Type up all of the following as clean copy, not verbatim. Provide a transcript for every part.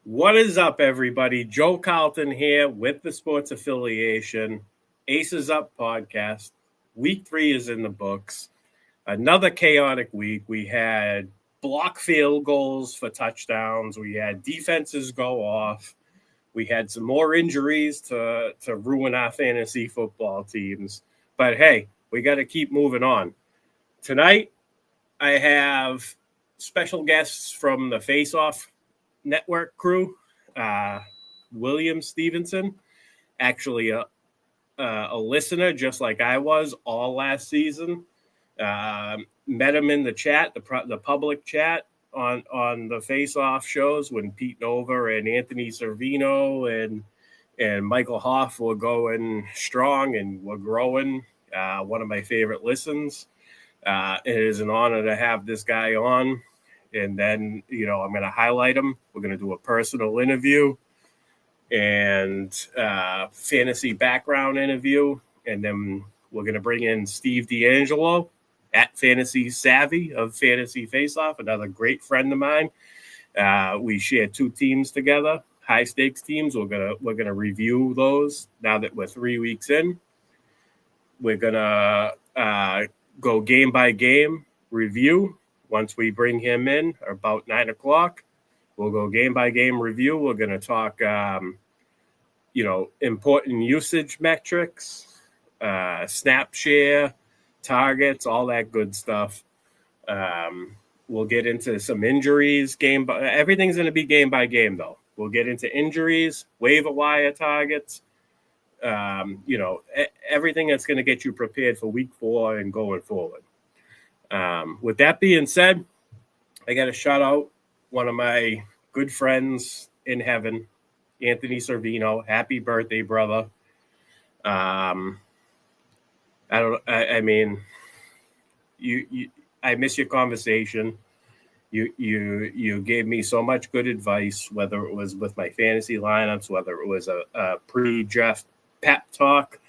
What is up, everybody? Joe Carlton here with the Sports Affiliation, Aces Up podcast. Week 3 is in the books. Another chaotic week. We had block field goals for touchdowns. We had defenses go off. We had some more injuries to ruin our fantasy football teams. But hey, we got to keep moving on. Tonight, I have special guests from the Face Off Network crew. William Stevenson, actually a listener just like I was all last season. Met him in the chat, the public chat on the Face Off shows when Pete Nova and Anthony Servino and Michael Hoff were going strong and were growing. One of my favorite listens. It is an honor to have this guy on. And then, I'm going to highlight him. We're going to do a personal interview and fantasy background interview. And then we're going to bring in Steve Deangelo at Fantasy Savvy of Fantasy Face Off, another great friend of mine. We share 2 teams together, high stakes teams. We're gonna review those now that we're 3 weeks in. We're gonna go game by game review. Once we bring him in about 9 o'clock, we'll go game by game review. We're going to talk, important usage metrics, snap share, targets, all that good stuff. We'll get into some injuries. Everything's going to be game by game, though. We'll get into injuries, waiver wire targets, everything that's going to get you prepared for week 4 and going forward. With that being said, I got to shout out one of my good friends in heaven, Anthony Servino. Happy birthday, brother. I miss your conversation. You gave me so much good advice, whether it was with my fantasy lineups, whether it was a pre-draft pep talk,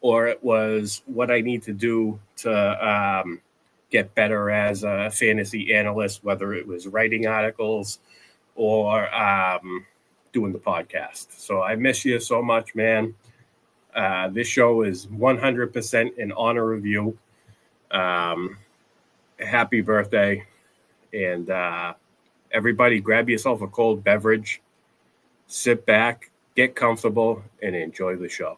or it was what I need to do to get better as a fantasy analyst, whether it was writing articles or doing the podcast. So I miss you so much, man. This show is 100% in honor of you. Happy birthday. And everybody grab yourself a cold beverage, sit back, get comfortable, and enjoy the show.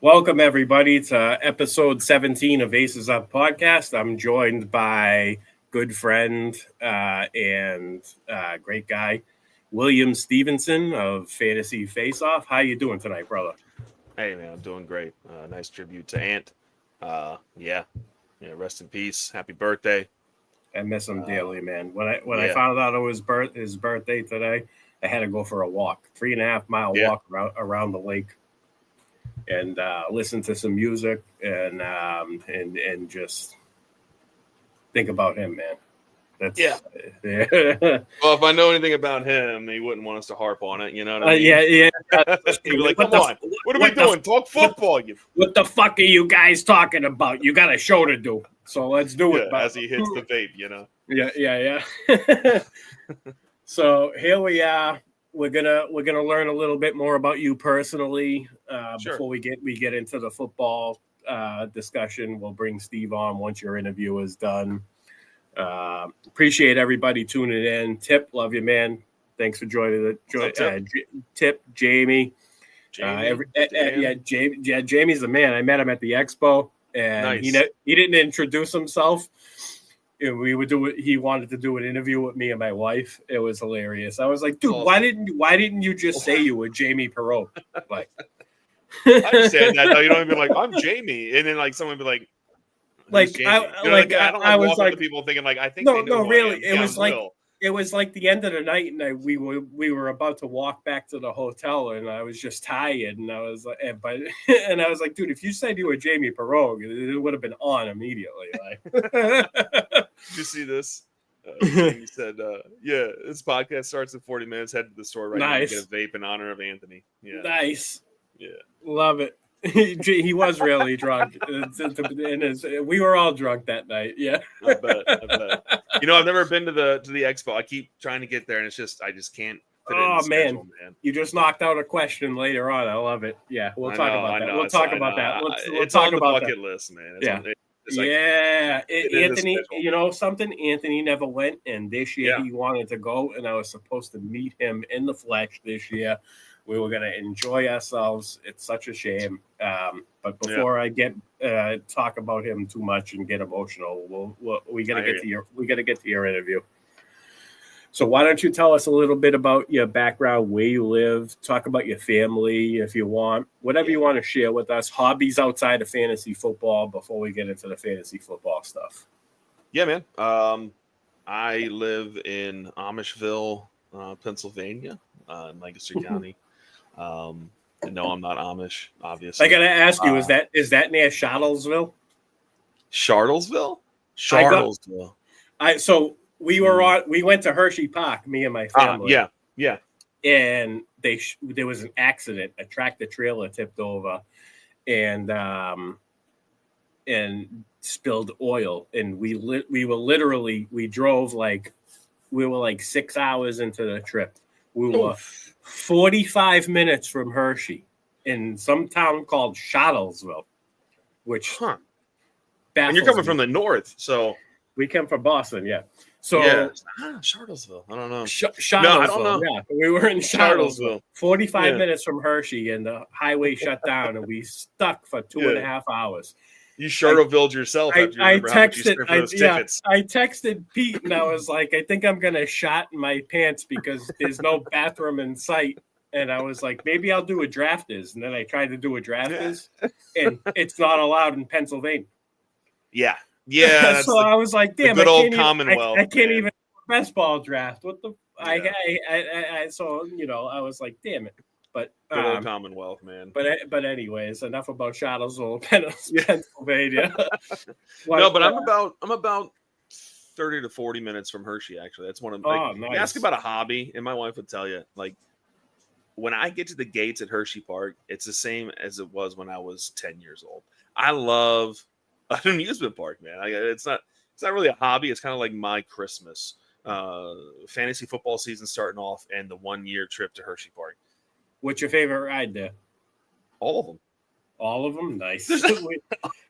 Welcome, everybody, to episode 17 of Aces Up podcast. I'm joined by good friend and great guy, William Stevenson of Fantasy Face Off. How you doing tonight, brother? Hey, man, I'm doing great. Nice tribute to Ant. Rest in peace. Happy birthday. I miss him dearly, man. When I found out it was his birthday today, I had to go for a walk, 3.5 mile walk around the lake. And listen to some music and just think about him, man. Yeah. Well, if I know anything about him, he wouldn't want us to harp on it. You know what I mean? Yeah. He'd be like, come on. What are we doing? Talk football. What the fuck are you guys talking about? You got a show to do. So let's do it. As he hits the vape, Yeah. So here we are. We're gonna learn a little bit more about you personally before we get into the football discussion. We'll bring Steve on once your interview is done. Appreciate everybody tuning in. Tip, love you, man. Thanks for joining. Tip, Jamie, Jamie's the man. I met him at the expo, and he didn't introduce himself. And we would do it. He wanted to do an interview with me and my wife. It was hilarious. I was like, dude, awesome. why didn't you just say you were Jamie Perot? Like, I understand that though. You don't even be like, I'm Jamie, and then like someone would be like. I was like, people thinking like I think no, really. It was like it was like the end of the night, and we were about to walk back to the hotel, and I was just tired, and I was like, and I was like, dude, if you said you were Jamie Perot, it would have been on immediately. Like, did you see this? He said, "Yeah, this podcast starts in 40 minutes. Head to the store right now and get a vape in honor of Anthony." Yeah, nice. Yeah, love it. He was really drunk. We were all drunk that night. Yeah, I bet. I've never been to the expo. I keep trying to get there, and I just can't. Oh man, you just knocked out a question later on. I love it. Yeah, we'll talk about that. We'll talk about that. It's on the bucket list, man. Anthony, you know something? Anthony never went, and this year he wanted to go, and I was supposed to meet him in the flesh this year. We were going to enjoy ourselves. It's such a shame. But before I get talk about him too much and get emotional, we got to get to your interview. So why don't you tell us a little bit about your background, where you live, talk about your family if you want, whatever you want to share with us, hobbies outside of fantasy football before we get into the fantasy football stuff. Yeah, man. I live in Amishville, Pennsylvania, in Lancaster County. No, I'm not Amish, obviously. I gotta ask you, is that near Charlottesville? Charlottesville? So we went to Hershey Park, me and my family. Yeah. And there was an accident. A tractor trailer tipped over and spilled oil. And we drove we were like 6 hours into the trip. We were 45 minutes from Hershey in some town called Charlottesville, which and you're coming from the north, so we came from Boston, So Charlottesville, I don't know. Charlottesville, no, I don't know. Yeah, we were in Charlottesville. 45 minutes from Hershey, and the highway shut down, and we stuck for 2.5 hours. You Charlottesville yourself. I texted Pete, and I was like, I think I'm gonna shot in my pants because there's no bathroom in sight. And I was like, maybe I'll do a drafters. And then I tried to do a drafters, and it's not allowed in Pennsylvania. Yeah. So I was like, damn, good old Commonwealth. I can't even best ball draft. What the? So I was like, damn it. But good old Commonwealth, man. But anyways, enough about Charlottesville, Pennsylvania. No, but I'm about 30 to 40 minutes from Hershey. Actually, that's one of. Nice. You ask about a hobby, and my wife would tell you, like, when I get to the gates at Hershey Park, it's the same as it was when I was 10 years old. I love an amusement park, man. It's not really a hobby. It's kind of like my Christmas. Fantasy football season starting off, and the 1 year trip to Hershey Park. What's your favorite ride there? All of them. All of them? Nice.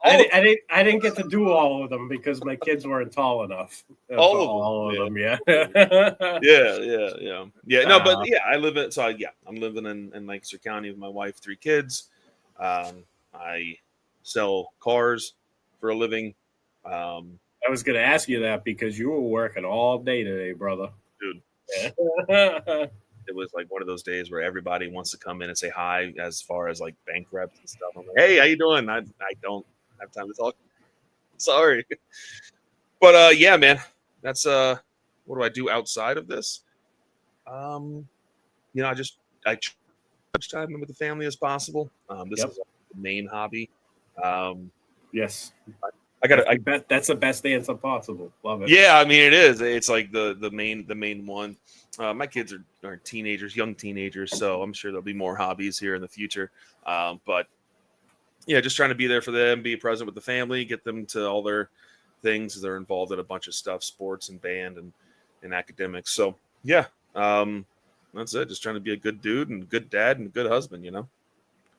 I didn't get to do all of them because my kids weren't tall enough. All of them, yeah. Yeah. No, but I live in. So I'm living in Lancaster County with my wife, 3 kids. I sell cars for a living. I was going to ask you that because you were working all day today, brother. Dude. Yeah. It was like one of those days where everybody wants to come in and say hi as far as like bank reps and stuff. I'm like, hey, how you doing? I don't have time to talk. Sorry. But yeah, man, that's what do I do outside of this? I try time with the family as possible. This is the main hobby. Yes. I bet that's the best answer possible. Love it. Yeah, I mean it is. It's like the main one. My kids are teenagers, young teenagers, so I'm sure there'll be more hobbies here in the future. But yeah, just trying to be there for them, be present with the family, get them to all their things. They're involved in a bunch of stuff, sports and band and academics. So yeah, that's it. Just trying to be a good dude and good dad and good husband,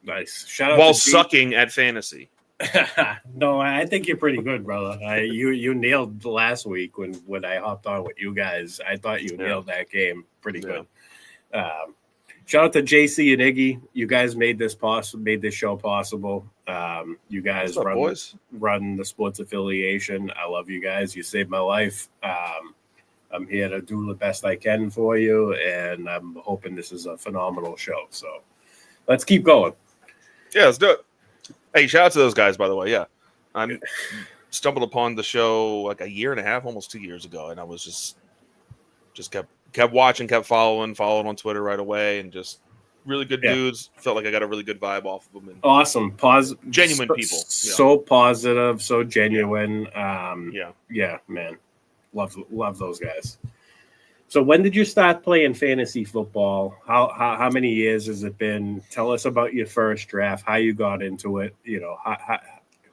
Nice. Shout out while sucking at fantasy. No, I think you're pretty good, brother. You nailed last week when I hopped on with you guys. I thought you nailed that game pretty good. Shout out to JC and Iggy. You guys made this show possible. You guys run the sports affiliation. I love you guys. You saved my life. I'm here to do the best I can for you, and I'm hoping this is a phenomenal show. So let's keep going. Yeah, let's do it. Hey, shout out to those guys, by the way. Yeah, I stumbled upon the show like a year and a half, almost 2 years ago, and I was just kept watching, kept following on Twitter right away, and just really good dudes. Felt like I got a really good vibe off of them. And awesome, genuine people. So positive, so genuine. Yeah, man, love those guys. So when did you start playing fantasy football? How many years has it been? Tell us about your first draft, how you got into it. You know,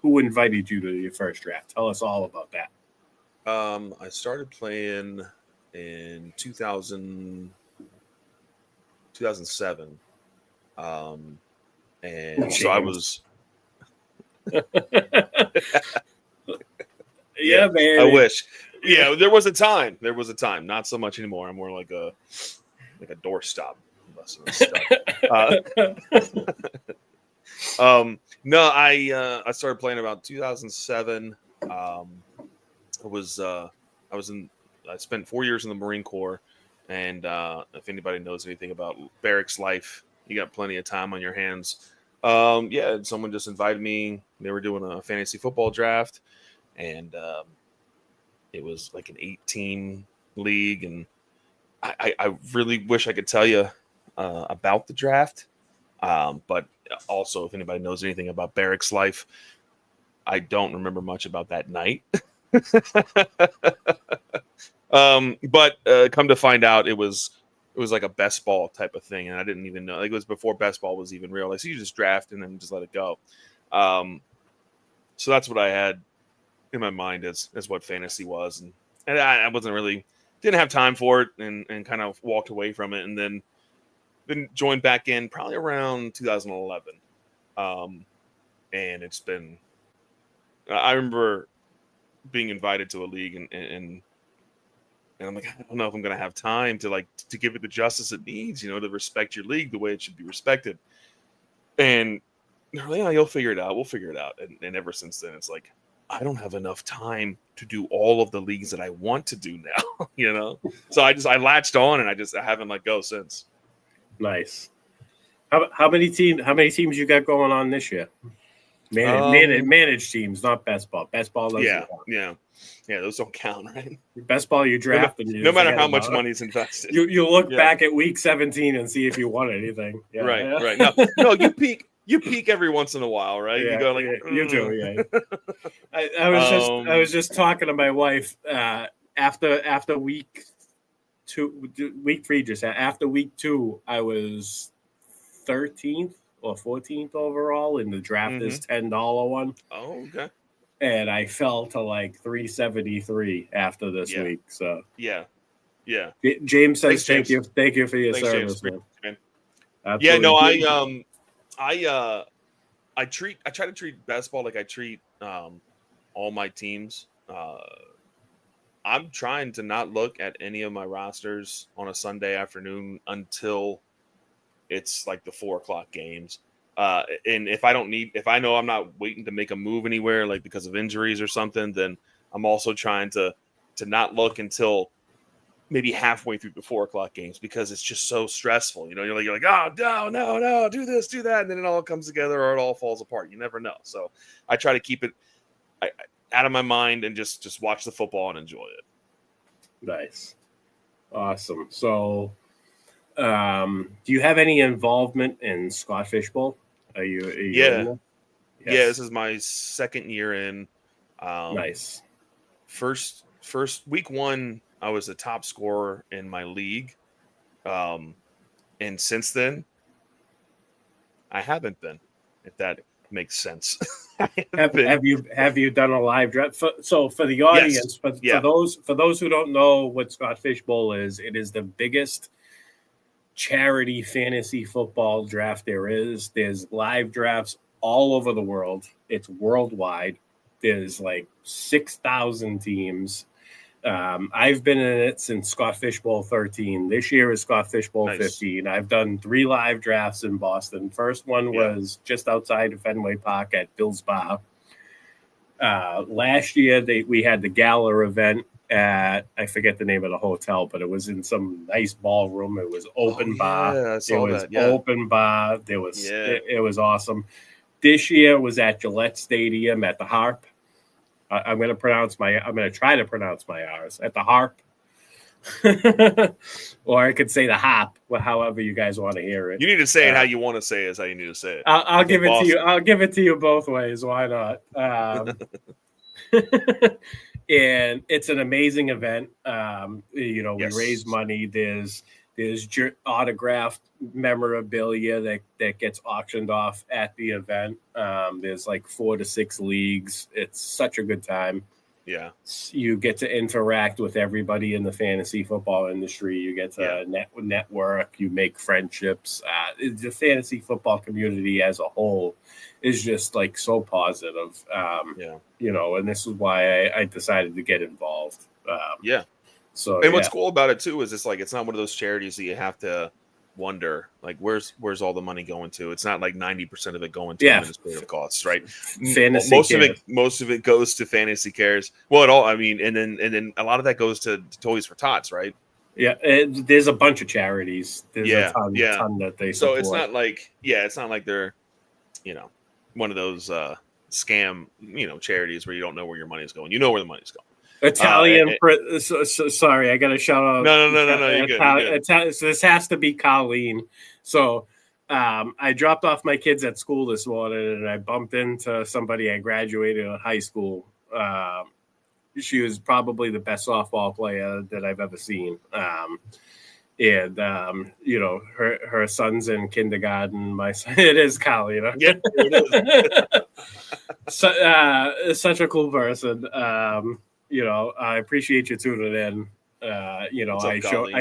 who invited you to your first draft? Tell us all about that. I started playing in 2007. And so I was yeah, man. I wish. Yeah, there was a time. Not so much anymore. I'm more like a doorstop. No, I started playing about 2007. I spent 4 years in the Marine Corps, and if anybody knows anything about barracks life, you got plenty of time on your hands. Someone just invited me. They were doing a fantasy football draft, and it was like an 8-team league, and I really wish I could tell you about the draft, but also if anybody knows anything about barracks life, I don't remember much about that night. But come to find out, it was like a best ball type of thing, and I didn't even know. Like, it was before best ball was even real. Like, so you just draft and then just let it go. So that's what I had in my mind as what fantasy was, and I didn't have time for it, and kind of walked away from it, and then joined back in probably around 2011. And it's been. I remember being invited to a league, and I'm like, I don't know if I'm going to have time to give it the justice it needs, to respect your league the way it should be respected. And they're like, yeah, you'll figure it out. We'll figure it out. And ever since then, it's like, I don't have enough time to do all of the leagues that I want to do now, So I latched on, and I haven't let go since. Nice. How many teams you got going on this year? Managed teams, not best ball. Best ball doesn't count. Yeah, those don't count, right? Best ball you draft, no matter how much money's invested. You look back at week 17 and see if you won anything. Yeah. Right. No, you peak every once in a while, right? Yeah, you go you do. Yeah. I was just talking to my wife after week 3. Just after week 2, I was 13th or 14th overall in the draft is $10 one. Oh, okay. And I fell to like 373 after this week. So yeah. James says, Thanks, thank you for your service, man. Yeah, no, I try to treat best ball like I treat all my teams. I'm trying to not look at any of my rosters on a Sunday afternoon until it's like the 4:00 games. And if I know I'm not waiting to make a move anywhere, like because of injuries or something, then I'm also trying to not look until maybe halfway through the 4:00 games, because it's just so stressful. You're like, oh, no, do this, do that. And then it all comes together, or it all falls apart. You never know. So I try to keep it out of my mind and just watch the football and enjoy it. Nice. Awesome. So, do you have any involvement in Scott Fishbowl? Are you in there? Yes. Yeah, this is my second year in. Nice. First week 1, I was the top scorer in my league. And since then, I haven't been, if that makes sense. Have you done a live draft? So for the audience, yes. For those who don't know what Scott Fishbowl is, it is the biggest charity fantasy football draft there is. There's live drafts all over the world. It's worldwide. There's like 6,000 teams. I've bin in it since Scott Fishbowl 13. This year is Scott Fishbowl 15. I've done 3 live drafts in Boston. First one was just outside of Fenway Park at Bill's Bar. Last year, we had the gala event at, I forget the name of the hotel, but it was in some nice ballroom. It was open bar. Yeah, I saw that. Yeah. Open bar. There was it was awesome. This year was at Gillette Stadium at the Harp. I'm going to try to pronounce my R's at the Harp. Or I could say the Hop, however you guys want to hear it. You need to say it how you want to say it. Is how you need to say it. I'll give it to you. I'll give it to you both ways. Why not? And it's an amazing event. We raise money. There's autographed memorabilia that gets auctioned off at the event. There's like 4 to 6 leagues. It's such a good time. Yeah. You get to interact with everybody in the fantasy football industry. You get to network. You make friendships. The fantasy football community as a whole is just like so positive. And this is why I decided to get involved. So, what's cool about it too is it's not one of those charities that you have to wonder like where's all the money going to. It's not like 90% of it going to administrative costs, right? Most of it goes to fantasy cares. Well, and then a lot of that goes to Toys for Tots, right? Yeah, there's a bunch of charities. There's a ton that they support. So it's not like they're one of those scam charities where you don't know where your money's going. You know where the money's going. Italian. Sorry, I got to shout out. No. You're good. So this has to be Colleen. So I dropped off my kids at school this morning, and I bumped into somebody I graduated in high school. She was probably the best softball player that I've ever seen. Her son's in kindergarten. My son, it is Colleen. Yeah, it is. Such a cool person. I appreciate you tuning in. I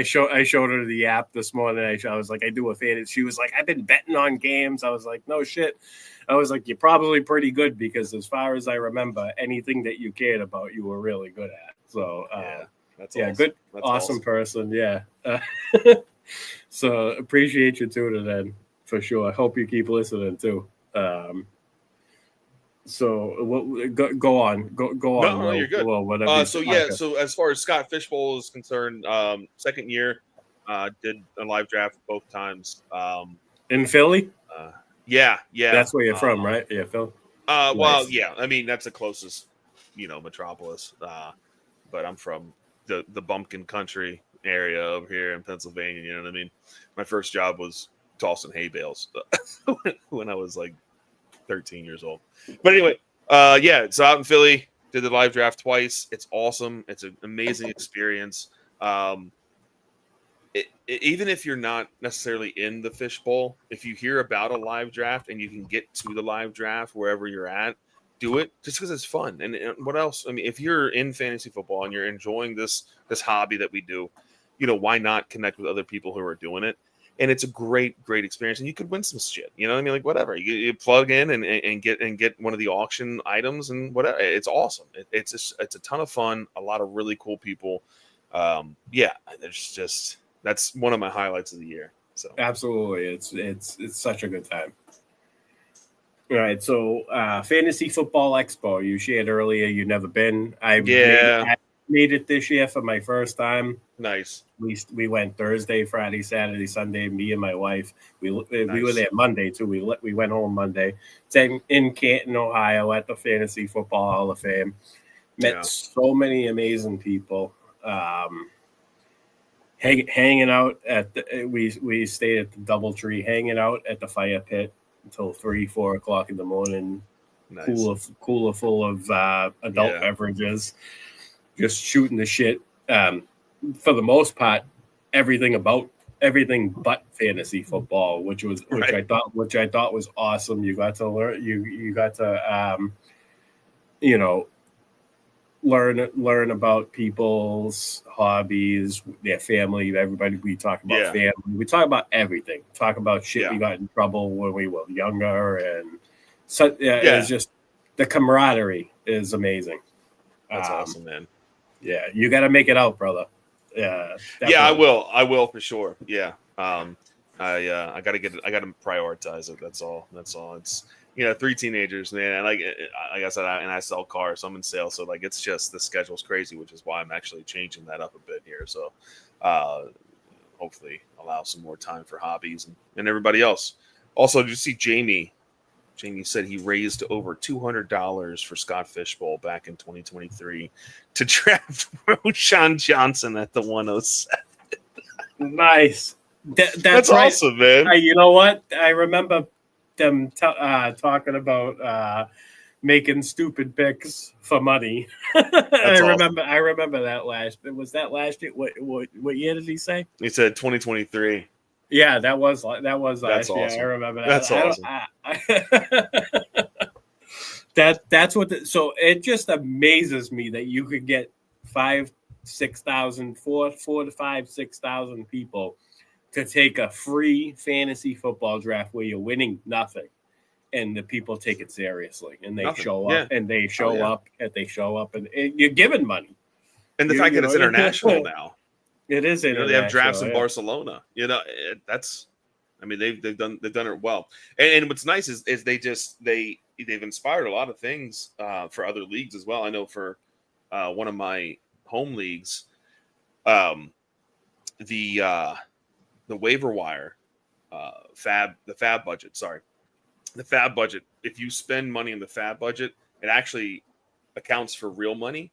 showed her the app this morning. I was like, I do a fan. She was like, I've been betting on games. I was like, no shit. I was like, you're probably pretty good because as far as I remember, anything that you cared about, you were really good at. So, that's awesome. Good, awesome person. Yeah. So appreciate you tuning in for sure. I hope you keep listening too. So go on. No, you're good. Well, so as far as Scott Fishbowl is concerned, second year, did a live draft both times. In Philly? Yeah. That's where you're from, right? Yeah, Phil. Nice. Well, yeah. I mean, that's the closest, metropolis. But I'm from the bumpkin country area over here in Pennsylvania. You know what I mean? My first job was tossing hay bales when I was like 13 years old. But anyway, so out in Philly, did the live draft twice. It's awesome. It's an amazing experience. Even if you're not necessarily in the fishbowl, if you hear about a live draft and you can get to the live draft wherever you're at, do it just because it's fun. And what else? I mean, if you're in fantasy football and you're enjoying this hobby that we do, why not connect with other people who are doing it? And it's a great experience, and you could win some shit. You know what I mean? Like whatever, you plug in and get one of the auction items and whatever. It's awesome. It's a ton of fun. A lot of really cool people. That's one of my highlights of the year. So absolutely, it's such a good time. All right, so Fantasy Football Expo. You shared earlier you've never been. I made it this year for my first time. Nice. We went Thursday, Friday, Saturday, Sunday. Me and my wife. We were there Monday too. We went home Monday. It's in Canton, Ohio, at the Fantasy Football Hall of Fame. Met so many amazing people. Hanging out at we stayed at the DoubleTree, hanging out at the fire pit until 3-4 o'clock in the morning. Nice. Cooler full of adult beverages. Just shooting the shit. For the most part, everything but fantasy football, which I thought was awesome. You got to learn. You got to learn about people's hobbies, their family, everybody. We talk about family. We talk about everything. Talk about shit we got in trouble when we were younger, and it's just the camaraderie is amazing. That's awesome, man. Yeah, you got to make it out, brother. Yeah, definitely. Yeah, I will for sure. Yeah, I got to prioritize it. That's all. It's 3 teenagers, man. And like I said, I sell cars, so I'm in sales. So like, it's just the schedule's crazy, which is why I'm actually changing that up a bit here. So, hopefully, allow some more time for hobbies and everybody else. Also, did you see Jamie? Jamie said he raised over $200 for Scott Fishbowl back in 2023 to draft Roshan Johnson at the 107. Nice. That's right. Awesome, man. You know what? I remember them talking about making stupid picks for money. I remember that last. Was that last year? What year did he say? He said 2023. Yeah, that was last awesome. year. I remember that. That's awesome. That's what. So it just amazes me that you could get 6,000 people to take a free fantasy football draft where you're winning nothing, and the people take it seriously, and they show up, and they show up, and you're giving money. And the fact that it's international now. It is international. They have drafts in Barcelona. They've done it well. And what's nice is they've inspired a lot of things for other leagues as well. I know for one of my home leagues, the waiver wire, the fab budget. Sorry, the fab budget. If you spend money in the fab budget, it actually accounts for real money.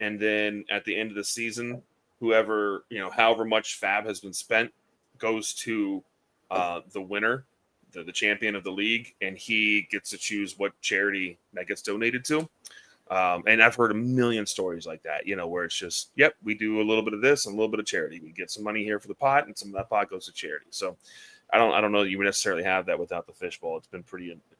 And then at the end of the season, whoever, however much fab has been spent goes to the winner, the champion of the league, and he gets to choose what charity that gets donated to. And I've heard a million stories like that, where it's just, we do a little bit of this and a little bit of charity. We get some money here for the pot, and some of that pot goes to charity. So I don't know that you would necessarily have that without the fishbowl. It's been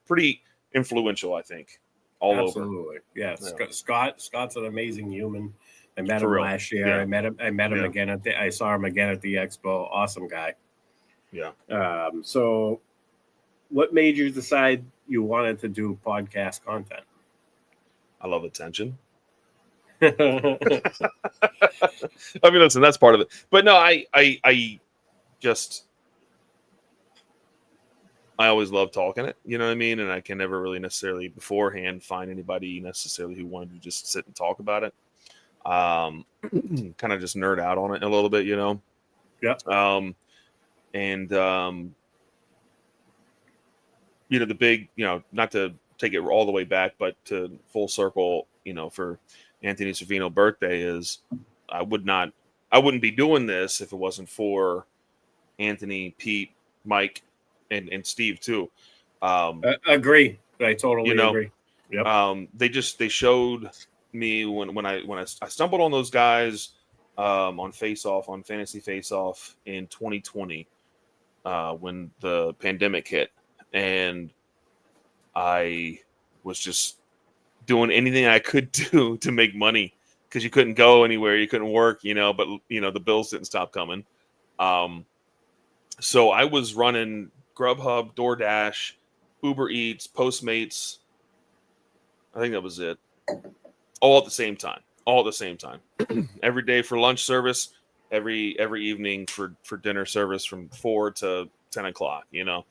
pretty influential, I think, all over. Absolutely. Yeah. Scott's an amazing human. I met him last year. Yeah. I met him again I saw him again at the expo. Awesome guy. Yeah. So what made you decide you wanted to do podcast content? I love attention. Listen, that's part of it. But no, I always love talking it, you know what I mean? And I can never really necessarily beforehand find anybody necessarily who wanted to just sit and talk about it. Kind of just nerd out on it a little bit, Yeah. The big, not to take it all the way back, but to full circle, for Anthony Servino birthday is I wouldn't be doing this if it wasn't for Anthony, Pete, Mike, and Steve too. Agree. I totally agree. Yep. They showed me when I stumbled on those guys on Fantasy Face Off in 2020 when the pandemic hit, and I was just doing anything I could do to make money because you couldn't go anywhere, you couldn't work, but the bills didn't stop coming. So I was running Grubhub, DoorDash, Uber Eats, Postmates. I think that was it. All at the same time. Every day for lunch service, every evening for dinner service from 4 to 10 o'clock, So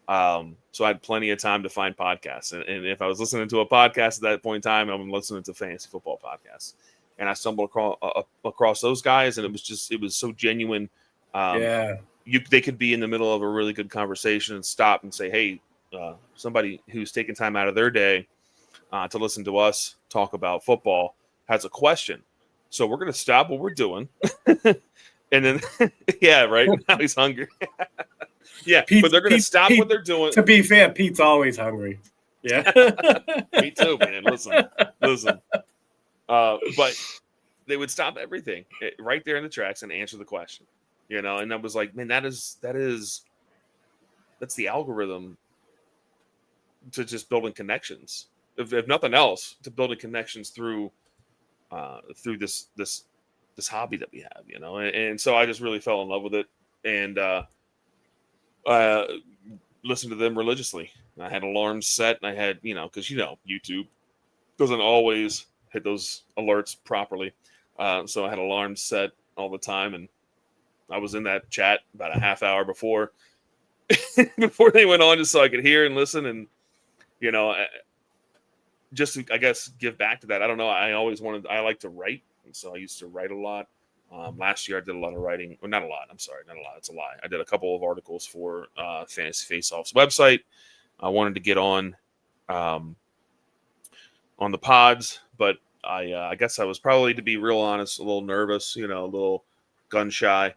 I had plenty of time to find podcasts. And if I was listening to a podcast at that point in time, I'm listening to fantasy football podcasts. And I stumbled across those guys, and it was so genuine. They could be in the middle of a really good conversation and stop and say, hey, somebody who's taking time out of their day to listen to us talk about football has a question. So we're going to stop what we're doing. And then, yeah, right. Now he's hungry. Yeah, but they're going to stop what they're doing. To be fair, Pete's always hungry. Yeah. Me too, man. Listen. But they would stop everything right there in the tracks and answer the question. And I was like, man, that's the algorithm to just building connections. If nothing else, to building connections through this hobby that we have, and so I just really fell in love with it and listened to them religiously. I had alarms set, and I had, because YouTube doesn't always hit those alerts properly. So I had alarms set all the time, and I was in that chat about a half hour before they went on, just so I could hear and listen, and just to, I guess, give back to that. I don't know. I like to write, and so I used to write a lot. Last year I did a lot of writing. Well, not a lot. I'm sorry, not a lot. It's a lie. I did a couple of articles for Fantasy Face-Off's website. I wanted to get on the pods, but I guess I was probably, to be real honest, a little nervous, a little gun shy.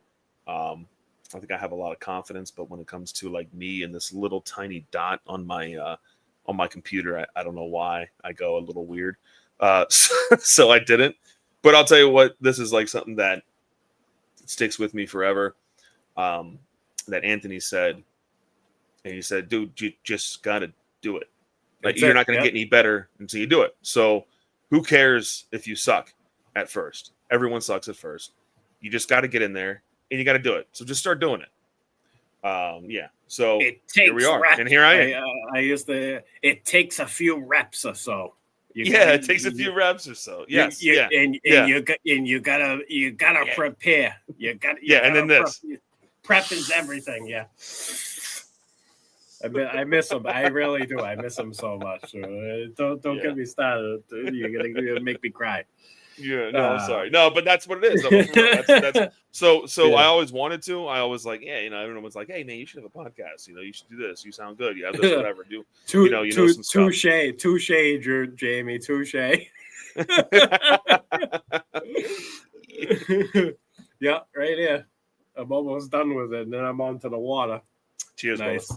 I think I have a lot of confidence, but when it comes to like me and this little tiny dot on my computer, I don't know why I go a little weird. So I didn't. But I'll tell you what, this is like something that sticks with me forever. That Anthony said, and he said, "Dude, you just got to do it. Like, you're not going to get any better until you do it. So who cares if you suck at first? Everyone sucks at first. You just got to get in there and you got to do it. So just start doing it." So here we are, reps. And here I am. It takes a few reps or so. It takes a few reps or so. Yes, you gotta prepare. And then this prep is everything. Yeah. I miss him. I really do. I miss him so much. Don't get me started. You're gonna make me cry. Yeah, no, I'm sorry. No, but that's what it is. That's so yeah. I always wanted to. I always like, everyone's like, "Hey man, you should have a podcast. You should do this. You sound good. You have this, whatever. Do some stuff." Touche, Jamie, touche. Yeah, right here. I'm almost done with it, and then I'm on to the water. Cheers, nice.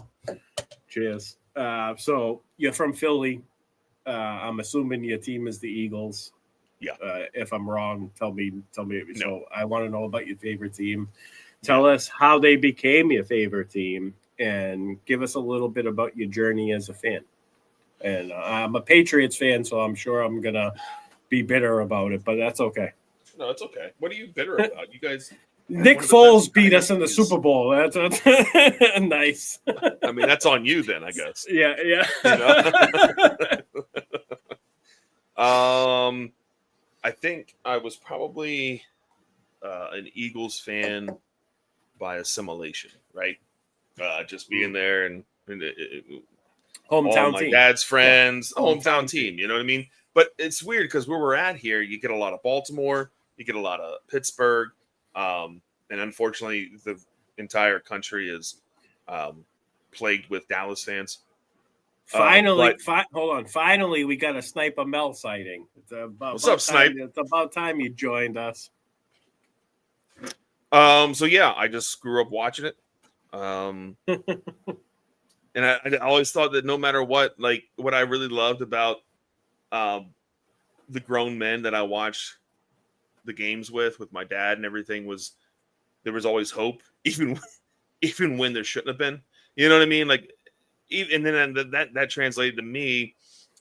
Cheers. So you're from Philly. I'm assuming your team is the Eagles. Yeah. If I'm wrong, tell me. No. So I want to know about your favorite team. Tell us how they became your favorite team, and give us a little bit about your journey as a fan. And I'm a Patriots fan, so I'm sure I'm gonna be bitter about it, but that's okay. No, it's okay. What are you bitter about? You guys. Nick Foles beat us in the Super Bowl. That's nice. I mean, that's on you then, I guess. Yeah. I think I was probably an Eagles fan by assimilation, right? Just being there and hometown all my team. Dad's friends, hometown team. You know what I mean? But it's weird because where we're at here, you get a lot of Baltimore, you get a lot of Pittsburgh, and unfortunately, the entire country is plagued with Dallas fans. Finally, hold on. Finally, we got a Sniper Mel sighting. What's up, Snipe? It's about time you joined us. So yeah, I just grew up watching it. And I always thought that no matter what, like what I really loved about the grown men that I watched the games with my dad and everything was there was always hope, even when there shouldn't have been. You know what I mean? Like. And then that translated to me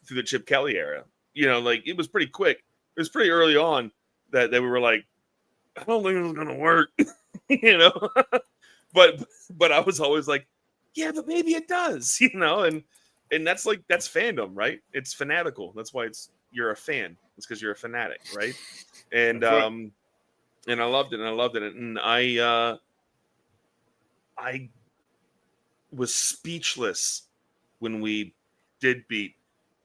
through the Chip Kelly era. Like it was pretty quick. It was pretty early on that we were like, I don't think it was gonna work, But I was always like, yeah, but maybe it does, And that's fandom, right? It's fanatical. That's why you're a fan. It's because you're a fanatic, right? And and I loved it. And I was speechless when we did beat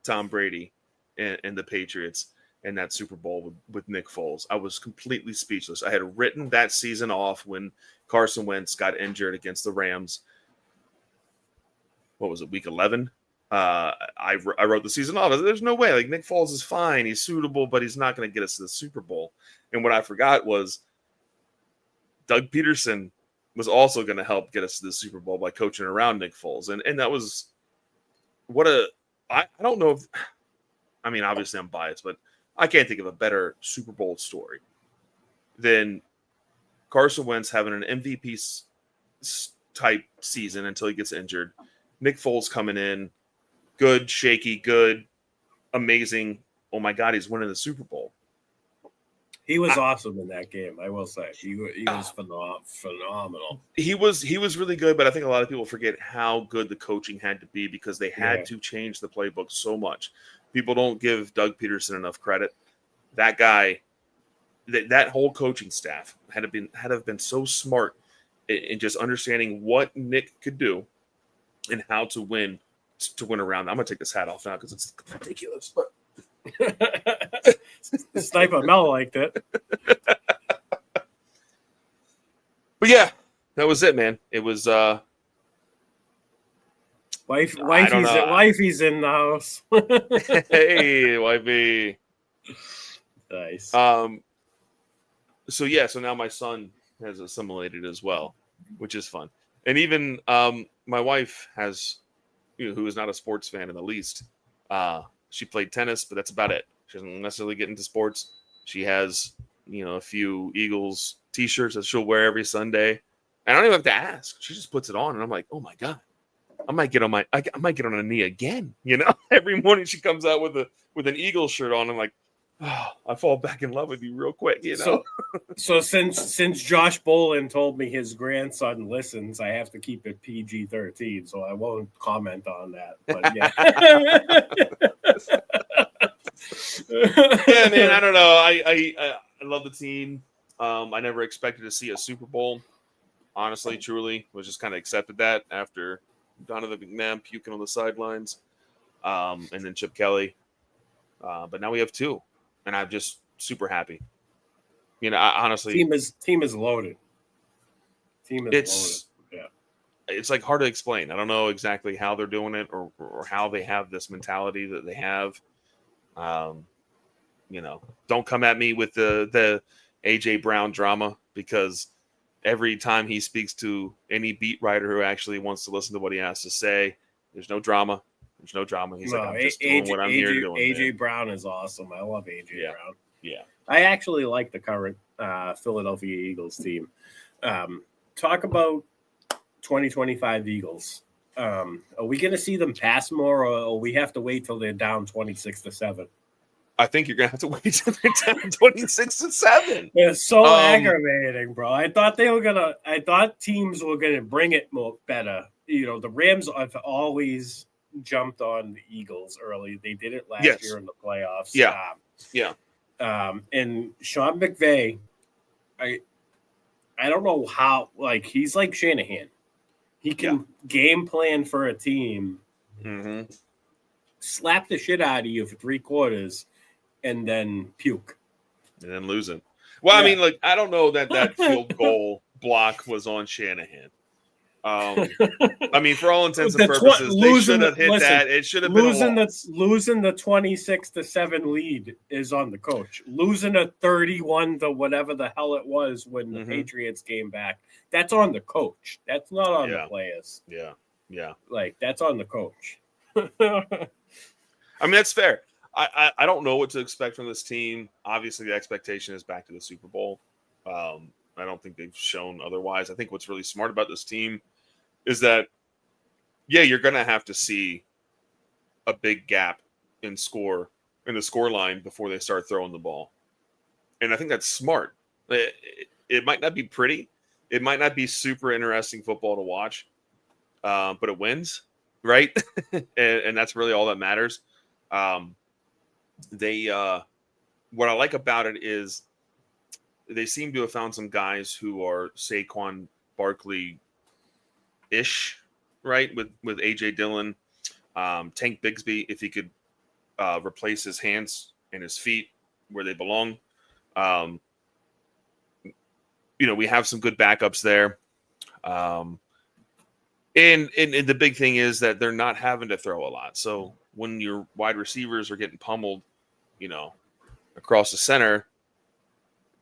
Tom Brady and the Patriots in that Super Bowl with Nick Foles. I was completely speechless. I had written that season off when Carson Wentz got injured against the Rams. What was it, week 11? I wrote the season off. There's no way. Like, Nick Foles is fine. He's suitable, but he's not going to get us to the Super Bowl. And what I forgot was Doug Peterson was also going to help get us to the Super Bowl by coaching around Nick Foles. And that was I don't know if, I mean, obviously I'm biased, but I can't think of a better Super Bowl story than Carson Wentz having an MVP type season until he gets injured. Nick Foles coming in, good, shaky, good, amazing. Oh my God, he's winning the Super Bowl. He was awesome in that game, I will say. He was phenomenal. He was really good, but I think a lot of people forget how good the coaching had to be because they had to change the playbook so much. People don't give Doug Peterson enough credit. That guy that whole coaching staff had to have been so smart in just understanding what Nick could do and how to win around. I'm gonna take this hat off now because it's ridiculous. But Sniper Mel liked it. But yeah, that was it, man. It was wifey's in the house. Hey, wifey. Nice. So now my son has assimilated as well, which is fun. And even my wife has, who is not a sports fan in the least. She played tennis, but that's about it. She doesn't necessarily get into sports. She has, a few Eagles t-shirts that she'll wear every Sunday. And I don't even have to ask. She just puts it on, and I'm like, oh my God, I might get on a knee again. Every morning she comes out with an Eagles shirt on. I'm like, oh, I fall back in love with you real quick. So since Josh Bolin told me his grandson listens, I have to keep it PG-13, so I won't comment on that. But yeah. Yeah, man, I don't know. I love the team. I never expected to see a Super Bowl. Honestly, truly, was just kind of accepted that after Donovan McNabb puking on the sidelines, and then Chip Kelly. But now we have two, and I'm just super happy. Honestly, team is loaded. Loaded. Yeah, it's like hard to explain. I don't know exactly how they're doing it or how they have this mentality that they have. Don't come at me with the AJ Brown drama, because every time he speaks to any beat writer who actually wants to listen to what he has to say, there's no drama. He's like, I'm just doing what I'm here doing. AJ Brown is awesome. I love AJ Brown. Yeah. I actually like the current Philadelphia Eagles team. Talk about 2025 Eagles. Are we going to see them pass more, or we have to wait till they're down 26-7? I think you're going to have to wait till they're down 26-7. It's so aggravating, bro. I thought teams were going to bring it more better. The Rams have always jumped on the Eagles early. They did it last year in the playoffs. Yeah. And Sean McVay, I don't know how, he's like Shanahan. He can game plan for a team, slap the shit out of you for 3 quarters, and then puke. And then lose it. Well, I mean, I don't know that field goal block was on Shanahan. I mean, for all intents and purposes, they should have hit that. It should have been losing the 26-7 lead is on the coach. Losing a 31 to whatever the hell it was when the Patriots came back, that's on the coach. That's not on the players. Yeah. That's on the coach. I mean, that's fair. I don't know what to expect from this team. Obviously, the expectation is back to the Super Bowl. I don't think they've shown otherwise. I think what's really smart about this team is that, you're going to have to see a big gap in the score line before they start throwing the ball. And I think that's smart. It might not be pretty. It might not be super interesting football to watch, but it wins, right? and that's really all that matters. What I like about it is they seem to have found some guys who are Saquon Barkley-ish, right? With AJ Dillon, Tank Bigsby, if he could replace his hands and his feet where they belong. We have some good backups there. And the big thing is that they're not having to throw a lot. So when your wide receivers are getting pummeled, across the center,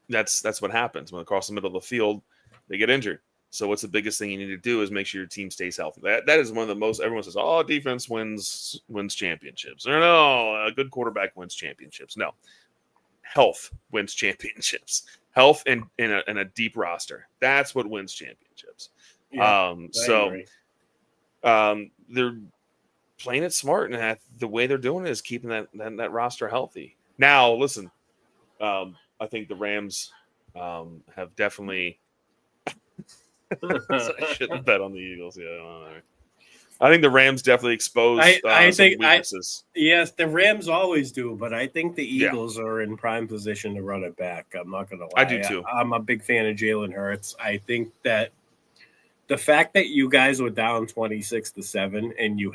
that's what happens. When across the middle of the field, they get injured. So what's the biggest thing you need to do is make sure your team stays healthy. That is one of the most, everyone says, defense wins championships. No, a good quarterback wins championships. No, health wins championships. Health and a deep roster. That's what wins championships. Yeah, they're playing it smart, and the way they're doing it is keeping that roster healthy. Now, listen, I think the Rams have definitely. I shouldn't bet on the Eagles. Yeah, I think the Rams definitely exposed some weaknesses. Yes, the Rams always do, but I think the Eagles are in prime position to run it back. I'm not going to lie. I do too. I'm a big fan of Jalen Hurts. I think that the fact that you guys were down 26-7 and you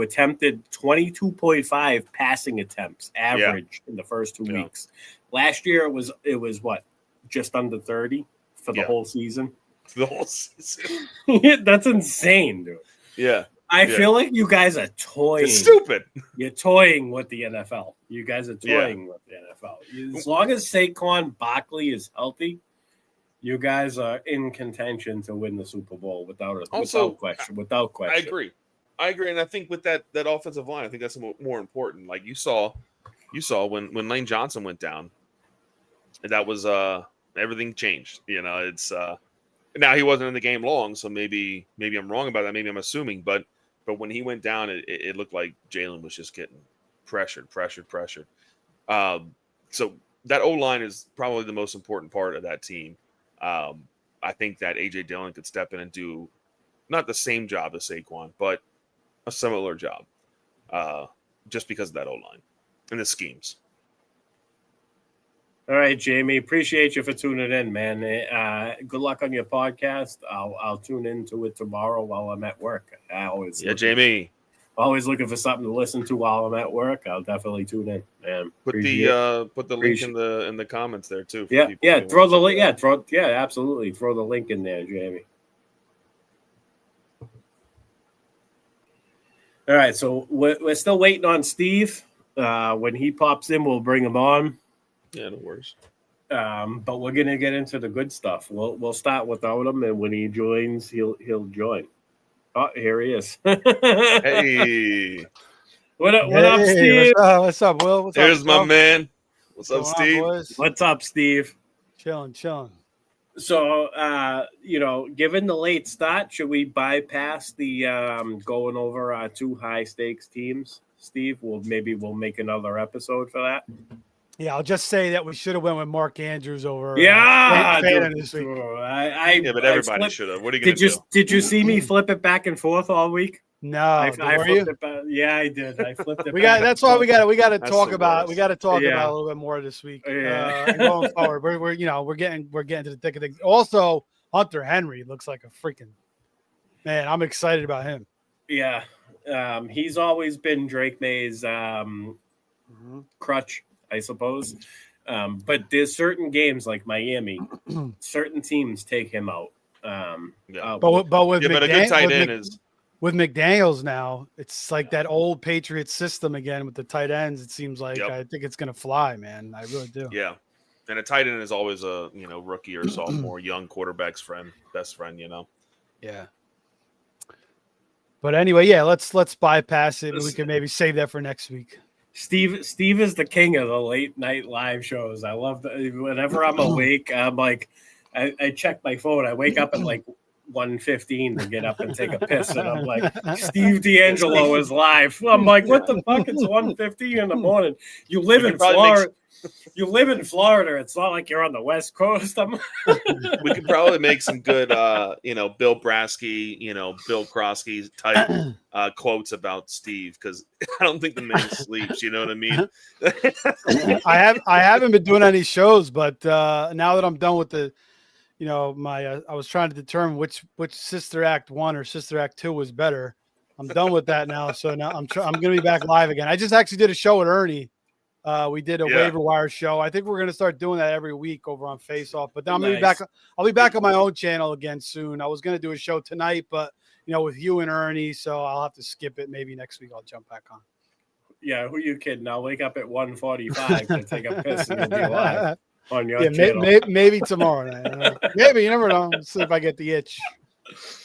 attempted 22.5 passing attempts average in the first 2 weeks. Last year it was what, just under 30 for the whole season. The whole season. That's insane, dude. Yeah. I feel like you guys are toying. It's stupid. You're toying with the NFL. You guys are toying with the NFL. As long as Saquon Barkley is healthy, you guys are in contention to win the Super Bowl without question. Without question. I agree, and I think with that offensive line, I think that's more important. Like you saw when Lane Johnson went down, that was everything changed. You know, it's now he wasn't in the game long, so maybe I'm wrong about that. Maybe I'm assuming, but when he went down, it looked like Jalen was just getting pressured. So that O-line is probably the most important part of that team. I think that A.J. Dillon could step in and do not the same job as Saquon, but a similar job, just because of that O-line and the schemes. All right, Jamie, appreciate you for tuning in, man. Good luck on your podcast. I'll tune into it tomorrow while I'm at work. Jamie. Always looking for something to listen to while I'm at work. I'll definitely tune in. Man, put the link in the comments there too. Throw the link. Absolutely. Throw the link in there, Jamie. All right, so we're still waiting on Steve. When he pops in, we'll bring him on. Yeah, no worries. But we're gonna get into the good stuff. We'll start without him, and when he joins, he'll join. Oh, here he is. Hey. What up, Steve? What's up, Will? There's my man. What's up, Steve? What's up, Steve? Chilling. So, given the late start, should we bypass the going over our two high stakes teams, Steve? We'll make another episode for that. Yeah, I'll just say that we should have went with Mark Andrews over. This week. But everybody should have. What are you going to do? Did you see me flip it back and forth all week? No, I flipped it back. Yeah, I did. I flipped it. That's why we got to talk about. We got to talk about a little bit more this week. And going forward, we're getting to the thick of things. Also, Hunter Henry looks like a freaking man. I'm excited about him. Yeah, he's always been Drake May's crutch, I suppose. But there's certain games like Miami, certain teams take him out. But a good tight end is. With McDaniels now, it's like that old Patriots system again with the tight ends. It seems like I think it's going to fly, man. I really do. Yeah, and a tight end is always a rookie or sophomore, young quarterback's best friend. Yeah. But anyway, let's bypass it. We can maybe save that for next week. Steve is the king of the late night live shows. I love that. Whenever I'm awake, I'm like, I check my phone. I wake up at like 1:15 to get up and take a piss, and I'm like, Steve Deangelo is live. I'm like, what the fuck? It's 1:15 in the morning. You live in Florida. You live in Florida. It's not like you're on the West Coast. We could probably make some good, Bill Brasky, Bill Krosky type quotes about Steve, because I don't think the man sleeps. You know what I mean? I haven't been doing any shows, but now that I'm done with the. I was trying to determine which Sister Act 1 or Sister Act 2 was better. I'm done with that now, so now I'm going to be back live again. I just actually did a show with Ernie. We did a waiver wire show. I think we're going to start doing that every week over on Face Off. But then I'm going to be back. I'll be back on my own channel again soon. I was going to do a show tonight, but with you and Ernie, so I'll have to skip it. Maybe next week I'll jump back on. Yeah, who you kidding? I'll wake up at 1:45 to take a piss and you'll be live. On your channel. Maybe tomorrow night. Maybe, you never know. Let's see if I get the itch.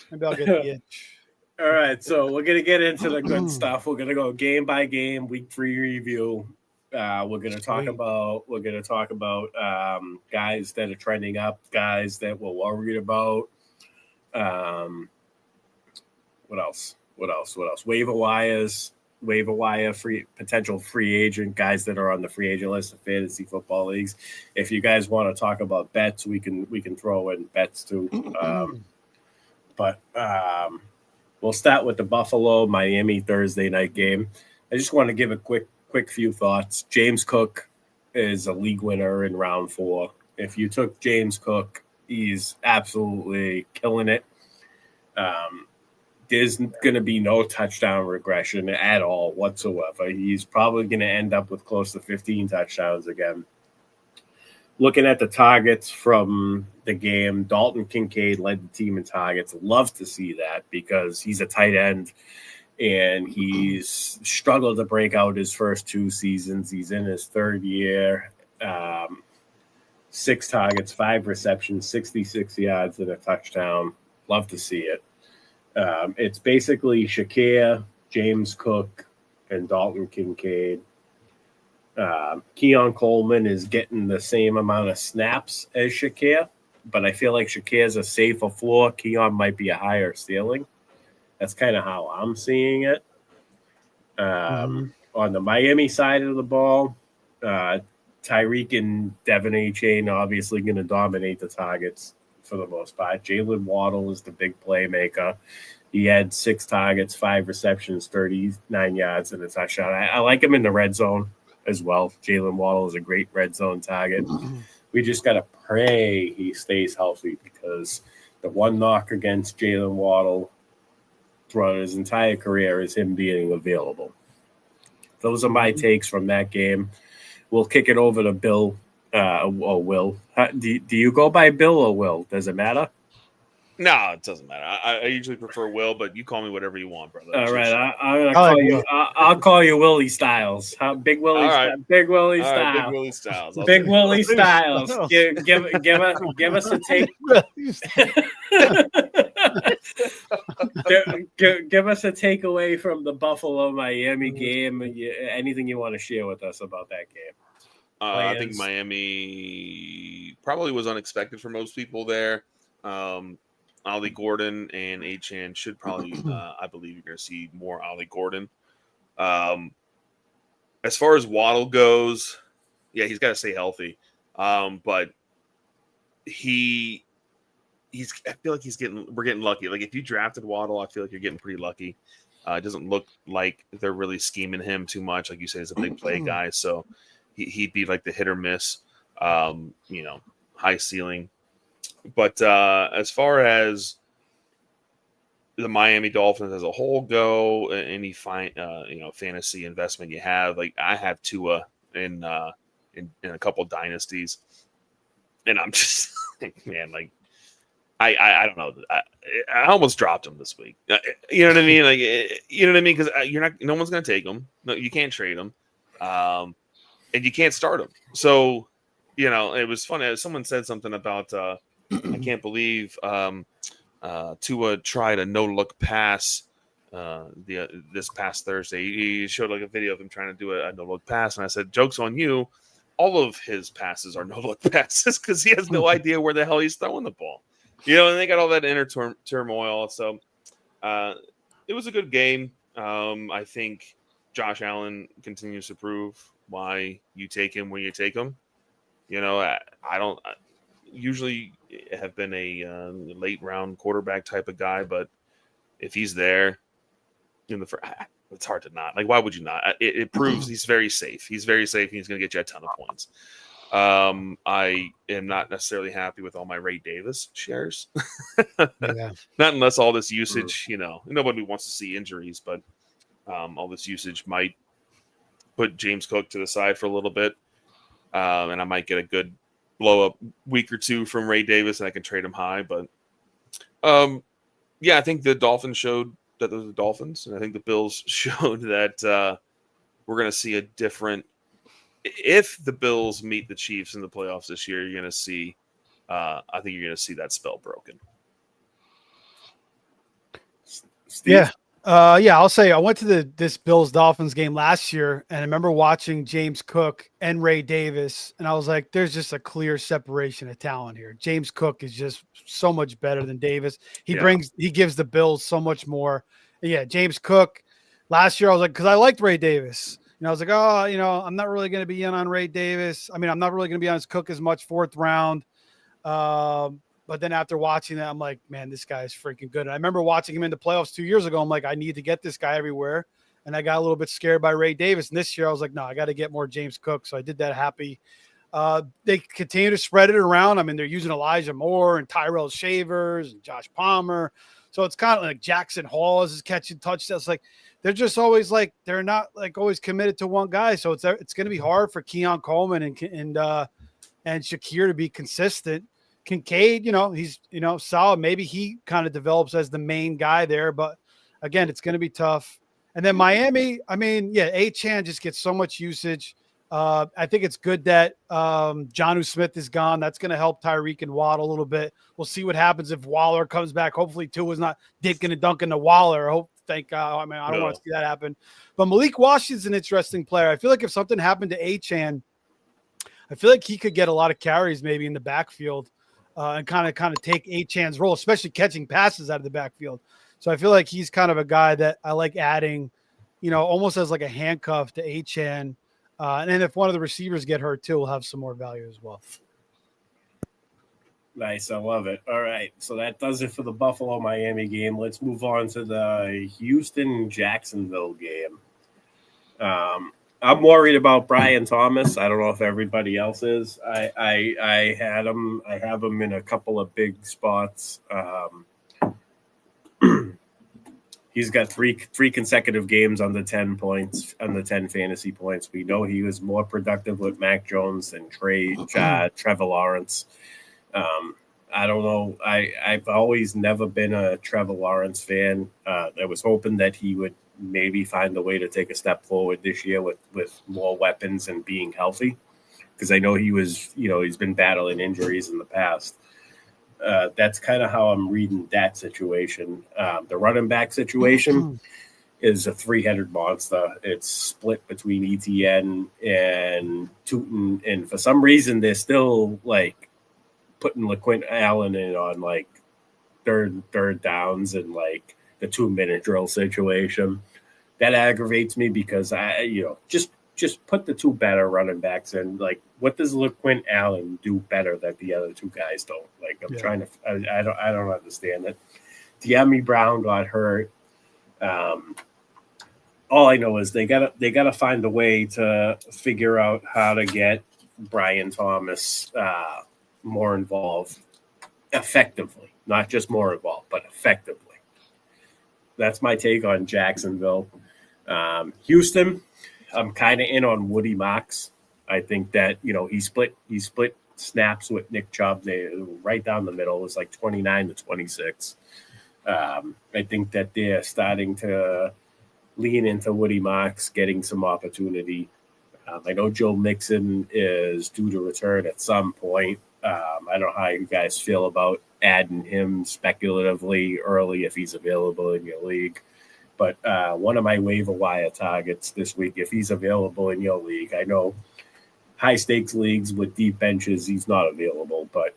Maybe I'll get the itch. All right, so we're gonna get into the good stuff. We're gonna go game by game, week 3 review. We're gonna talk about guys that are trending up, guys that we're worried about. What else? Waiver wire potential free agent guys that are on the free agent list of fantasy football leagues. If you guys want to talk about bets, we can throw in bets too. But We'll start with the Buffalo-Miami Thursday night game. I just want to give a quick few thoughts. James Cook is a league winner in round 4. If you took James Cook, he's absolutely killing it. There's going to be no touchdown regression at all whatsoever. He's probably going to end up with close to 15 touchdowns again. Looking at the targets from the game, Dalton Kincaid led the team in targets. Love to see that because he's a tight end, and he's struggled to break out his first 2 seasons. He's in his 3rd year. 6 targets, 5 receptions, 66 yards, and a touchdown. Love to see it. It's basically Shakir, James Cook, and Dalton Kincaid. Keon Coleman is getting the same amount of snaps as Shakir, but I feel like Shakir's a safer floor. Keon might be a higher ceiling. That's kind of how I'm seeing it. On the Miami side of the ball, Tyreek and Devin A-Chain obviously going to dominate the targets for the most part. Jalen Waddle is the big playmaker. He had 6 targets, 5 receptions, 39 yards, and a touchdown. I like him in the red zone as well. Jalen Waddle is a great red zone target. We just got to pray he stays healthy because the one knock against Jalen Waddle throughout his entire career is him being available. Those are my takes from that game. We'll kick it over to Bill or Will. Do you go by Bill or Will? Does it matter? No, it doesn't matter. I usually prefer Will, but you call me whatever you want, brother. All right, I'm gonna call you. I'll call you Willie Styles. Big Willie. Right. Big Willie Styles. Right, Big Willie Styles. Big Willie Styles. Give us a take. Give us a takeaway from the Buffalo-Miami game. Anything you want to share with us about that game? I think Miami probably was unexpected for most people there. Ollie Gordon and A-Chan should probably, I believe you're going to see more Ollie Gordon. As far as Waddle goes, yeah, he's got to stay healthy. But I feel like we're getting lucky. Like if you drafted Waddle, I feel like you're getting pretty lucky. It doesn't look like they're really scheming him too much. Like you say, he's a big play guy. So he'd be like the hit or miss, high ceiling. But as far as the Miami Dolphins as a whole go, any fantasy investment you have, like I have Tua in a couple of dynasties, and I'm just man, like I don't know, I almost dropped him this week. You know what I mean? Like you know what I mean? Because no one's gonna take him. No, you can't trade him, and you can't start him. So it was funny. Someone said something about. I can't believe Tua tried a no-look pass this past Thursday. He showed like a video of him trying to do a no-look pass, and I said, "Joke's on you! All of his passes are no-look passes because he has no idea where the hell he's throwing the ball." And they got all that inner turmoil. So it was a good game. I think Josh Allen continues to prove why you take him when you take him. I don't. Usually have been a late round quarterback type of guy, but if he's there in the first, it's hard to not. Like, why would you not? It proves he's very safe. He's very safe, and he's going to get you a ton of points. I am not necessarily happy with all my Ray Davis shares. Yeah. Not unless all this usage, nobody wants to see injuries, but all this usage might put James Cook to the side for a little bit, and I might get a good blow up week or two from Ray Davis and I can trade him high. But I think the Dolphins showed that they're the Dolphins, and I think the Bills showed that we're going to see a different. If the Bills meet the Chiefs in the playoffs this year, you're going to see. I think you're going to see that spell broken. Steve? Yeah. I'll say I went to this Bills Dolphins game last year, and I remember watching James Cook and Ray Davis, and I was like, "There's just a clear separation of talent here." James Cook is just so much better than Davis. He gives the Bills so much more. Yeah, James Cook. Last year, I was like, because I liked Ray Davis, I was like, I'm not really going to be in on Ray Davis. I mean, I'm not really going to be on his Cook as much 4th round. But then after watching that, I'm like, man, this guy is freaking good. And I remember watching him in the playoffs 2 years ago. I'm like, I need to get this guy everywhere. And I got a little bit scared by Ray Davis. And this year I was like, no, I got to get more James Cook. So I did that happy. They continue to spread it around. I mean, they're using Elijah Moore and Tyrell Shavers and Josh Palmer. So it's kind of like Jackson Hall is catching touchdowns. Like they're just always like, they're not like always committed to one guy. So it's going to be hard for Keon Coleman and Shakir to be consistent. Kincaid, he's, solid. Maybe he kind of develops as the main guy there, but again, it's going to be tough. And then Miami, I mean, yeah, Achane just gets so much usage. I think it's good that Jonnu Smith is gone. That's going to help Tyreek and Watt a little bit. We'll see what happens if Waller comes back. Hopefully Tua's not dinking and dunking to Waller. Thank God. I mean, I don't want to see that happen. But Malik Washington's an interesting player. I feel like if something happened to Achane, I feel like he could get a lot of carries maybe in the backfield and kind of take Achane's role, especially catching passes out of the backfield. So I feel like he's kind of a guy that I like adding, almost as like a handcuff to Achane. And then if one of the receivers get hurt too, we'll have some more value as well. Nice. I love it. All right. So that does it for the Buffalo-Miami game. Let's move on to the Houston-Jacksonville game. I'm worried about Brian Thomas. I don't know if everybody else is. I have him in a couple of big spots. He's got three consecutive games under 10 points, under 10 fantasy points. We know he was more productive with Mac Jones than Trevor Lawrence. I don't know. I've always never been a Trevor Lawrence fan. I was hoping that he would maybe find a way to take a step forward this year with more weapons and being healthy, because I know he's been battling injuries in the past. That's kind of how I'm reading that situation. The running back situation is a three-headed monster. It's split between ETN and Tootin, and for some reason they're still like putting LaQuint Allen in on like third downs and like the 2-minute drill situation. That aggravates me because just put the two better running backs in. Like, what does LaQuint Allen do better that the other two guys don't? Like, I don't understand it. De'Ami Brown got hurt. All I know is they gotta find a way to figure out how to get Brian Thomas more involved effectively, not just more involved, but effectively. That's my take on Jacksonville. Houston, I'm kind of in on Woody Mox. I think that, he split snaps with Nick Chubb. They right down the middle. It was like 29-26. I think that they're starting to lean into Woody Mox getting some opportunity. I know Joe Mixon is due to return at some point. I don't know how you guys feel about adding him speculatively early if he's available in your league. But one of my waiver wire targets this week, if he's available in your league, I know high-stakes leagues with deep benches, he's not available. But,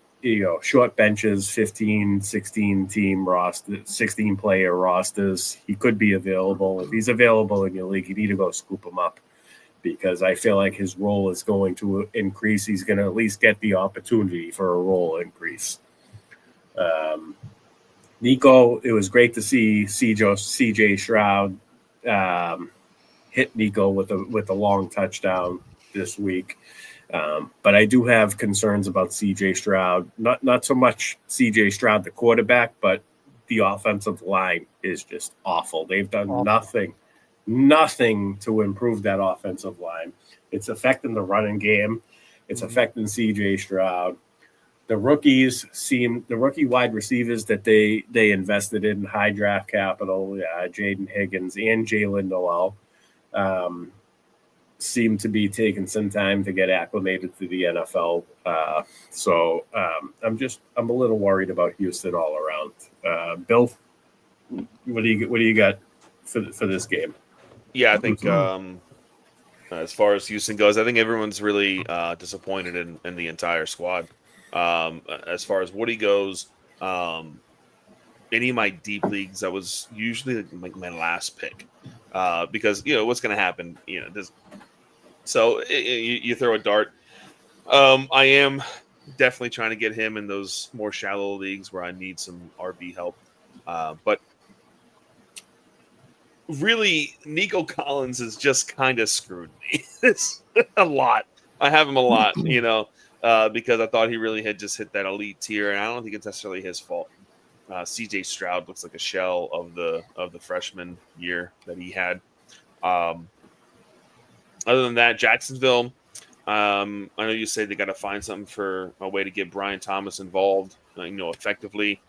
short benches, 15, 16-team roster, 16-player rosters, he could be available. If he's available in your league, you need to go scoop him up, because I feel like his role is going to increase. He's going to at least get the opportunity for a role increase. Nico, it was great to see CJ Stroud hit Nico with a long touchdown this week. But I do have concerns about CJ Stroud. Not so much CJ Stroud, the quarterback, but the offensive line is just awful. They've done nothing to improve that offensive line. It's affecting the running game. It's affecting CJ Stroud. The rookie wide receivers that they invested in high draft capital, Jaden Higgins and Jalen Noel, seem to be taking some time to get acclimated to the NFL. So I'm a little worried about Houston all around. Bill, what do you got for this game? Yeah, I think as far as Houston goes, I think everyone's really disappointed in the entire squad. As far as Woody goes, any of my deep leagues, that was usually like my last pick, because what's going to happen. So you throw a dart. I am definitely trying to get him in those more shallow leagues where I need some RB help. But really, Nico Collins has just kind of screwed me. It's a lot. I have him a lot, because I thought he really had just hit that elite tier, and I don't think it's necessarily his fault. CJ Stroud looks like a shell of the freshman year that he had. Other than that, Jacksonville, I know you say they got to find something for a way to get Brian Thomas involved, effectively.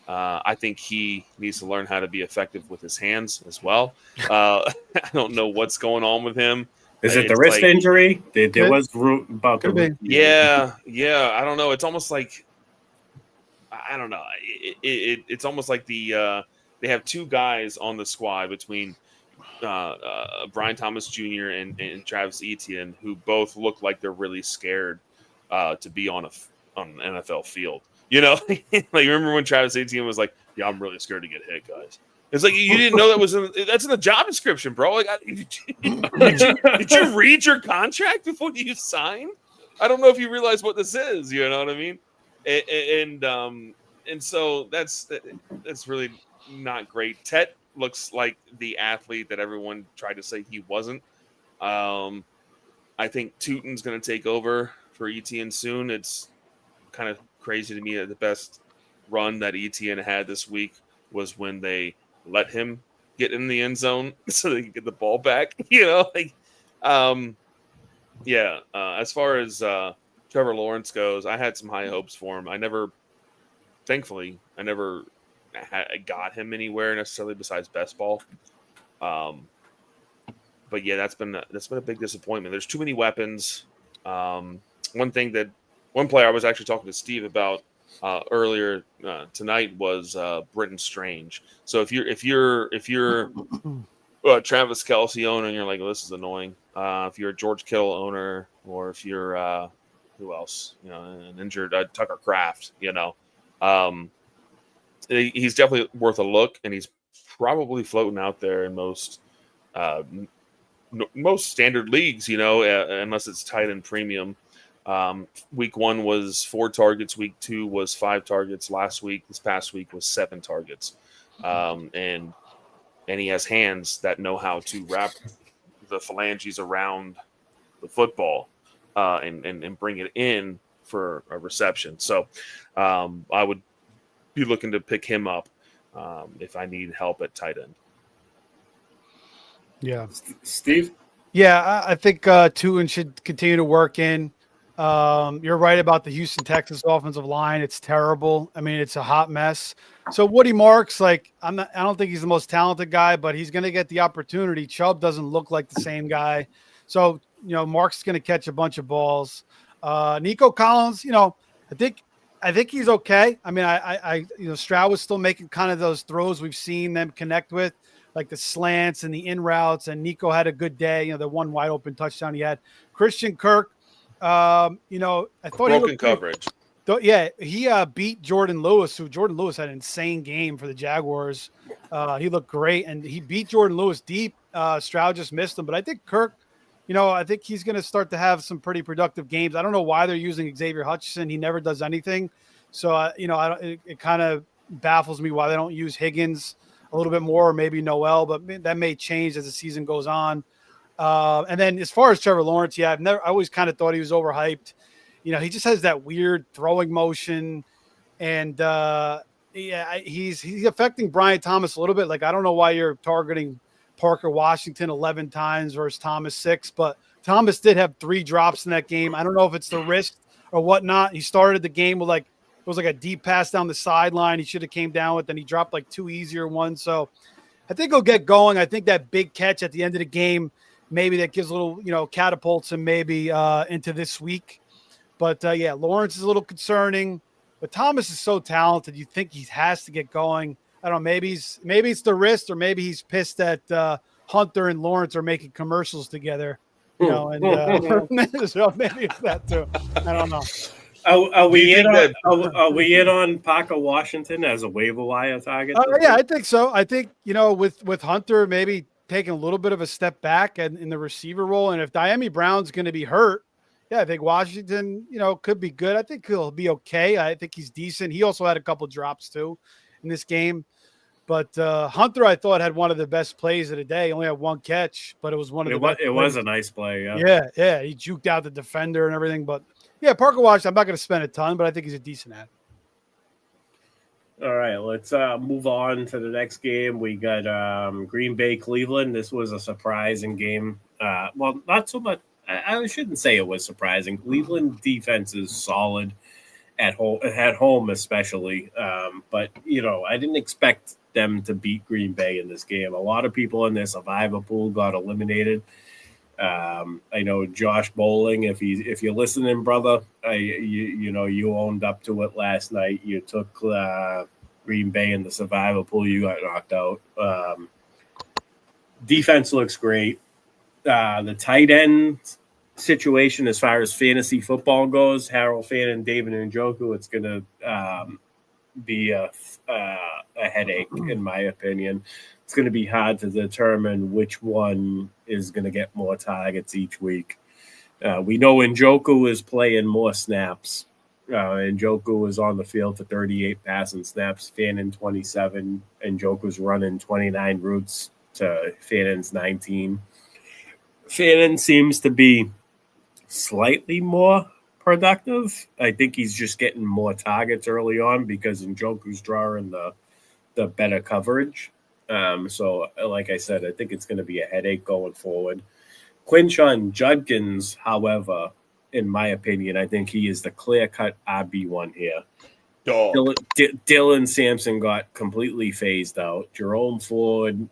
I think he needs to learn how to be effective with his hands as well. I don't know what's going on with him. Is it the wrist injury? There was about the wrist. Yeah. I don't know. It's almost like, I don't know. It's almost like they have two guys on the squad between Brian Thomas Jr. and Travis Etienne, who both look like they're really scared to be on an NFL field. Like remember when Travis Etienne was like, "Yeah, I'm really scared to get hit, guys." It's like you didn't know that's in the job description, bro. Like, did you read your contract before you signed? I don't know if you realize what this is. You know what I mean? And so that's really not great. Tet looks like the athlete that everyone tried to say he wasn't. I think Tootin's going to take over for Etienne soon. It's kind of crazy to me that the best run that Etienne had this week was when they let him get in the end zone so they can get the ball back. As far as Trevor Lawrence goes, I had some high hopes for him. Thankfully, I never got him anywhere necessarily besides best ball. But yeah, that's been a big disappointment. There's too many weapons. One player I was actually talking to Steve about earlier tonight was Britton Strange. So if you're a Travis Kelce owner and you're like, well, this is annoying. If you're a George Kittle owner, or if you're who else? An injured Tucker Kraft. He's definitely worth a look, and he's probably floating out there in most standard leagues. Unless it's tight end premium. Week 1 was 4 targets. Week 2 was 5 targets. This past week was 7 targets. And he has hands that know how to wrap the phalanges around the football and bring it in for a reception. So I would be looking to pick him up if I need help at tight end. Yeah. Steve? Yeah, I think Tootin should continue to work in. You're right about the Houston Texans offensive line. It's terrible. I mean, it's a hot mess. So Woody Marks, I don't think he's the most talented guy, but he's going to get the opportunity. Chubb doesn't look like the same guy. So, Marks is going to catch a bunch of balls. Nico Collins, I think he's okay. I mean, Stroud was still making kind of those throws we've seen them connect with, like the slants and the in routes. And Nico had a good day. The one wide open touchdown he had. Christian Kirk, I thought broken he coverage. Yeah, he beat Jordan Lewis, who Jordan Lewis had an insane game for the Jaguars. He looked great, and he beat Jordan Lewis deep. Stroud just missed him, but I think Kirk, I think he's going to start to have some pretty productive games. I don't know why they're using Xavier Hutchinson. He never does anything. So, it kind of baffles me why they don't use Higgins a little bit more, or maybe Noel, but that may change as the season goes on. And then as far as Trevor Lawrence, I always kind of thought he was overhyped. He just has that weird throwing motion, and he's affecting Brian Thomas a little bit. I don't know why you're targeting Parker Washington 11 times versus Thomas 6, but Thomas did have 3 drops in that game. I don't know if it's the wrist or whatnot. He started the game with it was like a deep pass down the sideline. He should have came down with, then he dropped 2 easier ones. So I think he'll get going. I think that big catch at the end of the game, maybe that gives a little, catapults him maybe into this week. But Lawrence is a little concerning, but Thomas is so talented. You think he has to get going. I don't know. Maybe it's the wrist, or maybe he's pissed that Hunter and Lawrence are making commercials together. So maybe it's that too. I don't know. Are we in on Parker Washington as a waiver wire target? Yeah, I think so. I think with Hunter maybe taking a little bit of a step back in the receiver role, and if Diami Brown's going to be hurt, Yeah, I think Washington, could be good. I think he'll be okay. I think he's decent. He also had a couple drops too in this game. But Hunter, I thought, had one of the best plays of the day. He only had one catch, but it was one of the best plays. It was a nice play, yeah. Yeah. He juked out the defender and everything. But, yeah, Parker Washington, I'm not going to spend a ton, but I think he's a decent ad. All right, let's move on to the next game. We got Green Bay, Cleveland. This was a surprising game. Well, not so much. I shouldn't say it was surprising. Cleveland defense is solid at home especially. But, I didn't expect them to beat Green Bay in this game. A lot of people in their survivor pool got eliminated. I know Josh Bowling, if you're listening, brother, you owned up to it last night. You took Green Bay in the survivor pool. You got knocked out. Defense looks great. The tight end situation as far as fantasy football goes, Harold Fan and David Njoku, it's going to be a headache, in my opinion. It's going to be hard to determine which one is going to get more targets each week. We know Njoku is playing more snaps. Njoku was on the field for 38 passing snaps, Fannin 27. Njoku's running 29 routes to Fannin's 19. Fannin seems to be slightly more productive. I think he's just getting more targets early on because Njoku's drawing the better coverage. So, like I said, I think it's going to be a headache going forward. Quinshon Judkins, however, in my opinion, I think he is the clear-cut RB1 here. Dylan Sampson got completely phased out. Jerome Ford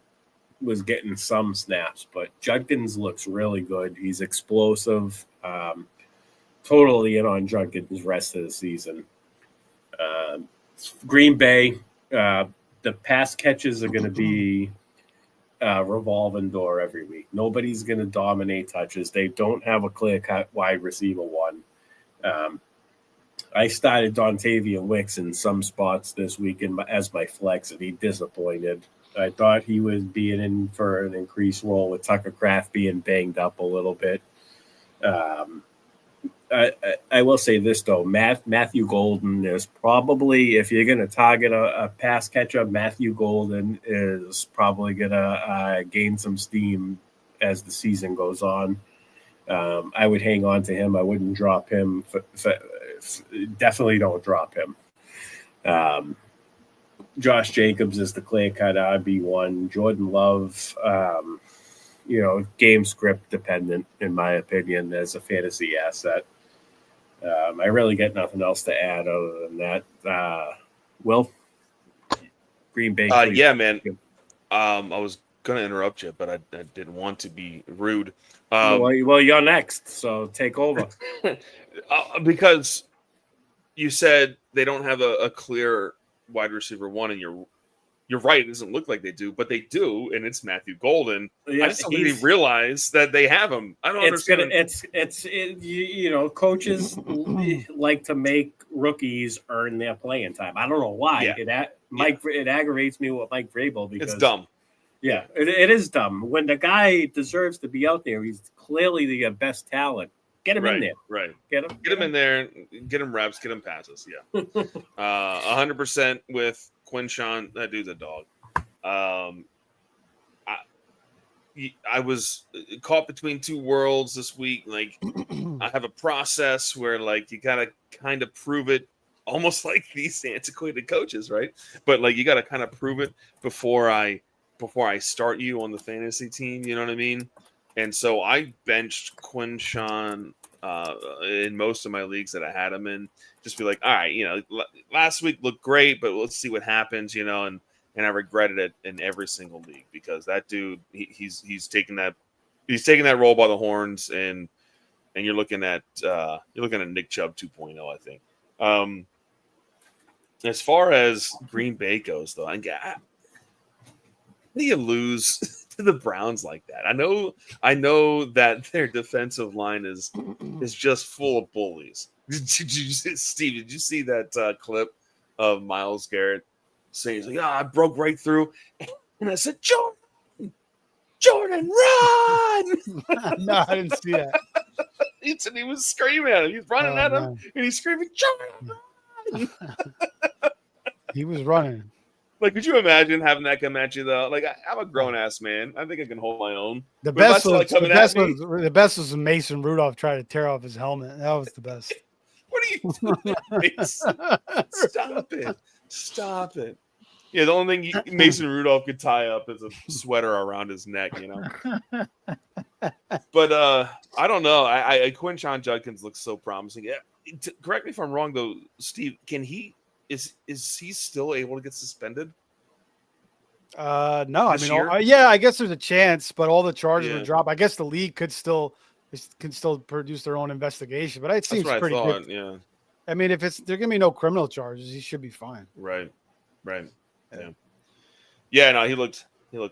was getting some snaps, but Judkins looks really good. He's explosive. Totally in on Judkins' rest of the season. Green Bay, the pass catches are going to be revolving door every week. Nobody's going to dominate touches. They don't have a clear-cut wide receiver one. I started Dontavian Wicks in some spots this week as my flex, and he disappointed. I thought he was being in for an increased role with Tucker Kraft being banged up a little bit. I will say this, though. Matthew Golden is probably, if you're going to target a pass catcher, Matthew Golden is probably going to gain some steam as the season goes on. I would hang on to him. I wouldn't drop him. Definitely don't drop him. Josh Jacobs is the clear-cut RB1. Jordan Love, game script dependent, in my opinion, as a fantasy asset. I really get nothing else to add other than that. Will? Green Bay. Yeah, man. I was going to interrupt you, but I didn't want to be rude. Well, you're next, so take over. Because you said they don't have a clear wide receiver one, and you're right. It doesn't look like they do, but they do, and it's Matthew Golden. Yeah, I just don't think they realize that they have him. I don't understand. Coaches like to make rookies earn their playing time. I don't know why. Yeah. It aggravates me with Mike Vrabel because it's dumb. Yeah, it is dumb. When the guy deserves to be out there, he's clearly the best talent. Get him in there. Right. Get him in there. Get him reps. Get him passes. Yeah. 100% with Quinshon. That dude's a dog. I was caught between two worlds this week. Like, I have a process where, like, you gotta kind of prove it, almost like these antiquated coaches, right? But like, you gotta kind of prove it before I start you on the fantasy team. You know what I mean? And so I benched Quinshon in most of my leagues that I had him in. Just be like, all right, last week looked great, but let's see what happens, and I regretted it in every single league because that dude, he's taking that role by the horns, and you're looking at Nick Chubb 2.0, I think. As far as Green Bay goes, though, how do you lose to the Browns like that? I know that their defensive line is just full of bullies. Steve, did you see that clip of Myles Garrett saying, he's like, I broke right through, and I said, Jordan, run! No, I didn't see that. He was screaming at him. He's running at him, and he's screaming, Jordan, run! He was running. Like, could you imagine having that come at you, though? Like, I'm a grown-ass man. I think I can hold my own. The best was Mason Rudolph trying to tear off his helmet. That was the best. What are you doing? Stop it. Stop it. Yeah, the only thing Mason Rudolph could tie up is a sweater around his neck, you know. But I don't know. Quinshon Judkins looks so promising. Correct me if I'm wrong, though, Steve. Is he still able to get suspended? No, I mean, I guess there's a chance, but all the charges would drop. I guess the league can still produce their own investigation, but it seems pretty good. Yeah. I mean, if there gonna be no criminal charges, he should be fine. Right. Yeah. No, he looked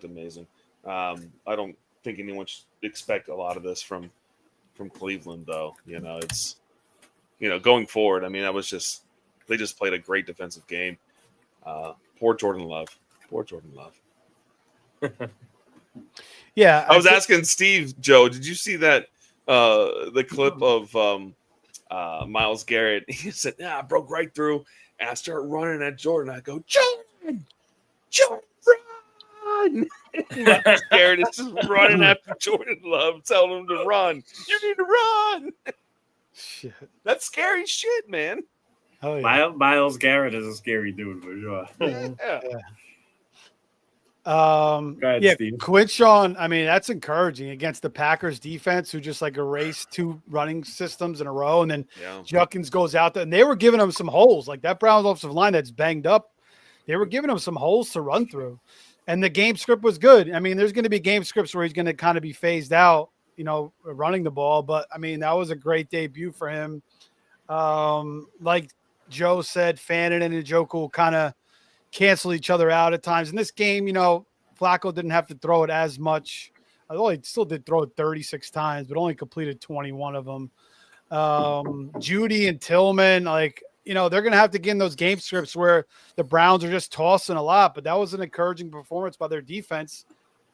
amazing. I don't think anyone should expect a lot of this from Cleveland, though. You know, it's going forward. I mean, they just played a great defensive game. Poor Jordan Love. Yeah, I was asking Steve, Joe, did you see that the clip of Myles Garrett? He said, I broke right through, and I started running at Jordan. I go, Jordan, run! Myles Garrett is just running after Jordan Love, telling him to run. You need to run. Shit. That's scary shit, man. Oh, yeah. Myles Garrett is a scary dude for sure. Yeah. Quinshon, I mean, that's encouraging against the Packers defense, who just like erased 2 running systems in a row, and then Judkins goes out there, and they were giving him some holes. Like that Browns offensive line that's banged up, they were giving him some holes to run through, and the game script was good. I mean, there's going to be game scripts where he's going to kind of be phased out, running the ball, but I mean, that was a great debut for him. Like Joe said, Fannin and Njoku will kind of cancel each other out at times. In this game, Flacco didn't have to throw it as much. Although he still did throw it 36 times, but only completed 21 of them. Judy and Tillman, they're going to have to get in those game scripts where the Browns are just tossing a lot, but that was an encouraging performance by their defense.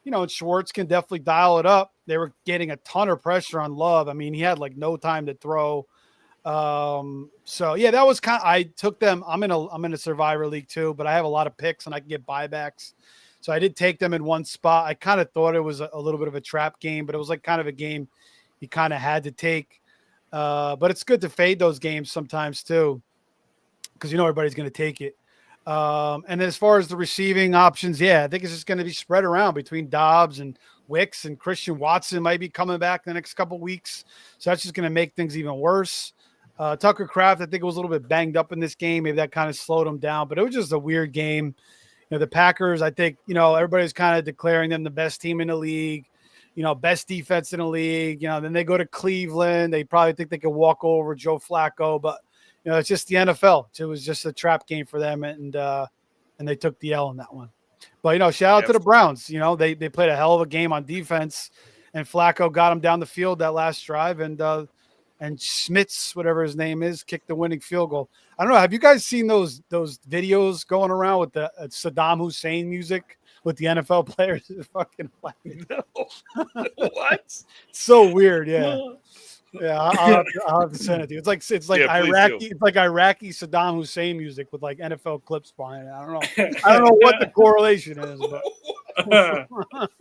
And Schwartz can definitely dial it up. They were getting a ton of pressure on Love. I mean, he had no time to throw. That was I took them. I'm in a Survivor League too, but I have a lot of picks and I can get buybacks. So I did take them in one spot. I kind of thought it was a little bit of a trap game, but it was kind of a game you kind of had to take. But it's good to fade those games sometimes too, because everybody's going to take it. And then as far as the receiving options, I think it's just going to be spread around between Dobbs and Wicks, and Christian Watson might be coming back the next couple of weeks. So that's just going to make things even worse. Tucker Kraft, I think it was a little bit banged up in this game. Maybe that kind of slowed him down, but it was just a weird game. The Packers, I think, everybody's kind of declaring them the best team in the league, best defense in the league. Then they go to Cleveland. They probably think they can walk over Joe Flacco, but it's just the NFL. It was just a trap game for them, and they took the L in that one. But shout out to the Browns. They played a hell of a game on defense, and Flacco got them down the field that last drive, and Schmitz, whatever his name is, kicked the winning field goal. I don't know. Have you guys seen those videos going around with the Saddam Hussein music with the NFL players? It's fucking laughing. No. What? So weird. Yeah. Yeah. I'll have to send it to you. It's like Iraqi. It's like Iraqi Saddam Hussein music with NFL clips behind it. I don't know what the correlation is, but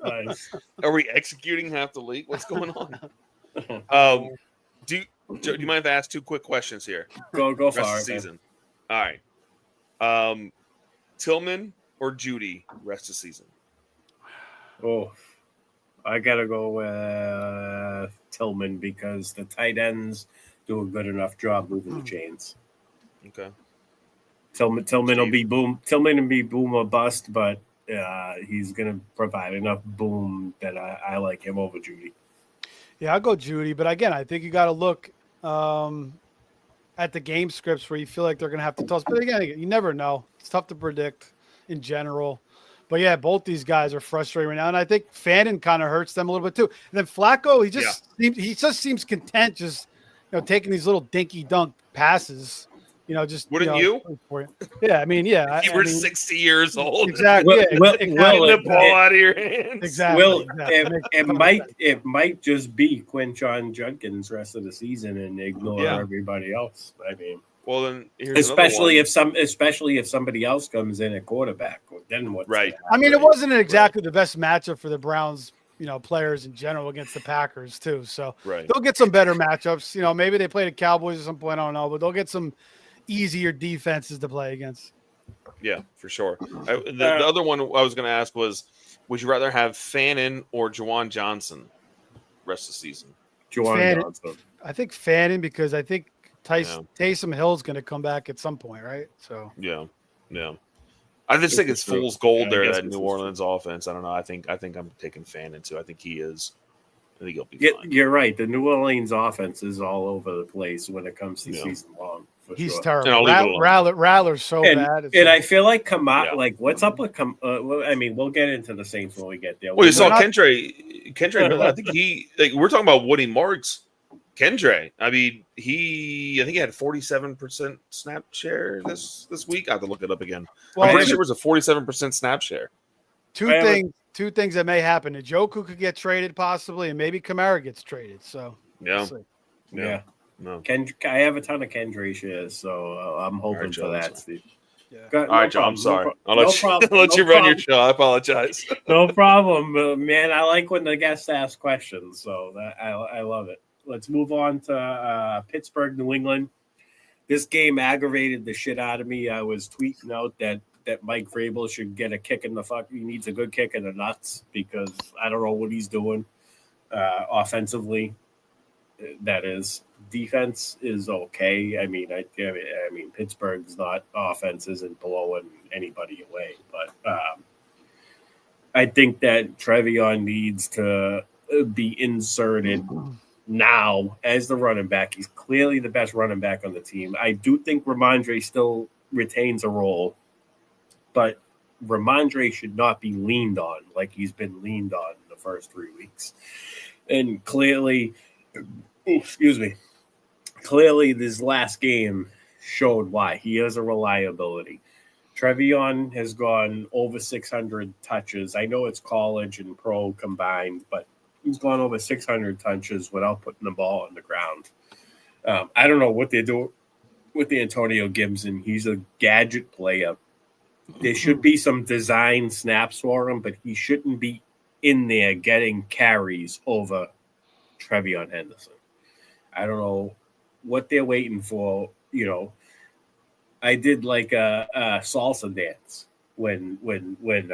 Nice. Are we executing half the league? What's going on? Do you mind if I ask 2 quick questions here? Go for it. Season. All right. Tillman or Judy rest of season? Oh, I gotta go with Tillman because the tight ends do a good enough job moving the chains. Okay. Tillman will be boom. Tillman will be boom or bust, but he's gonna provide enough boom that I like him over Judy. Yeah, I'll go Judy. But again, I think you got to look at the game scripts where you feel like they're going to have to toss. But again, you never know. It's tough to predict in general. But yeah, both these guys are frustrating right now. And I think Fannin kind of hurts them a little bit too. And then Flacco, he just seems content just taking these little dinky dunk passes. just wouldn't you? Yeah, I mean, yeah. You were 60 years old. Exactly. Getting the ball out of your hands. Exactly. It might just be Quinton Judkins rest of the season and ignore everybody else. I mean, well, then especially if somebody else comes in at quarterback, then what? Right. I mean, it wasn't exactly the best matchup for the Browns, players in general against the Packers too. So they'll get some better matchups. Maybe they play the Cowboys at some point. I don't know, but they'll get some easier defenses to play against. Yeah, for sure. The other one I was going to ask was, would you rather have Fannin or Juwan Johnson rest of the season? Juwan Johnson. I think Fannin, because I think Taysom Hill's going to come back at some point, right? So yeah. I just think it's fool's gold there, that New Orleans offense. I don't know. I think I'm taking Fannin too. I think he is. I think he'll be fine. You're right. The New Orleans offense is all over the place when it comes to season long. He's terrible. Rattler's so bad. And I feel like like what's up with I mean, we'll get into the Saints when we get there. Well, you saw Kendre Miller. I think we're talking about Woody Marks. Kendre, I mean, I think he had 47% snap share this week. I have to look it up again. Well, I'm pretty sure it was a 47% snap share. Two things that may happen. Njoku could get traded possibly, and maybe Kamara gets traded. So yeah. No. I have a ton of Kendre shares, so I'm hoping for that, Steve. Yeah. All right, Joe, I'm sorry. I'll let you run your show. I apologize. No problem, man. I like when the guests ask questions, so I love it. Let's move on to Pittsburgh, New England. This game aggravated the shit out of me. I was tweeting out that Mike Vrabel should get a kick in the fuck. He needs a good kick in the nuts because I don't know what he's doing offensively. That is, defense is okay. I mean, Pittsburgh's offense isn't blowing anybody away, but I think that Trevion needs to be inserted now as the running back. He's clearly the best running back on the team. I do think Ramondre still retains a role, but Ramondre should not be leaned on like he's been leaned on in the first 3 weeks. And clearly, this last game showed why. He has a reliability. Trevion has gone over 600 touches. I know it's college and pro combined, but he's gone over 600 touches without putting the ball on the ground. I don't know what they do with the Antonio Gibson. He's a gadget player. There should be some design snaps for him, but he shouldn't be in there getting carries over Trevion Henderson. I don't know what they're waiting for. I did like a salsa dance when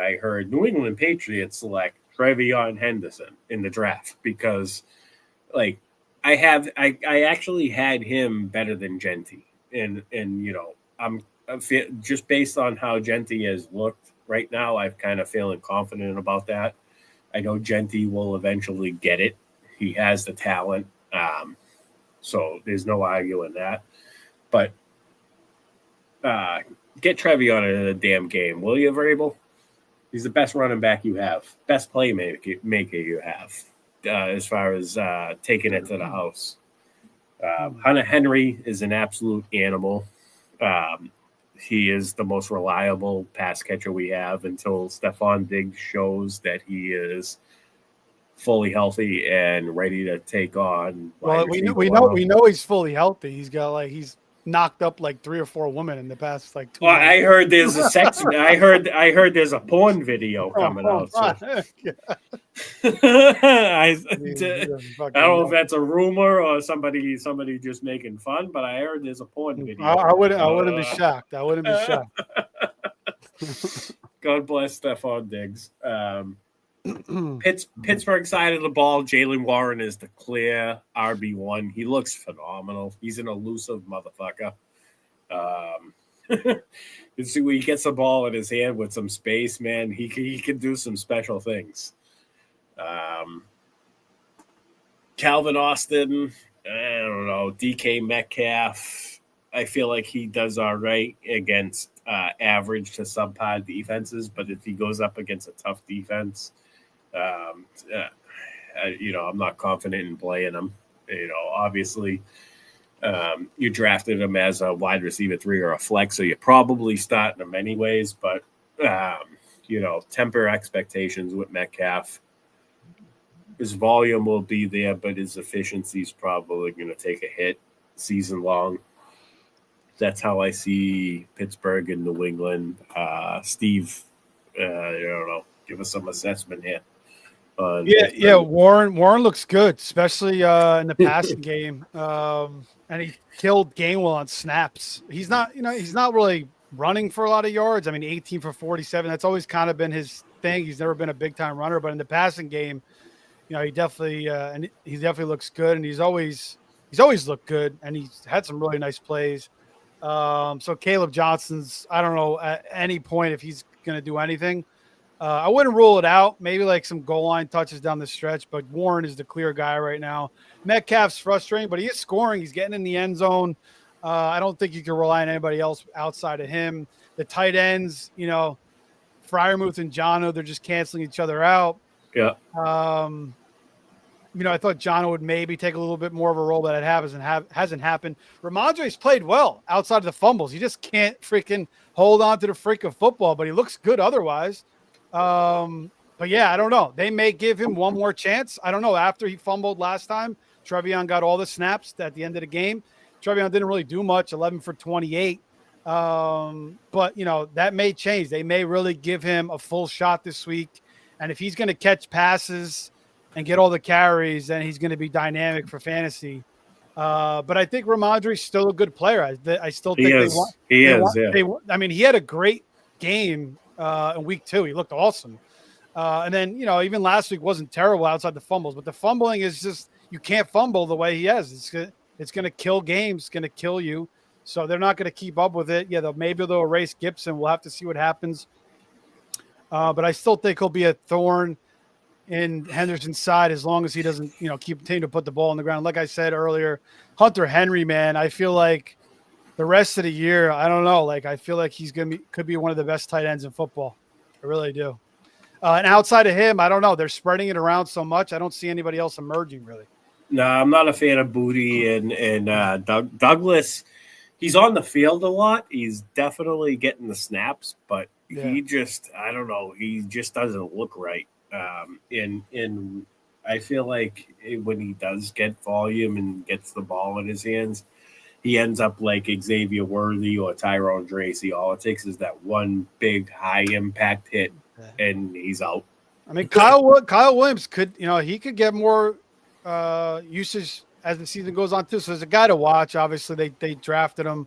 I heard New England Patriots select Trevion Henderson in the draft, because I actually had him better than Genty, and I'm just based on how Genty has looked right now, I'm kind of feeling confident about that. I know Genty will eventually get it. He has the talent, so there's no arguing that. But get Trevion in a damn game, will you, Vrabel? He's the best running back you have, best playmaker you have, as far as taking it to the house. Hunter Henry is an absolute animal. He is the most reliable pass catcher we have until Stephon Diggs shows that he is fully healthy and ready to take on. Well, we know he's fully healthy. He's got he's knocked up 3 or 4 women in the past 2 Well, months. I heard there's a sex. I heard there's a porn video coming out. So. I don't know if that's a rumor or somebody just making fun, but I heard there's a porn video. I wouldn't be shocked. I wouldn't be shocked. God bless Stephon Diggs. Pittsburgh side of the ball, Jaylen Warren is the clear RB1. He looks phenomenal. He's an elusive motherfucker. You see when he gets the ball in his hand with some space, man, he can do some special things. Calvin Austin, I don't know, DK Metcalf, I feel like he does all right against average to subpar defenses, but if he goes up against a tough defense, I'm not confident in playing him. Obviously, You drafted him as a wide receiver 3 or a flex, so you're probably starting him anyways. But temper expectations with Metcalf. His volume will be there, but his efficiency is probably going to take a hit season long. That's how I see Pittsburgh and New England. Steve, I don't know. Give us some assessment here. Yeah. Warren looks good, especially in the passing game. And he killed Gainwell on snaps. He's not really running for a lot of yards. I mean, 18 for 47. That's always kind of been his thing. He's never been a big time runner, but in the passing game, he definitely looks good, and he's always looked good, and he's had some really nice plays. So Caleb Johnson's, I don't know at any point if he's going to do anything. I wouldn't rule it out. Maybe like some goal line touches down the stretch, but Warren is the clear guy right now. Metcalf's frustrating, but he is scoring. He's getting in the end zone. I don't think you can rely on anybody else outside of him. The tight ends, Freiermuth and Jono, they're just canceling each other out. Yeah. I thought Jono would maybe take a little bit more of a role, but it hasn't happened. Ramondre's played well outside of the fumbles. He just can't freaking hold on to the freak of football, but he looks good otherwise. But yeah, I don't know. They may give him one more chance. I don't know. After he fumbled last time, Trevion got all the snaps at the end of the game. Trevion didn't really do much, 11 for 28. But that may change. They may really give him a full shot this week. And if he's going to catch passes and get all the carries, then he's going to be dynamic for fantasy. But I think Ramondre's still a good player. I still think he is. I mean, he had a great game in week 2. He looked awesome. And then, even last week wasn't terrible outside the fumbles, but the fumbling is just, you can't fumble the way he has. It's going to kill games. It's going to kill you. So they're not going to keep up with it. Yeah, maybe they'll erase Gibson. We'll have to see what happens. But I still think he'll be a thorn in Henderson's side as long as he doesn't, continue to put the ball on the ground. Like I said earlier, Hunter Henry, man, I feel like the rest of the year, I don't know. Like, I feel like could be one of the best tight ends in football. I really do. And outside of him, I don't know. They're spreading it around so much. I don't see anybody else emerging, really. No, I'm not a fan of Booty and Douglas. He's on the field a lot. He's definitely getting the snaps, but he just, I don't know. He just doesn't look right. And I feel like when he does get volume and gets the ball in his hands, he ends up like Xavier Worthy or Tyrone Tracy. All it takes is that one big high impact hit, and he's out. I mean, Kyle Williams could, he could get more usage as the season goes on too. So there's a guy to watch. Obviously, they drafted him.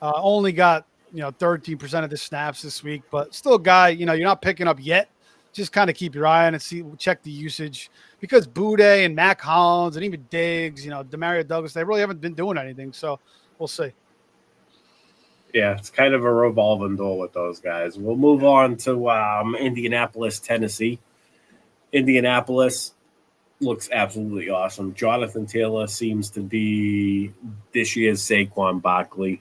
Only got 13% of the snaps this week, but still a guy. You're not picking up yet. Just kind of keep your eye on it, check the usage, because Boudet and Mac Hollins and even Diggs, Demario Douglas, they really haven't been doing anything. So we'll see. Yeah, it's kind of a revolving door with those guys. We'll move on to Indianapolis, Tennessee. Indianapolis looks absolutely awesome. Jonathan Taylor seems to be this year's Saquon Barkley.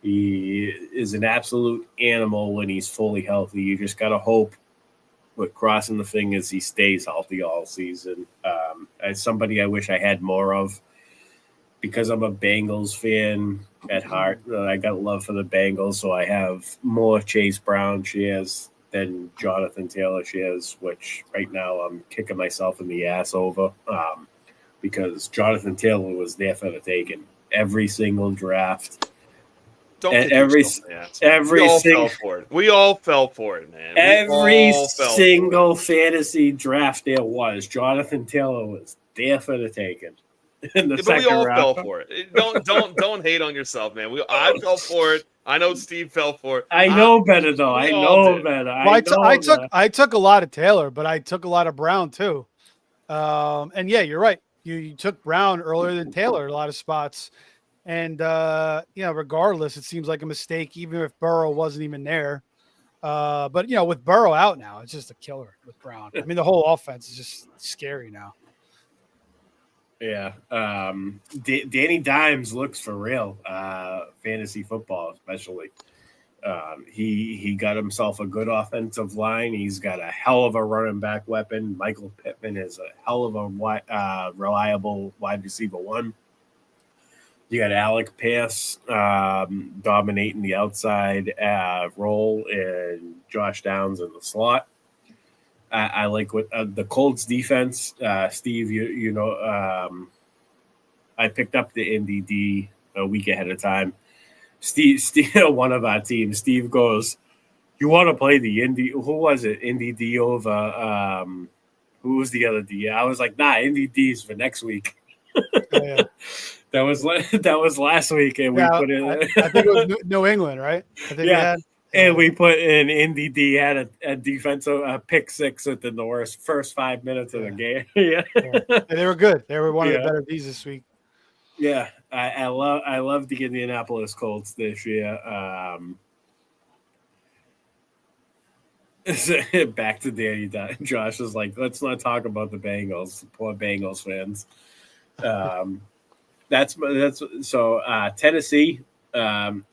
He is an absolute animal when he's fully healthy. You just got to hope, with crossing the fingers, he stays healthy all season. As somebody I wish I had more of, because I'm a Bengals fan at heart. I got love for the Bengals, so I have more Chase Brown shares than Jonathan Taylor shares, which right now I'm kicking myself in the ass over, because Jonathan Taylor was there for the taking. Every single draft. We all fell for it, man. Every single fantasy draft there was, Jonathan Taylor was there for the taking. But we all fell for it. Don't hate on yourself, man. I fell for it. I know Steve fell for it. I know better though. I know better. I took a lot of Taylor, but I took a lot of Brown too. And yeah, you're right. You took Brown earlier than Taylor in a lot of spots. And, regardless, it seems like a mistake, even if Burrow wasn't even there. But, with Burrow out now, it's just a killer with Brown. I mean, the whole offense is just scary now. Yeah. Danny Dimes looks for real, fantasy football especially. He got himself a good offensive line. He's got a hell of a running back weapon. Michael Pittman is a hell of a reliable wide receiver one. You got Alec Pierce dominating the outside role, and Josh Downs in the slot. I like what the Colts defense. Steve, you know, I picked up the NDD a week ahead of time. Steve, one of our teams, Steve goes, "You want to play the Indy? Who was it? NDD over? Who was the other D?" I was like, "Nah, NDD's for next week." Yeah. That was last week, and we put in. I think it was New England, right? I think we had. And we put in NDD had a defensive pick six within the first 5 minutes of the game. Yeah. And they were good. They were one of the better D's this week. Yeah, I love the Indianapolis Colts this year. Back to Danny. Josh is like, let's not talk about the Bengals. Poor Bengals fans. That's so Tennessee.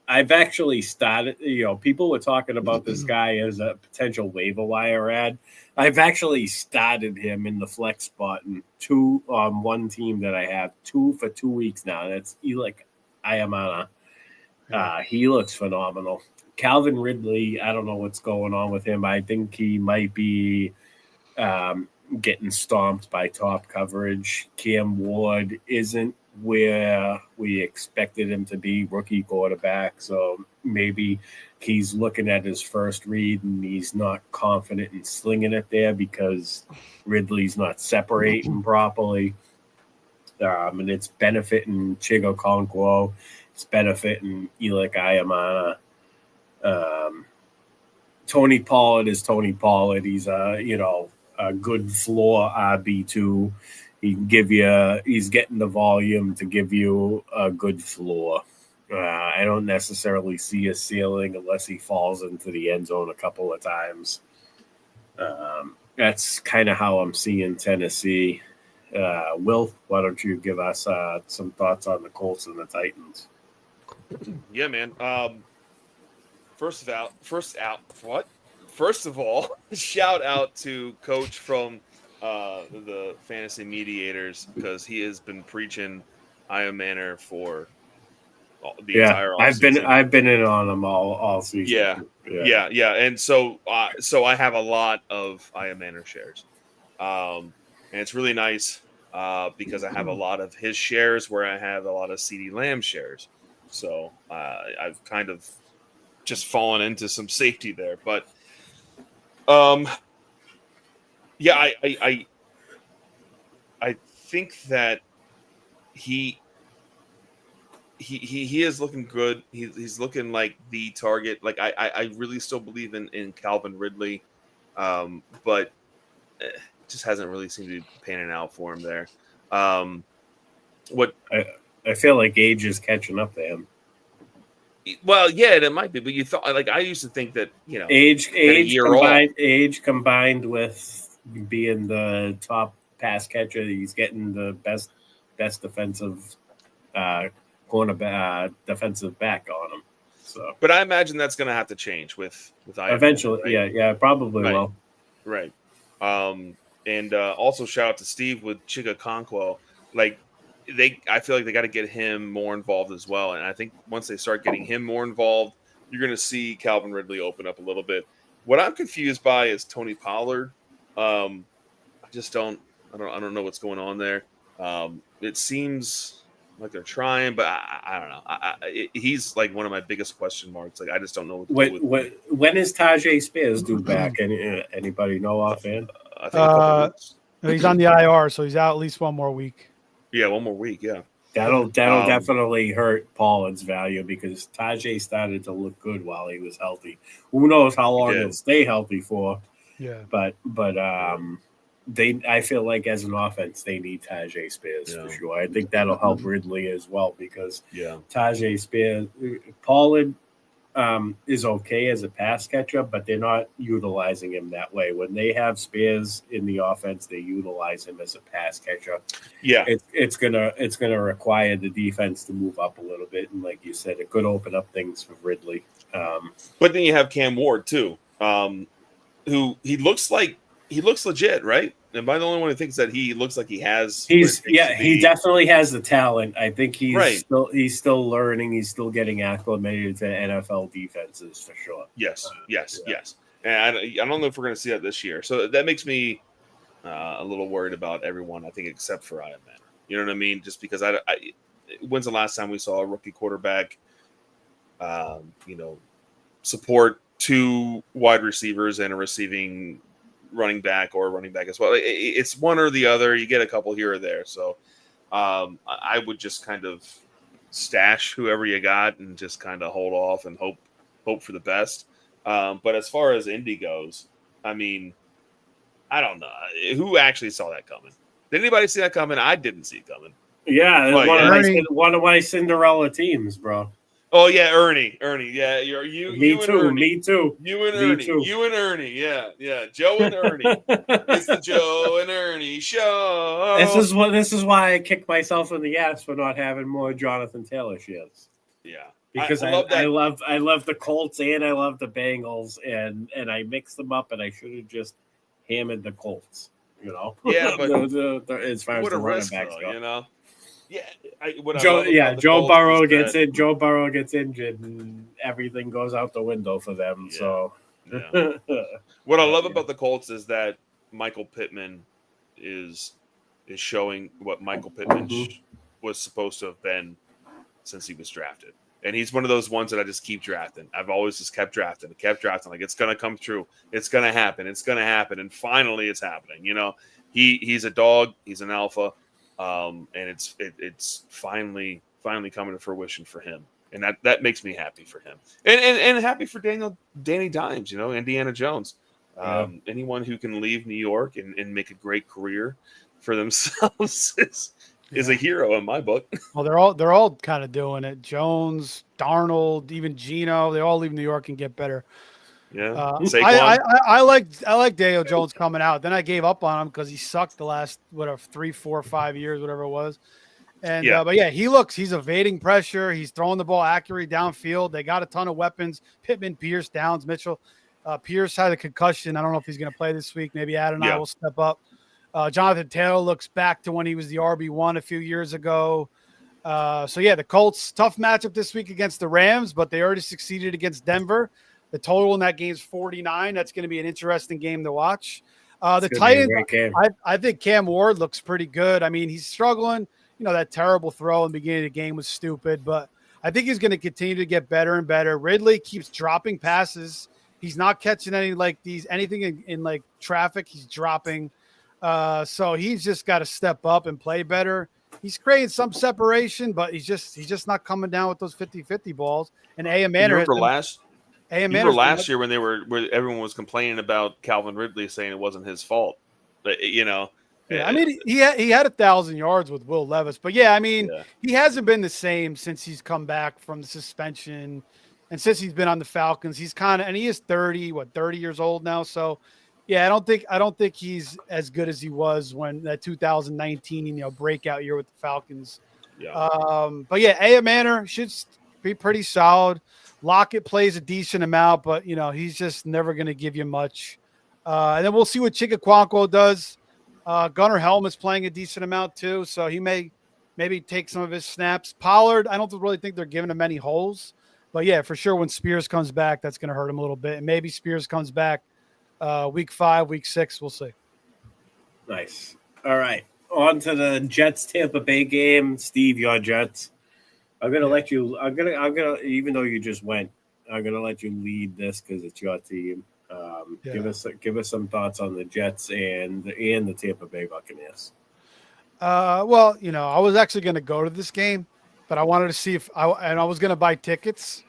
I've actually started. You know, people were talking about this guy as a potential waiver wire ad. I've actually started him in the flex spot and two on one team that I have 2 for 2 weeks now. That's Elic Ayamana. He looks phenomenal. Calvin Ridley, I don't know what's going on with him. I think he might be getting stomped by top coverage. Cam Ward isn't where we expected him to be, rookie quarterback. So maybe he's looking at his first read and he's not confident in slinging it there because Ridley's not separating properly. And it's benefiting Chigo Okonkwo. It's benefiting Elic Ayamana. Tony Pollard is Tony Pollard. He's a good floor RB2. He can give you. He's getting the volume to give you a good floor. I don't necessarily see a ceiling unless he falls into the end zone a couple of times. That's kind of how I'm seeing Tennessee. Will, why don't you give us some thoughts on the Colts and the Titans? Yeah, man. First of all, shout out to Coach from the Fantasy Mediators because he has been preaching Aya Manor for the entire offseason. I've been in on him all season. Yeah. And so I have a lot of Aya Manor shares, and it's really nice because I have a lot of his shares where I have a lot of CeeDee Lamb shares. So I've kind of just fallen into some safety there, but I think that he is looking good. He's looking like the target. Like I really still believe in Calvin Ridley, but it just hasn't really seemed to be panning out for him there. I feel like age is catching up to him. Well, yeah, it might be, but you thought like I used to think that age combined with being the top pass catcher, he's getting the best defensive defensive back on him. So, but I imagine that's going to have to change with eventually. Right? Yeah, probably will. Right. And also shout out to Steve with Chigo Okonkwo. Like I feel like they got to get him more involved as well. And I think once they start getting him more involved, you're going to see Calvin Ridley open up a little bit. What I'm confused by is Tony Pollard. I don't know what's going on there. It seems like they're trying, but I don't know. He's like one of my biggest question marks. Like I just don't know what to do with him. When is Tajay Spears due back? Anybody know offhand? I think a couple weeks. He's on the IR, so he's out at least one more week. Yeah, one more week. Yeah, that'll definitely hurt Pollard's value because Tajay started to look good while he was healthy. Who knows how long he'll stay healthy for? Yeah, but I feel like as an offense they need Tajay Spears for sure. I think that'll help Ridley as well because Tajay Spears, Pollard is okay as a pass catcher, but they're not utilizing him that way. When they have Spears in the offense, they utilize him as a pass catcher. Yeah, it's gonna require the defense to move up a little bit, and like you said, it could open up things for Ridley. But then you have Cam Ward too, who he looks legit, right? Am I the only one who thinks that he looks like he has? He definitely has the talent. I think he's still learning. He's still getting acclimated to NFL defenses for sure. Yes. And I don't know if we're going to see that this year. So that makes me a little worried about everyone, I think, except for Iron Man. You know what I mean? Just because when's the last time we saw a rookie quarterback, support 2 wide receivers and a receiving running back or running back as well? It's one or the other. You get a couple here or there. So I would just kind of stash whoever you got and just kind of hold off and hope for the best. But as far as Indy goes, I mean, I don't know. Who actually saw that coming? Did anybody see that coming? I didn't see it coming. Yeah, one of my Cinderella teams, bro. Oh yeah, Ernie. Yeah, you. Me and too. Ernie. Me too. You and Ernie. You and Ernie. Yeah. Joe and Ernie. It's the Joe and Ernie show. This is why I kick myself in the ass for not having more Jonathan Taylor shares. Yeah, because I love the Colts and I love the Bengals and I mixed them up and I should have just hammered the Colts. Yeah, but as far as the running backs go, Joe Burrow gets in. Joe Burrow gets injured, and everything goes out the window for them. Yeah. So, what I love about the Colts is that Michael Pittman is showing what Michael Pittman was supposed to have been since he was drafted, and he's one of those ones that I just keep drafting. I've always just kept drafting. Like it's gonna come true. It's gonna happen. And finally, it's happening. He's a dog. He's an alpha. And it's finally coming to fruition for him, and that makes me happy for him, and happy for Danny Dimes, Indiana Jones, anyone who can leave New York and make a great career for themselves is a hero in my book. Well, they're all kind of doing it. Jones, Darnold, even Geno, they all leave New York and get better. Yeah, I like Daniel Jones coming out. Then I gave up on him because he sucked the last 3, 4, 5 years, whatever it was. And but he's evading pressure. He's throwing the ball accurately downfield. They got a ton of weapons. Pittman, Pierce, Downs, Mitchell. Pierce had a concussion. I don't know if he's going to play this week. Maybe Ad and I will step up. Jonathan Taylor looks back to when he was the RB1 a few years ago. The Colts, tough matchup this week against the Rams, but they already succeeded against Denver. The total in that game is 49. That's going to be an interesting game to watch. The Titans, I think Cam Ward looks pretty good. I mean, he's struggling. That terrible throw in the beginning of the game was stupid, but I think he's going to continue to get better and better. Ridley keeps dropping passes. He's not catching anything in like traffic. He's dropping. So he's just got to step up and play better. He's creating some separation, but he's just not coming down with those 50-50 balls. And last year when everyone was complaining about Calvin Ridley saying it wasn't his fault, but I mean, he had 1,000 yards with Will Levis, but he hasn't been the same since he's come back from the suspension, and since he's been on the Falcons. He's and he is 30 years old now. So, I don't think he's as good as he was when that 2019 breakout year with the Falcons. A.M. Manor should be pretty solid. Lockett plays a decent amount, but he's just never going to give you much. And then we'll see what Chickakwanko does. Gunnar Helmut's playing a decent amount too, so he may maybe take some of his snaps. Pollard, I don't really think they're giving him any holes, but for sure when Spears comes back, that's going to hurt him a little bit. And maybe Spears comes back week 5, week 6, we'll see. Nice. All right, on to the Jets Tampa Bay game. Steve, your Jets. I'm gonna let you. I'm gonna. Even though you just went, I'm gonna let you lead this because it's your team. Give us some thoughts on the Jets and the Tampa Bay Buccaneers. I was actually gonna go to this game, but I wanted to see if I was gonna buy tickets,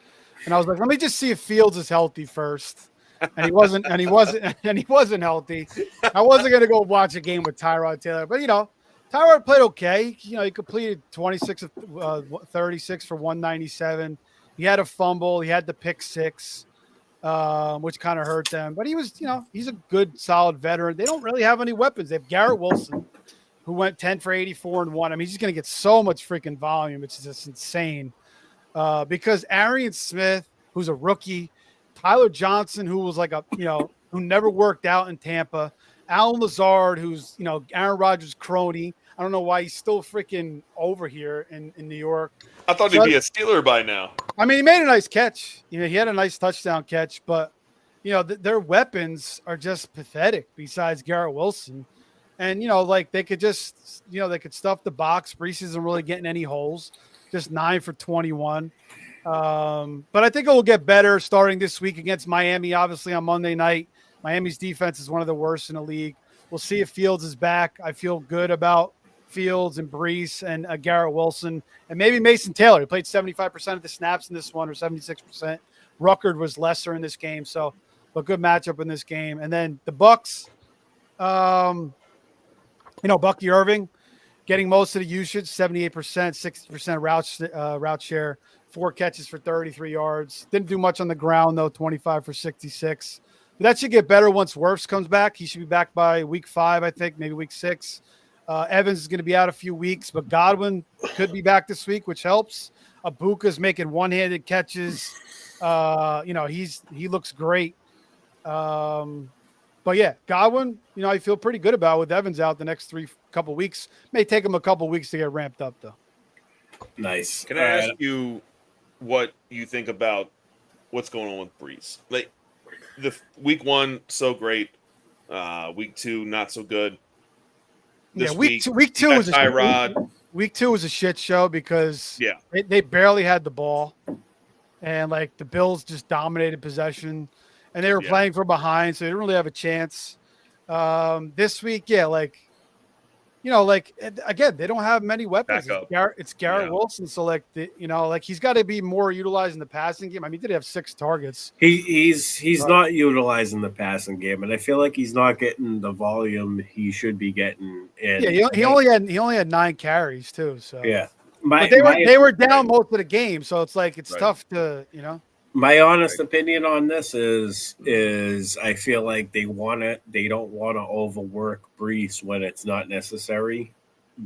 and I was like, let me just see if Fields is healthy first. And he wasn't healthy. I wasn't gonna go watch a game with Tyrod Taylor, but Tyrod played okay. He completed 26 of 36 for 197. He had a fumble. He had the pick 6, which kind of hurt them. But he was, he's a good, solid veteran. They don't really have any weapons. They have Garrett Wilson, who went 10 for 84 and 1. I mean, he's going to get so much freaking volume. It's just insane. Because Arian Smith, who's a rookie, Tyler Johnson, who was like who never worked out in Tampa, Alan Lazard, who's Aaron Rodgers' crony. I don't know why he's still freaking over here in New York. I thought he'd be a Steeler by now. I mean, he made a nice catch. He had a nice touchdown catch, but their weapons are just pathetic. Besides Garrett Wilson, and they could just they could stuff the box. Brees isn't really getting any holes. Just 9 for 21. But I think it will get better starting this week against Miami. Obviously on Monday night, Miami's defense is one of the worst in the league. We'll see if Fields is back. I feel good about Fields and Brees and Garrett Wilson and maybe Mason Taylor. He played 75% of the snaps in this one, or 76%. Ruckert was lesser in this game, so a good matchup in this game. And then the Bucs, Bucky Irving getting most of the usage, 78%, 60% route share, 4 catches for 33 yards. Didn't do much on the ground though, 25 for 66. But that should get better once Wirfs comes back. He should be back by week 5, I think, maybe week 6. Evans is going to be out a few weeks, but Godwin could be back this week, which helps. Abuka's making one-handed catches. He looks great. But yeah, Godwin, I feel pretty good about with Evans out the next couple weeks. May take him a couple weeks to get ramped up though. Nice. Can I ask you what you think about what's going on with Brees? Like the week 1, so great. Week 2, not so good. Week two was week 2 was a shit show because they barely had the ball, and the Bills just dominated possession, and they were playing from behind, so they didn't really have a chance. This week, again, they don't have many weapons. It's Garrett Wilson, so he's got to be more utilized in the passing game. I mean, he did have 6 targets. He's not utilizing the passing game, and I feel like he's not getting the volume he should be getting. He only had 9 carries too. So but they were down most of the game, so it's tough to My honest opinion on this is I feel like they don't want to overwork Brees when it's not necessary,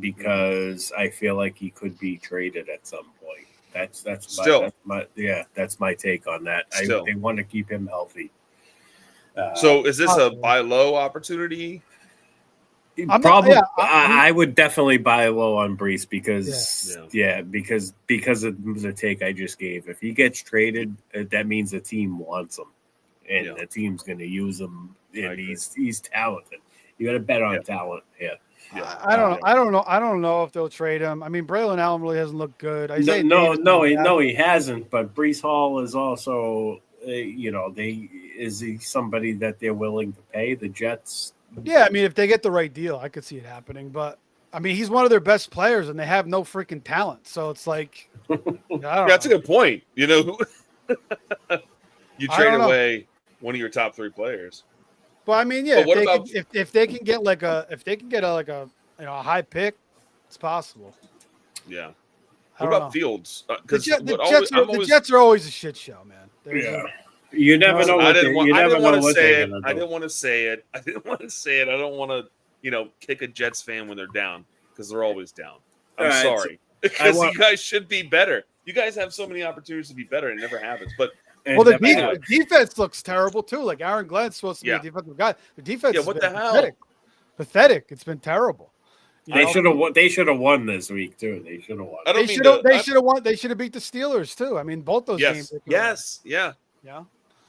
because I feel like he could be traded at some point. That's my take on that. They want to keep him healthy. So is this a buy low opportunity? I would definitely buy low on Brees because of the take I just gave. If he gets traded, that means the team wants him, and the team's going to use him. And he's talented. You got to bet on talent. Yeah. I don't know if they'll trade him. I mean, Braylon Allen really hasn't looked good. He hasn't. But Brees Hall is also, is he somebody that they're willing to pay? The Jets. Yeah, I mean, if they get the right deal, I could see it happening. But I mean, he's one of their best players, and they have no freaking talent. So it's that's a good point. You trade away one of your top 3 players. But I mean, if they can get a high pick, it's possible. Yeah. What about Fields? The Jets are always a shit show, man. You never know. I didn't want to say it. I don't want to, kick a Jets fan when they're down, because they're always down. I'm sorry, because you guys should be better. You guys have so many opportunities to be better, and it never happens. But the defense looks terrible too. Like Aaron Glenn's supposed to be a defensive guy. The defense, what the hell? Pathetic. It's been terrible. They should have won this week too. They should have won. They should have won. They should have beat the Steelers too. I mean, both those games. Yeah.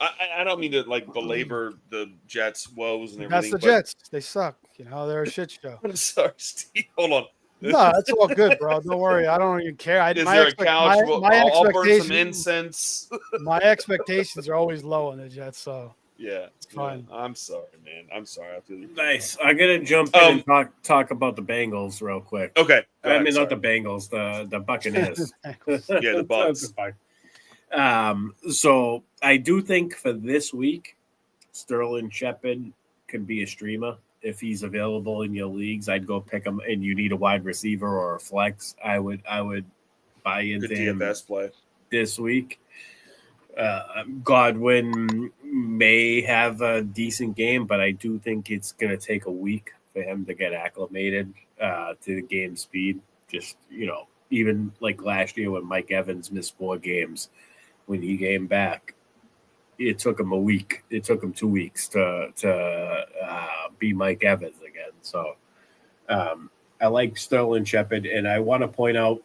I don't mean to belabor the Jets' woes and everything. That's the Jets. They suck. They're a shit show. I'm sorry, Steve. Hold on. No, that's all good, bro. Don't worry. I don't even care. Is there a couch? I'll burn some incense. My expectations are always low on the Jets, so it's fine. I'm sorry, man. I'm sorry. I feel you. Nice. I'm gonna jump in and talk about the Bengals real quick. Okay. Not the Bengals, the Buccaneers. The Bucs. So I do think for this week, Sterling Shepard could be a streamer. If he's available in your leagues, I'd go pick him. And you need a wide receiver or a flex, I would buy into him play this week. Godwin may have a decent game, but I do think it's going to take a week for him to get acclimated to the game speed. Just, even like last year when Mike Evans missed 4 games when he came back, it took him a week. It took him 2 weeks to be Mike Evans again. So I like Sterling Shepard, and I want to point out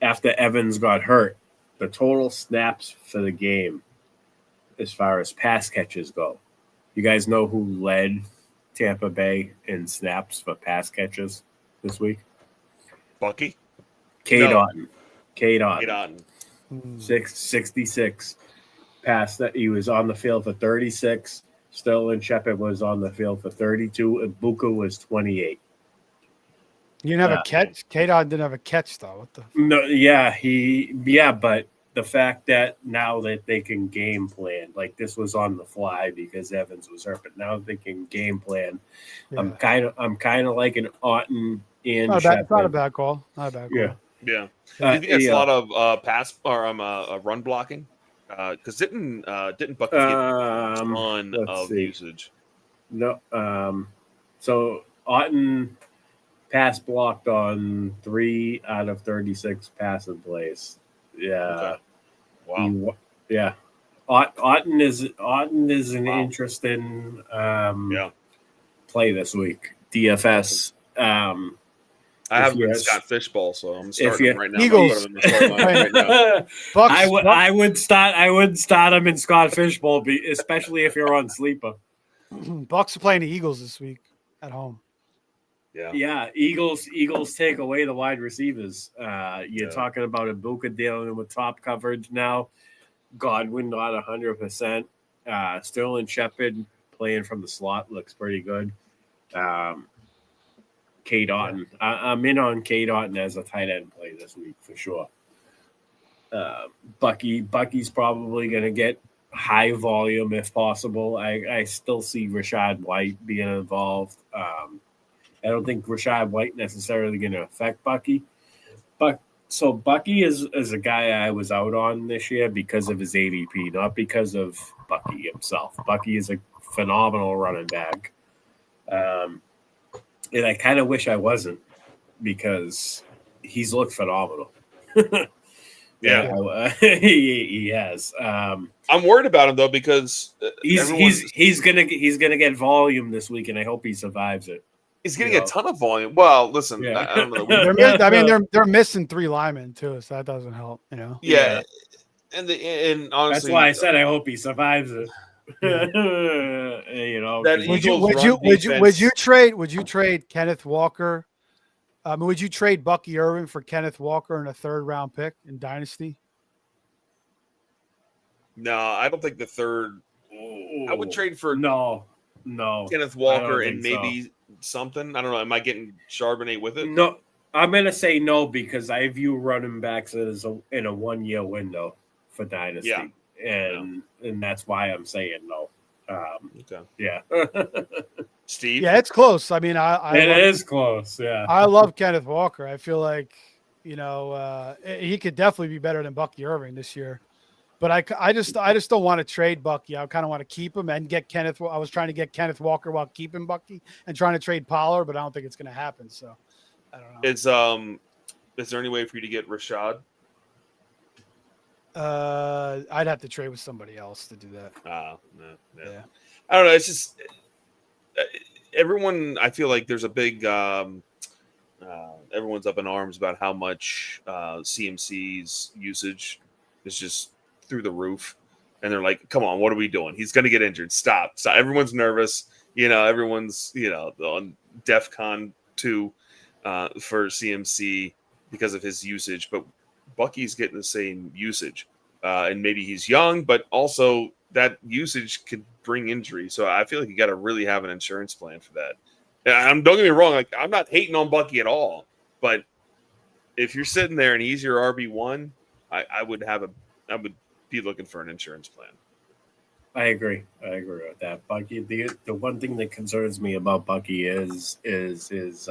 after Evans got hurt, the total snaps for the game as far as pass catches go. You guys know who led Tampa Bay in snaps for pass catches this week? Bucky? Cade Otton. Cade Otton. 66 pass that he was on the field for 36. Sterling Shepard was on the field for 32. And Buka was 28. You didn't have a catch? K-Dot didn't have a catch, though. What the? No, yeah, but the fact that now that they can game plan, like this was on the fly because Evans was hurt, but now they can game plan. Yeah. I'm kind of like an Otton and Shepard. Not a bad call. Not a bad call. Yeah. Do you think it's a lot of pass or run blocking? Because didn't Bucky get a ton of usage? No. So Otton pass blocked on 3 out of 36 passing plays. Yeah. Okay. Wow. Otton is an interesting play this week. DFS. I have him in Scott Fishbowl, so I'm starting him right now. Eagles. Right now. I would start him in Scott Fishbowl, especially if you're on sleeper. Bucks are playing the Eagles this week at home. Yeah. Eagles take away the wide receivers. You're talking about Ibuka dealing with top coverage now. Godwin not 100%. Sterling Shepard playing from the slot looks pretty good. Cade Otton. I'm in on Cade Otton as a tight end play this week for sure. Bucky's probably going to get high volume if possible. I still see Rachaad White being involved. I don't think Rachaad White necessarily going to affect Bucky. So Bucky is a guy I was out on this year because of his ADP, not because of Bucky himself. Bucky is a phenomenal running back. And I kind of wish I wasn't because he's looked phenomenal. He has. I'm worried about him though because he's gonna get volume this week, and I hope he survives it. He's getting a ton of volume. Well, listen, I don't know. They're missing 3 linemen too, so that doesn't help. Yeah. And honestly, that's why I said I hope he survives it. Would you trade Kenneth Walker? Would you trade Bucky Irvin for Kenneth Walker in a 3rd round pick in Dynasty? No, I don't think the 3rd. I would trade for no Kenneth Walker and maybe something. I don't know. Am I getting Charbonnet with it? No, I'm gonna say no because I view running backs as in a 1-year window for Dynasty. Yeah. And that's why I'm saying no. Okay. Yeah. Steve? Yeah, it's close. I mean, it is close. Yeah. I love Kenneth Walker. I feel like, he could definitely be better than Bucky Irving this year. But I just don't want to trade Bucky. I kind of want to keep him and get Kenneth. I was trying to get Kenneth Walker while keeping Bucky and trying to trade Pollard, but I don't think it's going to happen. So I don't know. Is there any way for you to get Rachaad? I'd have to trade with somebody else to do that. No. Yeah. I don't know. It's just everyone. I feel like there's a big. Everyone's up in arms about how much CMC's usage is just through the roof, and they're like, "Come on, what are we doing? He's going to get injured. Stop!" Everyone's nervous. Everyone's on DEFCON 2 for CMC because of his usage, but Bucky's getting the same usage, and maybe he's young, but also that usage could bring injury. So I feel like you got to really have an insurance plan for that. And don't get me wrong, like I'm not hating on Bucky at all, but if you're sitting there and he's your RB1, I would be looking for an insurance plan. I agree with that. Bucky, the one thing that concerns me about Bucky is his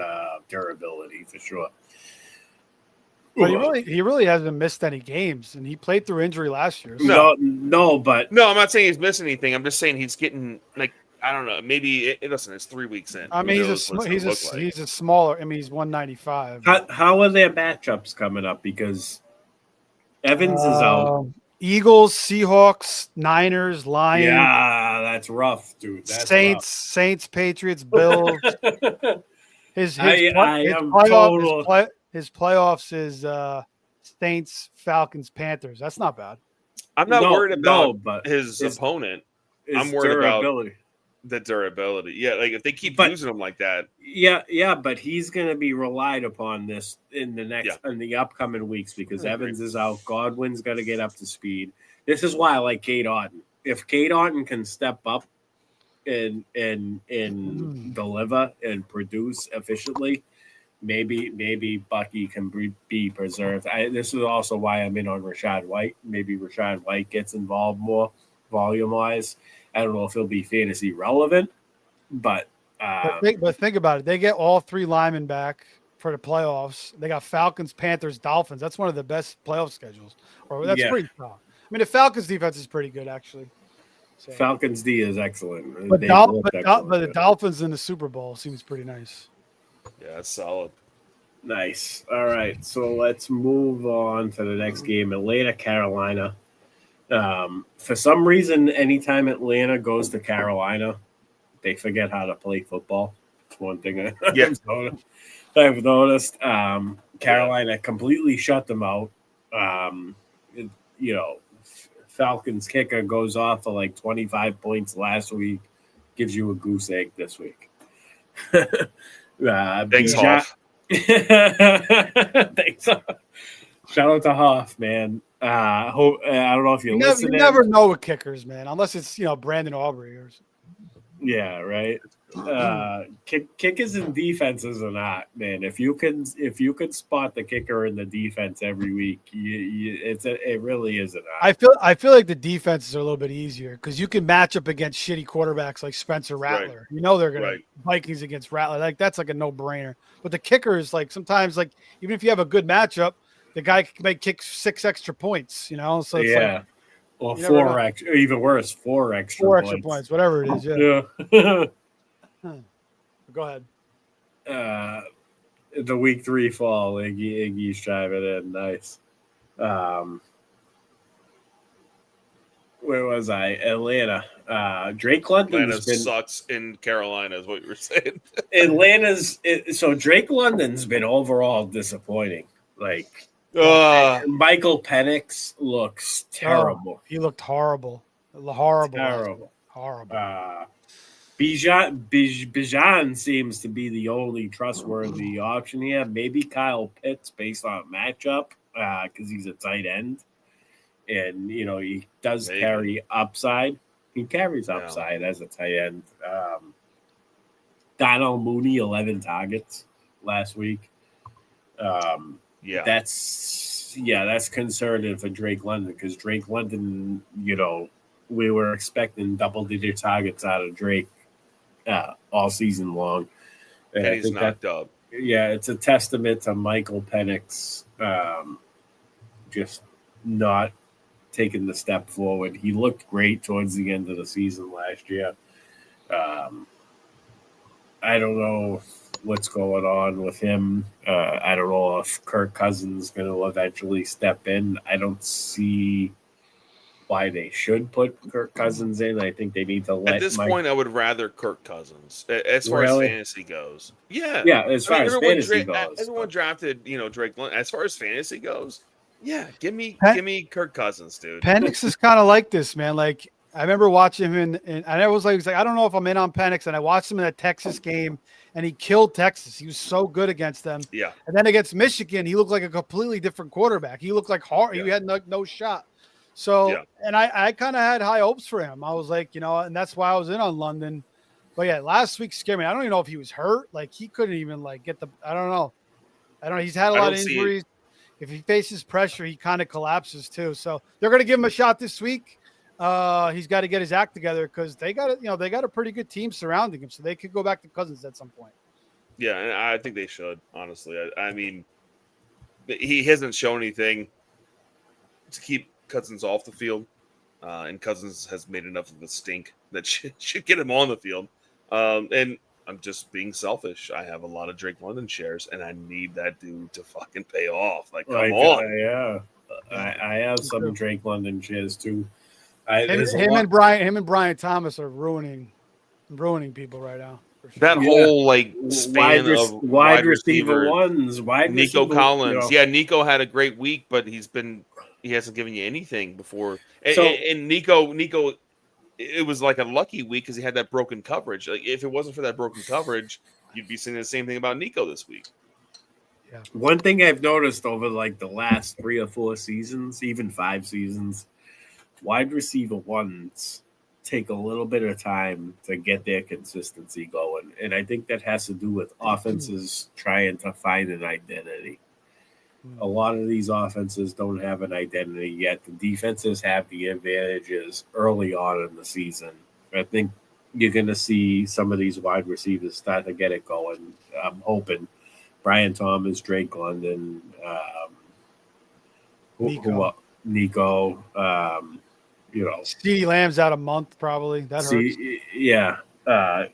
durability for sure. But he really hasn't missed any games, and he played through injury last year. So. No, I'm not saying he's missing anything. I'm just saying he's getting I don't know. Maybe listen. It's 3 weeks in. I mean, he's a smaller. I mean, he's 195. How are their matchups coming up? Because Evans is out. Eagles, Seahawks, Niners, Lions. Yeah, That's rough, dude. That's Saints, Patriots, Bills. His playoffs is Saints, Falcons, Panthers. That's not bad. I'm not worried about his opponent. I'm worried durability. About the durability. Yeah, like if they keep using him like that. Yeah, but he's going to be relied upon this in the upcoming weeks because Evans is out. Godwin's got to get up to speed. This is why I like Cade Otton. If Cade Otton can step up and deliver and produce efficiently, maybe Bucky can be preserved. This is also why I'm in on Rachaad White. Maybe Rachaad White gets involved more volume-wise. I don't know if he'll be fantasy relevant, but think about it. They get all three linemen back for the playoffs. They got Falcons, Panthers, Dolphins. That's one of the best playoff schedules. That's pretty tough. I mean, the Falcons defense is pretty good, actually. So. Falcons D is excellent. But the Dolphins in the Super Bowl seems pretty nice. Yeah, that's solid. Nice. All right, so let's move on to the next game, Atlanta, Carolina. For some reason, anytime Atlanta goes to Carolina, they forget how to play football. It's one thing I've noticed. Carolina completely shut them out. Falcons kicker goes off for like 25 points last week, gives you a goose egg this week. Thanks, Hoff. Thanks. Shout out to Hoff, man. I don't know if you're listening. You never know with kickers, man, unless it's Brandon Aubrey or something. Yeah, right. Kickers and defenses are not, man. If you can spot the kicker in the defense every week, it really is an art. I feel like the defenses are a little bit easier because you can match up against shitty quarterbacks like Spencer Rattler. Right. They're gonna Vikings against Rattler. Like that's like a no-brainer. But the kickers, like sometimes, like even if you have a good matchup, the guy may kick 6 extra points. So it's like. Or 4 extra, even worse, 4 extra points, whatever it is. Yeah. Go ahead. The week 3 fall, Iggy's driving in. Nice. Where was I? Atlanta. Drake London sucks in Carolina, is what you were saying. So Drake London's been overall disappointing. Michael Penix looks terrible. He looked horrible. Horrible. Bijan seems to be the only trustworthy option here. Maybe Kyle Pitts based on matchup because he's a tight end. And, he does carry upside. He carries upside as a tight end. Donnell Mooney, 11 targets last week. That's concerning for Drake London because Drake London, we were expecting double-digit targets out of Drake all season long. And he's knocked up. Yeah, it's a testament to Michael Penix just not taking the step forward. He looked great towards the end of the season last year. I don't know what's going on with him. I don't know if Kirk Cousins is going to eventually step in. I don't see why they should put Kirk Cousins in. I think they need to let. At this point, I would rather Kirk Cousins as far as fantasy goes. Yeah, as far as fantasy goes. Everyone drafted, Drake. As far as fantasy goes, give me Kirk Cousins, dude. Penix is kind of like this, man. Like I remember watching him, and I was like, I don't know if I'm in on Penix, and I watched him in that Texas game. And he killed Texas. He was so good against them. Yeah. And then against Michigan, he looked like a completely different quarterback. He looked like he had no shot. So, and I kind of had high hopes for him. I was like, and that's why I was in on London. But last week scared me. I don't even know if he was hurt. Like he couldn't even get the. I don't know. He's had a lot of injuries. If he faces pressure, he kind of collapses too. So they're going to give him a shot this week. He's got to get his act together because they got a pretty good team surrounding him, so they could go back to Cousins at some point. Yeah, and I think they should, honestly. I mean, he hasn't shown anything to keep Cousins off the field, and Cousins has made enough of a stink that should get him on the field. And I'm just being selfish. I have a lot of Drake London shares, and I need that dude to fucking pay off. Come on. I have some Drake London shares too. Him and Brian Thomas are ruining people right now. Sure. That whole span of wide receiver ones, Nico Collins. Yeah, Nico had a great week, but he hasn't given you anything before. And Nico, it was like a lucky week because he had that broken coverage. Like if it wasn't for that broken coverage, you'd be saying the same thing about Nico this week. Yeah. One thing I've noticed over the last 3 or 4 seasons, even 5 seasons, wide receiver ones take a little bit of time to get their consistency going. And I think that has to do with offenses trying to find an identity. A lot of these offenses don't have an identity yet. The defenses have the advantages early on in the season. I think you're going to see some of these wide receivers start to get it going. I'm hoping Brian Thomas, Drake London, Nico. CeeDee Lamb's out a month probably. That hurts. Yeah.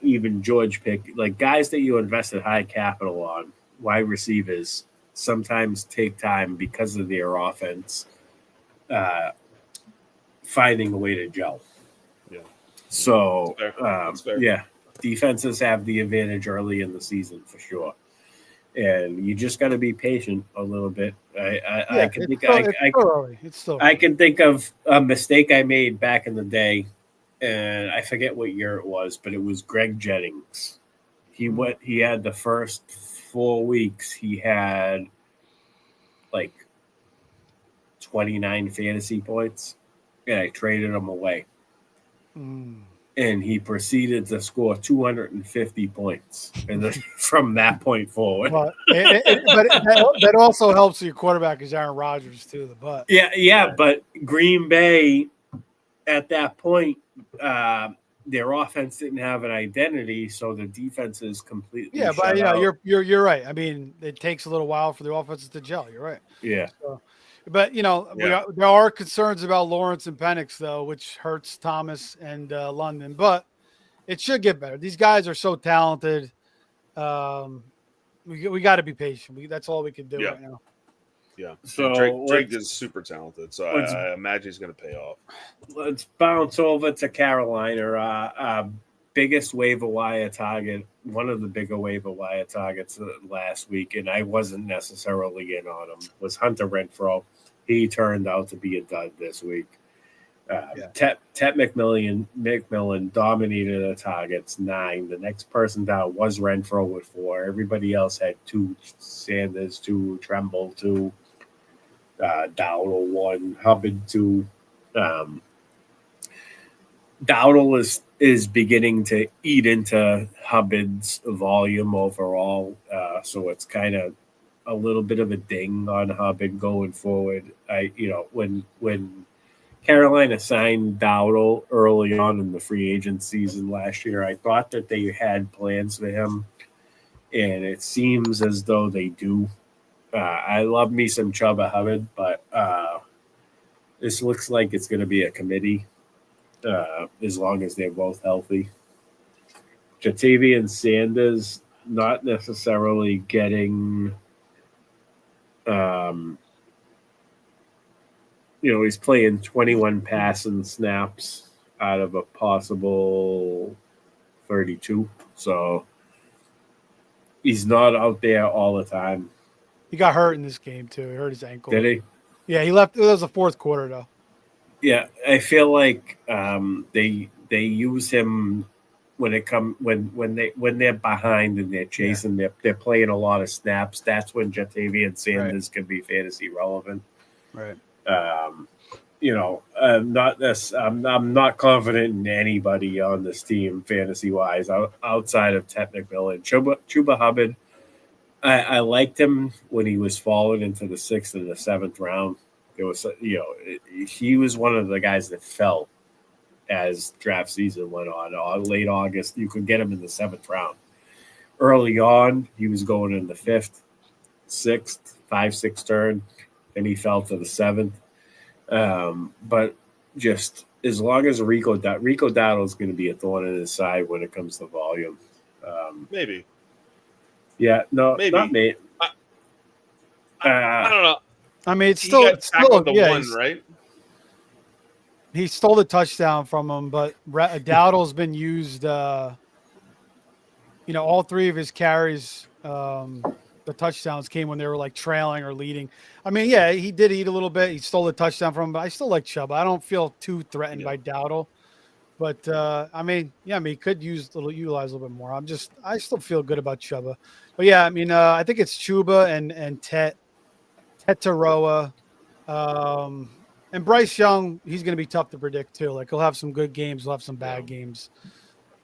Even George Pick, like guys that you invested high capital on, wide receivers sometimes take time because of their offense finding a way to gel. Yeah. So, yeah, defenses have the advantage early in the season for sure. And you just got to be patient a little bit. I can think of a mistake I made back in the day, and I forget what year it was, but it was Greg Jennings. He had the first 4 weeks. He had 29 fantasy points, and I traded him away. And he proceeded to score 250 points, and then from that point forward. But that also helps your quarterback is Aaron Rodgers too. But Green Bay at that point, their offense didn't have an identity, so the defense is completely. Yeah, but you're right. I mean, it takes a little while for the offenses to gel. You're right. Yeah. So, but there are concerns about Lawrence and Penix though, which hurts Thomas and London. But it should get better. These guys are so talented. We got to be patient. That's all we can do right now. Yeah. So Drake is super talented. So I imagine he's going to pay off. Let's bounce over to Carolina. Biggest waiver wire target, one of the bigger waiver wire targets last week, and I wasn't necessarily in on him, was Hunter Renfrow. He turned out to be a dud this week. Tet McMillan dominated the targets, 9. The next person down was Renfrow with 4. Everybody else had 2. Sanders 2, Tremble 2, Dowdle 1, Hubbard 2. Dowdle is beginning to eat into Hubbard's volume overall, so it's kind of a little bit of a ding on Hubbard going forward. When Carolina signed Dowdle early on in the free agent season last year, I thought that they had plans for him, and it seems as though they do. I love me some Chubba Hubbard, but this looks like it's going to be a committee. As long as they're both healthy. Jatavian Sanders not necessarily getting he's playing 21 passing snaps out of a possible 32. So he's not out there all the time. He got hurt in this game too. He hurt his ankle. Did he? Yeah, he left. It was the fourth quarter though. Yeah, I feel like they use him when they're behind and they're chasing. Yeah. They're playing a lot of snaps. That's when Jatavian Sanders can be fantasy relevant. Right. I'm not confident in anybody on this team fantasy wise outside of Tet McMillan. Chuba Hubbard. I liked him when he was falling into the 6th and the 7th round. It was, he was one of the guys that fell as draft season went on. Late August, you could get him in the 7th round. Early on, he was going in the 5th, 6th, 5-6 turn, and he fell to the 7th. But just as long as Rico Dowdle is going to be a thorn in his side when it comes to volume. Maybe. Yeah, no, maybe. Not me. I don't know. I mean, it's still the one, right? he stole the touchdown from him, but Dowdle's been used. All three of his carries, the touchdowns came when they were like trailing or leading. I mean, yeah, he did eat a little bit. He stole the touchdown from him, but I still like Chubb. I don't feel too threatened by Dowdle. But he could utilize a little bit more. I still feel good about Chuba. But yeah, I mean, I think it's Chuba and Tetaroa. And Bryce Young, he's going to be tough to predict too. Like he'll have some good games, he'll have some bad games.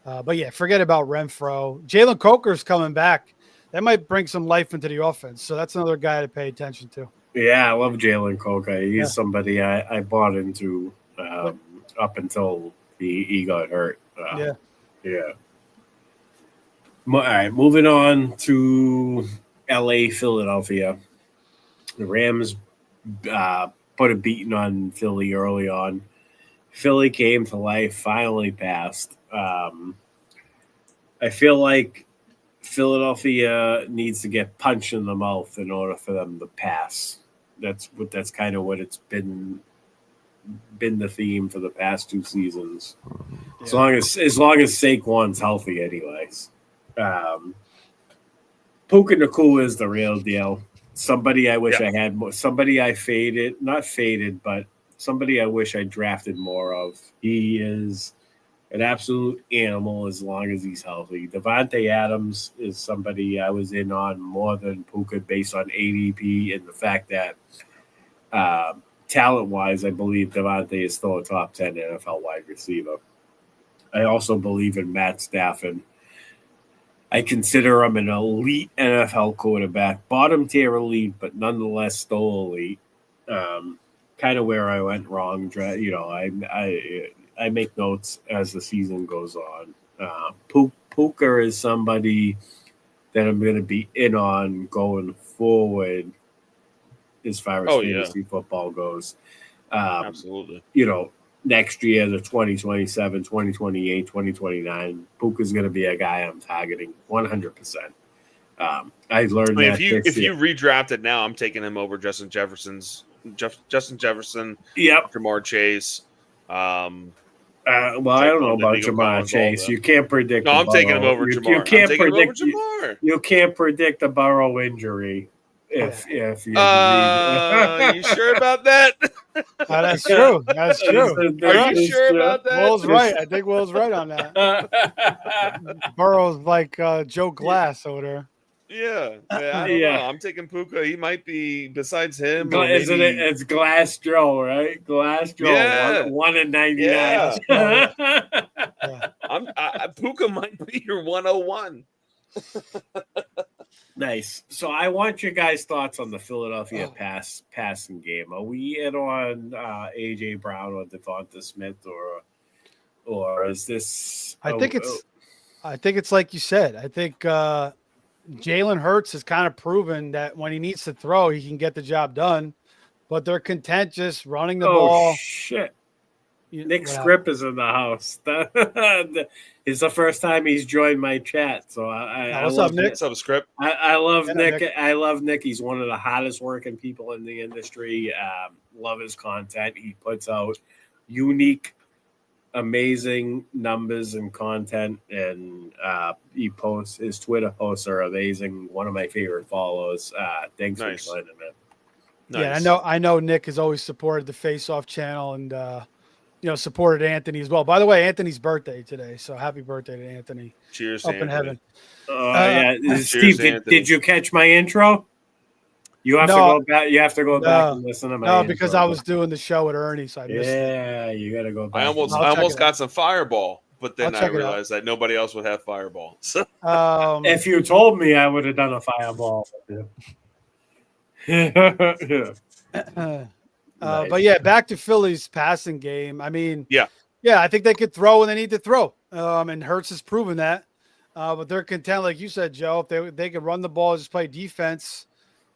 But yeah, forget about Renfro. Jalen Coker's coming back. That might bring some life into the offense. So that's another guy to pay attention to. Yeah, I love Jalen Coker. He's somebody I bought into up until he got hurt. Yeah. All right, moving on to LA, Philadelphia. The Rams put a beating on Philly early on. Philly came to life, finally passed. I feel like Philadelphia needs to get punched in the mouth in order for them to pass. That's kind of what it's been the theme for the past 2 seasons. Yeah. As long as Saquon's healthy, anyways. Puka Nacua is the real deal. Somebody I wish I had more. Somebody I not faded, but somebody I wish I drafted more of. He is an absolute animal as long as he's healthy. Devontae Adams is somebody I was in on more than Puka based on ADP and the fact that talent-wise, I believe Devontae is still a top 10 NFL wide receiver. I also believe in Matt Stafford. I consider him an elite NFL quarterback, bottom tier elite, but nonetheless still elite. Kind of where I went wrong. I make notes as the season goes on. Puka is somebody that I'm going to be in on going forward as far as fantasy football goes. Absolutely. Next year, the 2027, 2028, 2029, Puka's going to be a guy I'm targeting 100%. I learned that if you redrafted now, I'm taking him over Justin Jefferson, Jamar Chase. I don't know about Jamar Chase. You can't predict. No, I'm taking him over Jamar. You can't predict. You can't predict a Burrow injury. If you you sure about that? That's true. That's true. Are you sure about that? Will's right. I think Will's right on that. Burrow's like Joe Glass over there. Yeah, I don't know. I'm taking Puka. He might be besides him. Isn't it? It's Glass Joe, right? Glass Joe. Yeah. 1 in 99. Yeah. Puka might be your 101. Nice. So I want your guys' thoughts on the Philadelphia passing game. Are we in on AJ Brown or Devonta Smith or is this? I think it's like you said. I think Jalen Hurts has kind of proven that when he needs to throw, he can get the job done. But they're content just running the ball. Shit. Nick Scripp is in the house. It's the first time he's joined my chat. So what's up, Nick? What's up, Scripp? I love Nick. I love Nick. He's one of the hottest working people in the industry. Love his content. He puts out unique, amazing numbers and content, and he posts his Twitter posts are amazing. One of my favorite follows. Thanks for joining it. Nice. Yeah, I know Nick has always supported the Face Off channel and supported Anthony as well. By the way, Anthony's birthday today, so happy birthday to Anthony. Cheers, up Anthony. In heaven. Steve, did you catch my intro? You have to go back. You have to go back and listen to my intro. Because I was doing the show with Ernie, so I missed it. Yeah, you got to go back. I almost got some Fireball, but then I realized that nobody else would have Fireball. So. If you told me, I would have done a Fireball. But yeah, back to Philly's passing game. I mean, yeah, I think they could throw when they need to throw. And Hurts has proven that. But they're content, like you said, Joe, if they could run the ball, just play defense.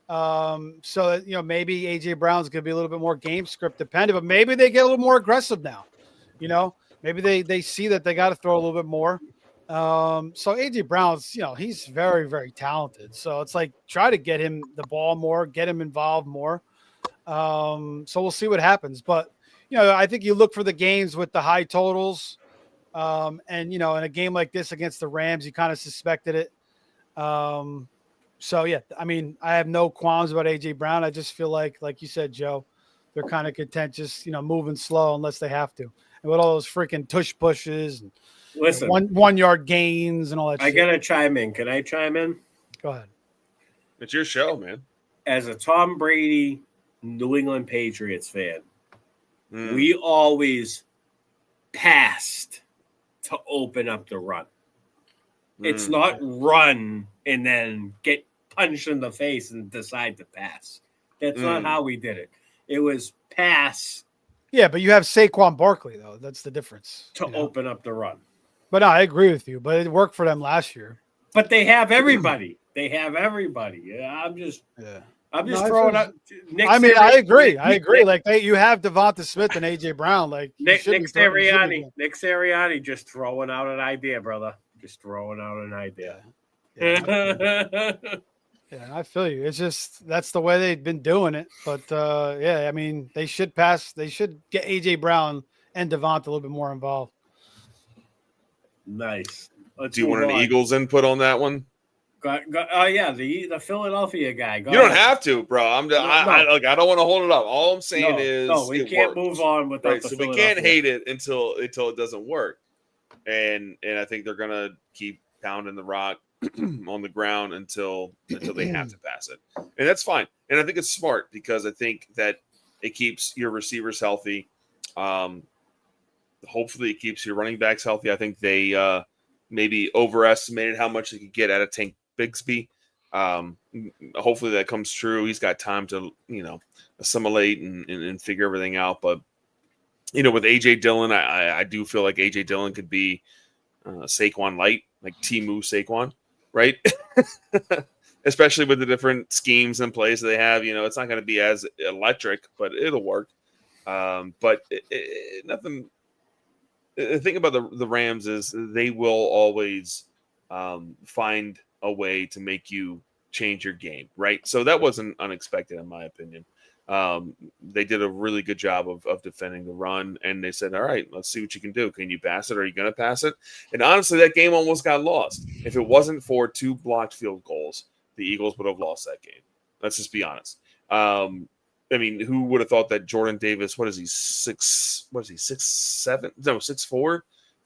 So that, maybe AJ Brown's going to be a little bit more game script dependent, but maybe they get a little more aggressive now. Maybe they see that they got to throw a little bit more. So AJ Brown's, he's very, very talented. So it's like, try to get him the ball more, get him involved more. So we'll see what happens. But, I think you look for the games with the high totals. And, in a game like this against the Rams, you kind of suspected it. So, yeah, I mean, I have no qualms about A.J. Brown. I just feel like you said, Joe, they're kind of content just, moving slow unless they have to. And with all those freaking tush pushes and listen, 1 yard gains and all that shit. I got to chime in. Can I chime in? Go ahead. It's your show, man. As a Tom Brady, New England Patriots fan, we always passed to open up the run. It's not run and then get punched in the face and decide to pass. That's not how we did it. It was pass. Yeah, but you have Saquon Barkley, though. That's the difference. To open up the run. But no, I agree with you. But it worked for them last year. But they have everybody. Yeah, I'm just throwing out. I agree. Like you have Devonta Smith and AJ Brown. Like Nick Sirianni just throwing out an idea, brother. Just throwing out an idea. Yeah, I feel you. It's just that's the way they've been doing it. But I mean, they should pass. They should get AJ Brown and Devonta a little bit more involved. Nice. Do you want an Eagles input on that one? The Philadelphia guy. You don't have to, bro. I don't want to hold it up. All I'm saying is we can't move on without the Philadelphia. We can't hate it until it doesn't work. And I think they're gonna keep pounding the rock on the ground until they have to pass it, and that's fine. And I think it's smart because I think that it keeps your receivers healthy. Hopefully, it keeps your running backs healthy. I think they maybe overestimated how much they could get out of Tank Bigsby. Hopefully that comes true. He's got time to, assimilate and figure everything out. But, with AJ Dillon, I do feel like AJ Dillon could be Saquon light, like Temu Saquon, right? Especially with the different schemes and plays that they have. It's not going to be as electric, but it'll work. But nothing. The thing about the Rams is they will always find a way to make you change your game, right? So that wasn't unexpected, in my opinion. They did a really good job of defending the run, and they said, all right, let's see what you can do. Can you pass it? Are you going to pass it? And honestly, that game almost got lost. If it wasn't for 2 blocked field goals, the Eagles would have lost that game. Let's just be honest. I mean, who would have thought that Jordan Davis, 6'7"? No, 6'4",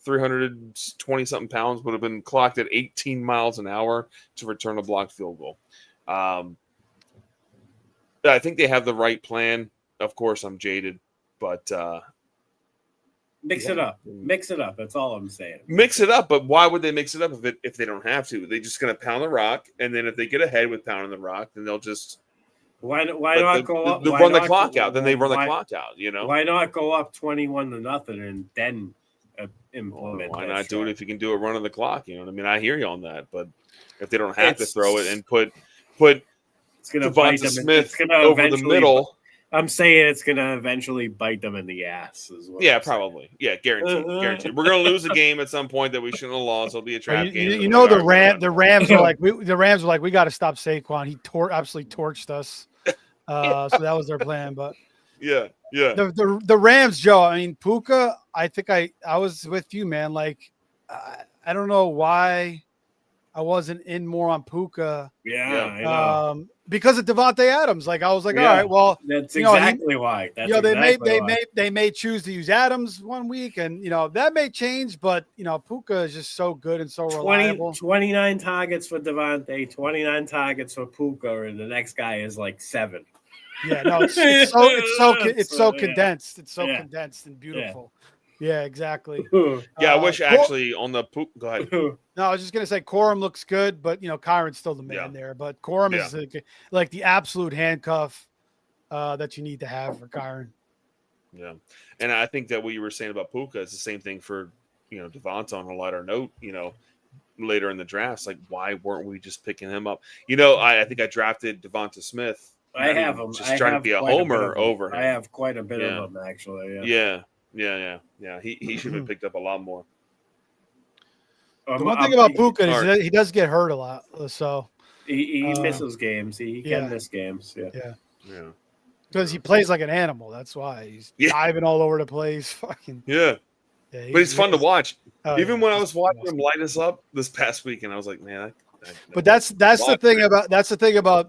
320-something pounds, would have been clocked at 18 miles an hour to return a blocked field goal. I think they have the right plan. Of course, I'm jaded, but mix it up. Mix it up. That's all I'm saying. Mix it up, but why would they mix it up if they don't have to? They're just going to pound the rock, and then if they get ahead with pounding the rock, then they'll just Why not go up? They run the clock out. Then they run the clock out. Why not go up 21-0 and then implement? Why not do it if you can do it running the clock? You know what I mean? I hear you on that, but if they don't have to throw it and put it's going to Devonta Smith over the middle. I'm saying it's going to eventually bite them in the ass as well. Yeah, probably. Yeah, guaranteed. We're going to lose a game at some point that we shouldn't have lost. It'll be a trap game. The Rams were like, we got to stop Saquon. He absolutely torched us. So that was their plan. But yeah. The Rams, Joe. I mean, Puka. I think I was with you, man. Like, I don't know why I wasn't in more on Puka. Yeah, I know. Because of Devontae Adams. Like, I was like, all right, well, that's exactly why. They may choose to use Adams one week, and that may change, but Puka is just so good and so reliable. 29 targets for Devontae, 29 targets for Puka, and the next guy is like 7. Yeah, no, it's so condensed. It's so condensed and beautiful. Yeah, exactly. Yeah, I wish actually on the poop. Go ahead. No, I was just gonna say Corum looks good, but Kyron's still the man there. But Corum is like the absolute handcuff that you need to have for Kyron. Yeah, and I think that what you were saying about Puka is the same thing for Devonta on a lighter note. Later in the drafts, like why weren't we just picking him up? I think I drafted Devonta Smith. I have him. Just trying to be a homer over him. I have quite a bit of them actually. Yeah. He should have been picked up a lot more. The one thing about Puka is he does get hurt a lot, so he misses games. He can miss games. Yeah. Because he plays like an animal. That's why he's diving all over the place. Fucking but he's fun to watch. Even when I was watching him light us up this past week, and I was like, man. But that's the thing about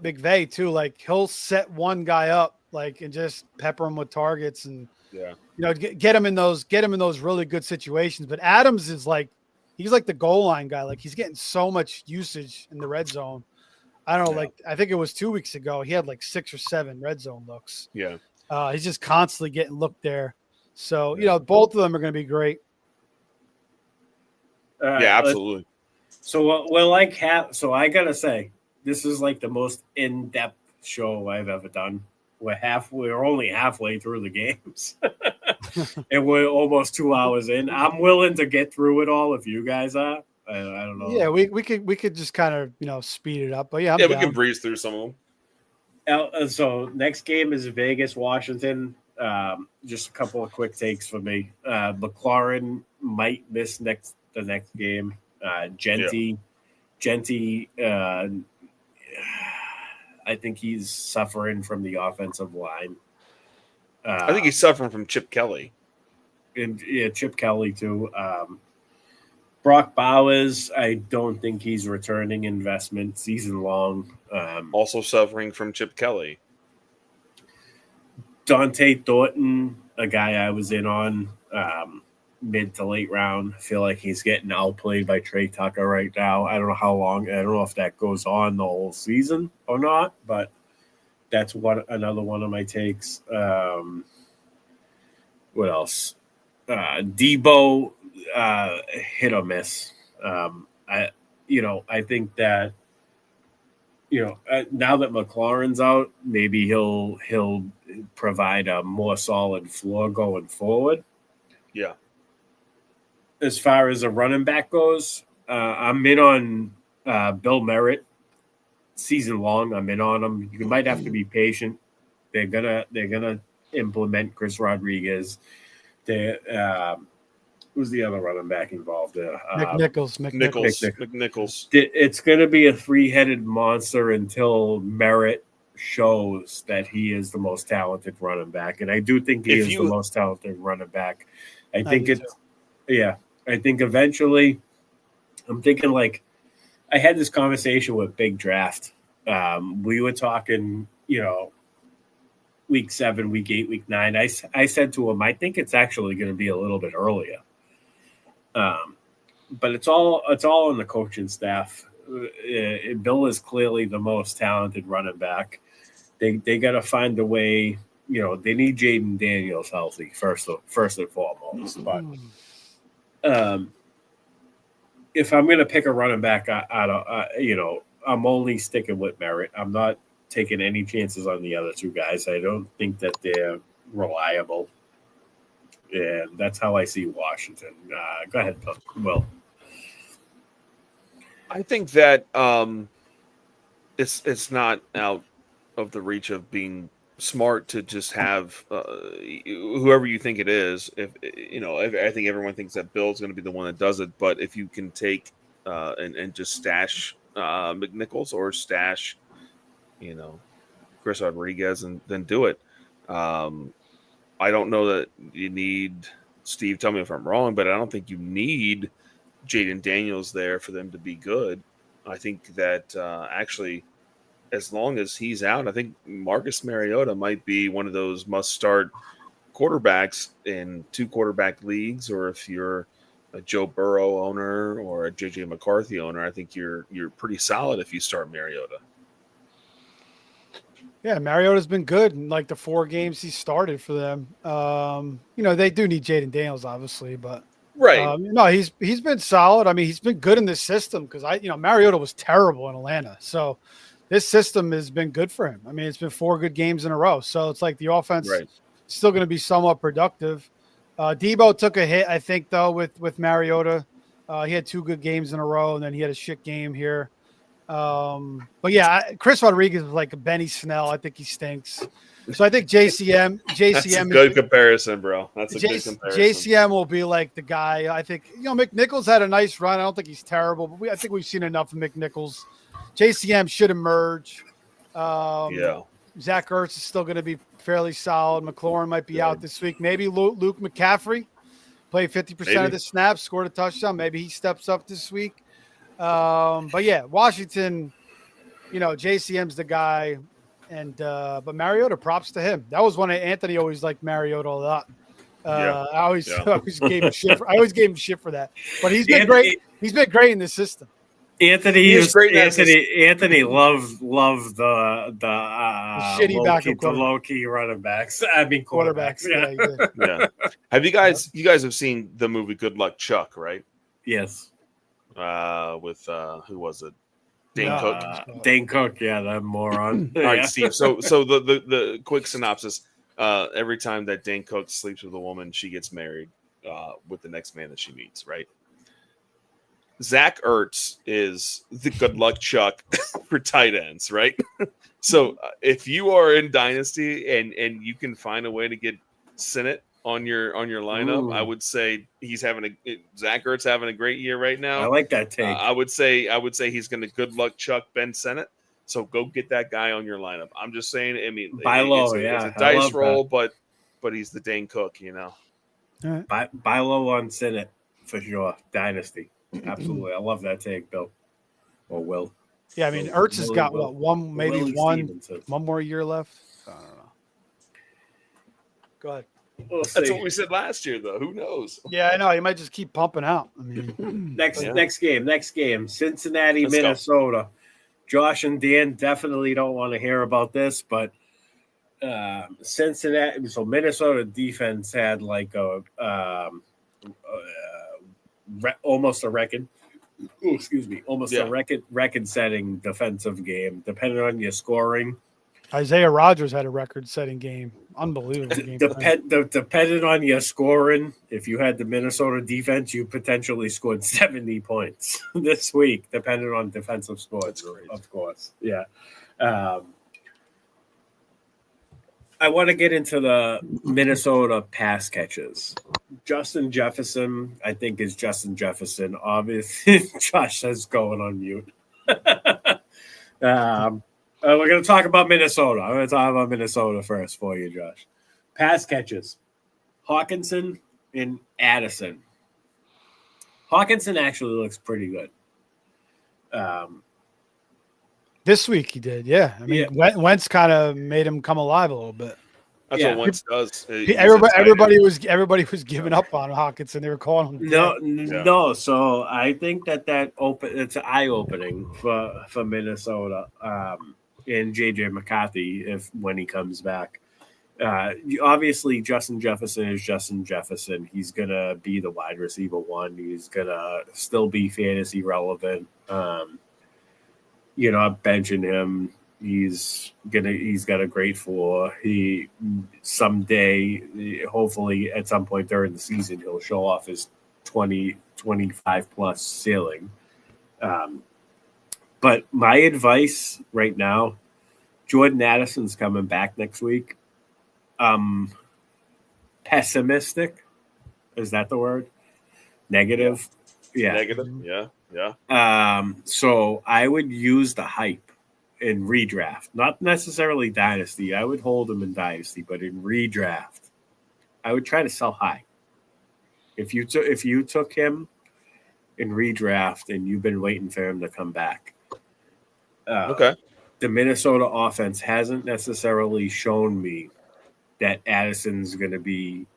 McVay too. Like he'll set one guy up, like, and just pepper him with targets, and get him in those really good situations. But Adams is like, he's like the goal line guy. Like he's getting so much usage in the red zone. I don't know. Like I think it was 2 weeks ago, he had like 6 or 7 red zone looks. Yeah, he's just constantly getting looked there. So both of them are going to be great. Absolutely. So we're like so I gotta say, this is like the most in-depth show I've ever done. We're only halfway through the games. And we're almost 2 hours in. I'm willing to get through it all if you guys are. I don't know. Yeah, we could just kind of speed it up. But I'm we down. can breeze through some of them. So next game is Vegas, Washington. Just a couple of quick takes for me. McLaurin might miss the next game. Genty, I think he's suffering from the offensive line. I think he's suffering from Chip Kelly. And Chip Kelly too. Brock Bowers, I don't think he's returning investment season long. Also suffering from Chip Kelly. Dante Thornton, a guy I was in on mid to late round. I feel like he's getting outplayed by Trey Tucker right now. I don't know how long. I don't know if that goes on the whole season or not, but that's another one of my takes. What else? Debo, hit or miss. I think that now that McLaurin's out, maybe he'll provide a more solid floor going forward. Yeah. As far as a running back goes, I'm in on Bill Merritt season long. I'm in on him. You might have to be patient. They're gonna implement Chris Rodriguez. Who's the other running back involved there? McNichols. It's going to be a 3-headed monster until Merritt shows that he is the most talented running back, and I do think he is the most talented running back. I think eventually, I'm thinking like I had this conversation with Big Draft. We were talking, week 7, week 8, week 9. I said to him, I think it's actually going to be a little bit earlier. But it's all on the coaching staff. Bill is clearly the most talented running back. They got to find a way. They need Jaden Daniels healthy first and foremost. But if I'm going to pick a running back, I'm only sticking with Merritt. I'm not taking any chances on the other 2 guys. I don't think that they're reliable. And that's how I see Washington. Go ahead, Will. I think that it's not out of the reach of being smart to just have whoever you think it is. If I think everyone thinks that Bill's going to be the one that does it, but if you can take and just stash McNichols or stash, Chris Rodriguez, and then do it. I don't know that you need Steve. Tell me if I'm wrong, but I don't think you need Jaden Daniels there for them to be good. I think that actually, as long as he's out, I think Marcus Mariota might be one of those must-start quarterbacks in 2 quarterback leagues, or if you're a Joe Burrow owner or a JJ McCarthy owner, I think you're pretty solid if you start Mariota. Yeah, Mariota's been good in like the 4 games he started for them. They do need Jaden Daniels, obviously, but right. No, he's been solid. I mean, he's been good in this system because Mariota was terrible in Atlanta, so this system has been good for him. I mean, it's been 4 good games in a row, so it's like the offense is still going to be somewhat productive. Debo took a hit, I think, though, with Mariota. He had 2 good games in a row, and then he had a shit game here. But yeah, Chris Rodriguez is like a Benny Snell. I think he stinks. So I think JCM. That's a good comparison, bro. That's a good comparison. JCM will be like the guy. I think McNichols had a nice run. I don't think he's terrible, but I think we've seen enough of McNichols. JCM should emerge. Zach Ertz is still going to be fairly solid. McLaurin might be out this week. Maybe Luke McCaffrey played 50% of the snaps, scored a touchdown. Maybe he steps up this week. But yeah, Washington, JCM's the guy. And but Mariota, props to him. That was one of Anthony always liked Mariota a lot. I always gave him shit. I always gave him shit for that. But he's been great. He's been great in the system. Anthony loved the shitty backup, the low key running backs. I mean quarterbacks. Yeah. Have you guys have seen the movie Good Luck Chuck, right? Yes. With who was it? Dane Cook. Dane Cook, yeah, that moron. All right, Steve. So the quick synopsis. Every time that Dane Cook sleeps with a woman, she gets married with the next man that she meets, right? Zach Ertz is the Good Luck Chuck for tight ends, right? So if you are in Dynasty and you can find a way to get Sinnott on your lineup, I would say Zach Ertz having a great year right now. I like that take. I would say he's going to Good Luck Chuck Ben Sinnott. So go get that guy on your lineup. I'm just saying. I mean, it's a dice roll, but he's the Dane Cook, Right. Buy low on Sinnott for sure. Dynasty, absolutely. I love that take, Bill or Will. Yeah, I mean, Ertz has got one more year left. I don't know. Go ahead. That's what we said last year, though. Who knows? Yeah, I know. He might just keep pumping out. I mean, next game, Cincinnati, Minnesota. Josh and Dan definitely don't want to hear about this, but Cincinnati. So Minnesota defense had like almost a record. A record-setting defensive game. Depending on your scoring, Isaiah Rodgers had a record-setting game. Unbelievable game. Depending on your scoring, if you had the Minnesota defense, you potentially scored 70 points this week, depending on defensive scores, of course. Yeah. I want to get into the Minnesota pass catches. Justin Jefferson, I think, is Justin Jefferson. Obviously, Josh says going on mute. We're going to talk about Minnesota. I'm going to talk about Minnesota first for you, Josh. Pass catches. Hawkinson and Addison. Hawkinson actually looks pretty good. This week he did, yeah. I mean, Wentz kind of made him come alive a little bit. That's what Wentz does. Everybody was giving up on Hawkinson. They were calling him. No. So I think it's eye-opening for Minnesota and JJ McCarthy when he comes back. Obviously, Justin Jefferson is Justin Jefferson. He's gonna be the wide receiver one. He's gonna still be fantasy relevant. I'm benching him. He's got a great floor. He someday, hopefully at some point during the season, he'll show off his 25 plus ceiling. But my advice right now, Jordan Addison's coming back next week. Pessimistic. Is that the word? Negative. Yeah. Negative. Yeah. So I would use the hype in redraft, not necessarily dynasty. I would hold him in dynasty, but in redraft, I would try to sell high. If you took him in redraft and you've been waiting for him to come back, the Minnesota offense hasn't necessarily shown me that Addison's going to be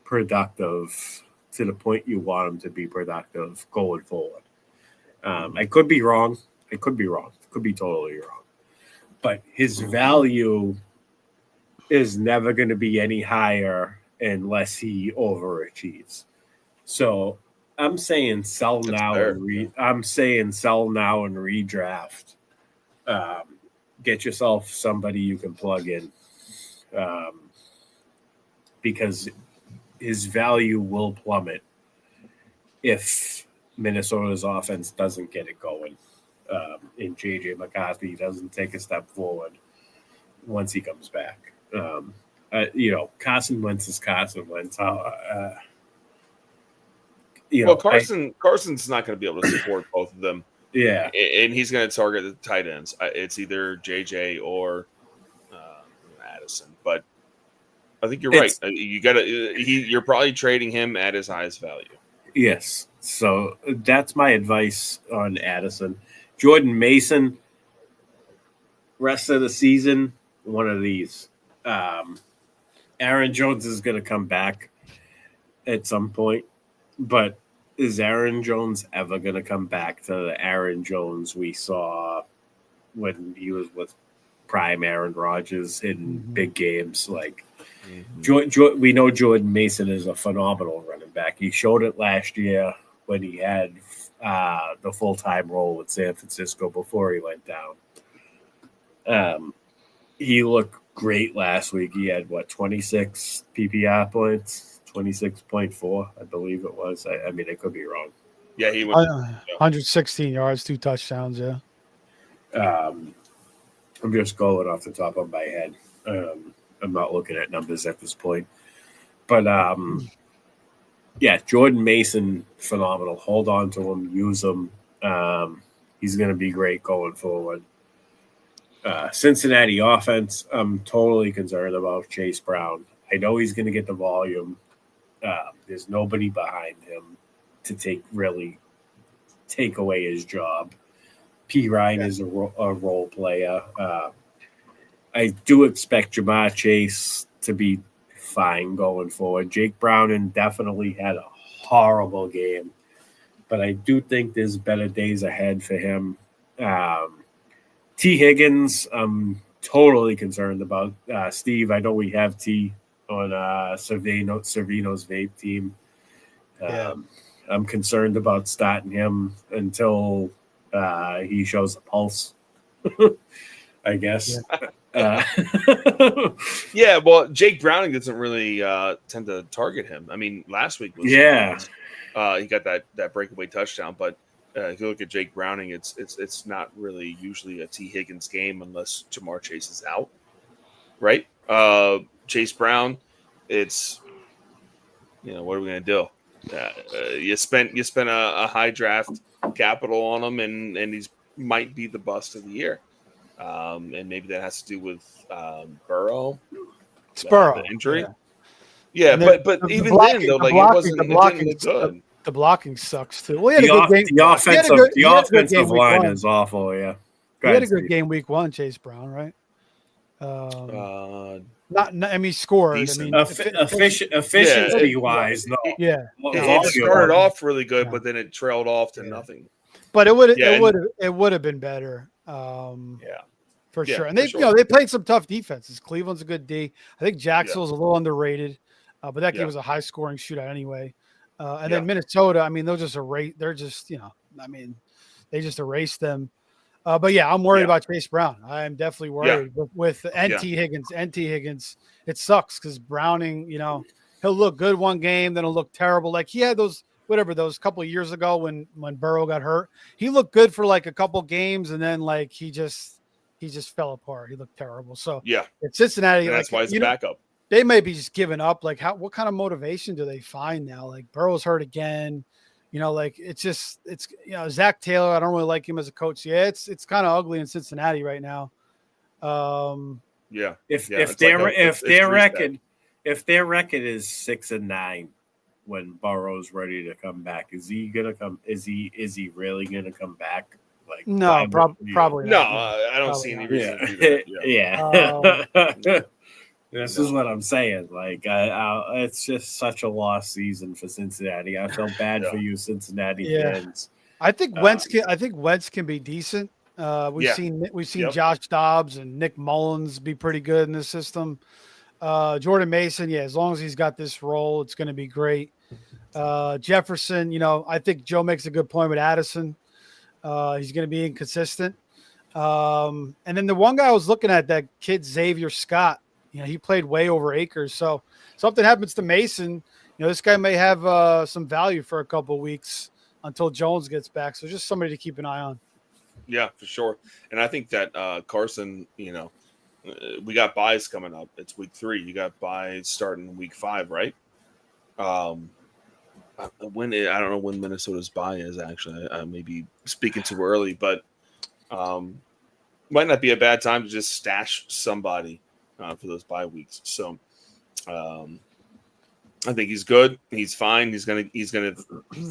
productive to the point you want him to be productive going forward. I could be wrong. Could be totally wrong. But his value is never going to be any higher unless he overachieves. So I'm saying sell now. I'm saying sell now and redraft. Get yourself somebody you can plug in, because his value will plummet if Minnesota's offense doesn't get it going. And JJ McCarthy doesn't take a step forward once he comes back. Carson Wentz is Carson Wentz. Carson's not going to be able to support both of them. Yeah, and he's going to target the tight ends. It's either JJ or Addison. but I think you're right. You're probably trading him at his highest value. Yes. So that's my advice on Addison. Jordan Mason, rest of the season, one of these. Aaron Jones is going to come back at some point, but is Aaron Jones ever going to come back to the Aaron Jones we saw when he was with prime Aaron Rodgers in big games? Like, we know Jordan Mason is a phenomenal running back. He showed it last year when he had the full-time role with San Francisco before he went down. He looked great last week. He had, 26 PPR points, 26.4, I believe it was. I mean, I could be wrong. Yeah, he went 116 yards, 2 touchdowns, yeah. I'm just going off the top of my head. I'm not looking at numbers at this point. But, Jordan Mason, phenomenal. Hold on to him. Use him. He's going to be great going forward. Cincinnati offense, I'm totally concerned about Chase Brown. I know he's going to get the volume. There's nobody behind him to take away his job. P. Ryan is a role player. I do expect Jamar Chase to be fine going forward. Jake Browning definitely had a horrible game, but I do think there's better days ahead for him. T. Higgins, I'm totally concerned about. Steve, I know we have T on Servino's vape team. I'm concerned about starting him until he shows a pulse, I guess. Well, Jake Browning doesn't really tend to target him. I mean, last week was he got that breakaway touchdown, but if you look at Jake Browning, it's not really usually a T. Higgins game unless Jamar Chase is out, right? Chase Brown, it's what are we gonna do? You spent a high draft capital on him, and he's might be the bust of the year. And maybe that has to do with Burrow. It's Burrow. The injury. Yeah, but even then, though, like it didn't look good. The blocking sucks too. Well, the offensive line is awful. Yeah, he had a good game week 1, Chase Brown, right? He scored. Decent. I mean, efficiency wise, no. Yeah, it started off really good, but then it trailed off to nothing. But it would have been better. For sure. And they played some tough defenses. Cleveland's a good D. I think Jacksonville's a little underrated, but that game was a high scoring shootout anyway. And then Minnesota, I mean, they'll just erase. They're just, they just erased them. But I'm worried about Chase Brown. I am definitely worried with T. Higgins. Higgins, it sucks because Browning, he'll look good one game, then he'll look terrible. Like he had those couple of years ago when Burrow got hurt. He looked good for like a couple games, and then like he just fell apart. He looked terrible. So it's Cincinnati. And that's why he's a backup. They may be just giving up. Like what kind of motivation do they find now? Like Burrow's hurt again. Zach Taylor, I don't really like him as a coach. Yeah, it's kind of ugly in Cincinnati right now. If their record is 6-9 when Burrow's ready to come back, is he gonna come? Is he really gonna come back? Like no, probably no. Not. I don't see any reason to do that. This is what I'm saying. Like, it's just such a lost season for Cincinnati. I feel bad for you, Cincinnati fans. I think Wentz can be decent. We've seen Josh Dobbs and Nick Mullins be pretty good in this system. Jordan Mason, as long as he's got this role, it's going to be great. Jefferson, I think Joe makes a good point with Addison. He's going to be inconsistent. And then the one guy I was looking at, that kid Xavier Scott, he played way over Akers. So something happens to Mason, this guy may have some value for a couple of weeks until Jones gets back. So just somebody to keep an eye on. Yeah, for sure. And I think that Carson, we got buys coming up. It's week 3. You got buys starting week 5, right? I don't know when Minnesota's buy is actually. I may be speaking too early, but might not be a bad time to just stash somebody for those bye weeks. So I think he's good. He's fine. He's gonna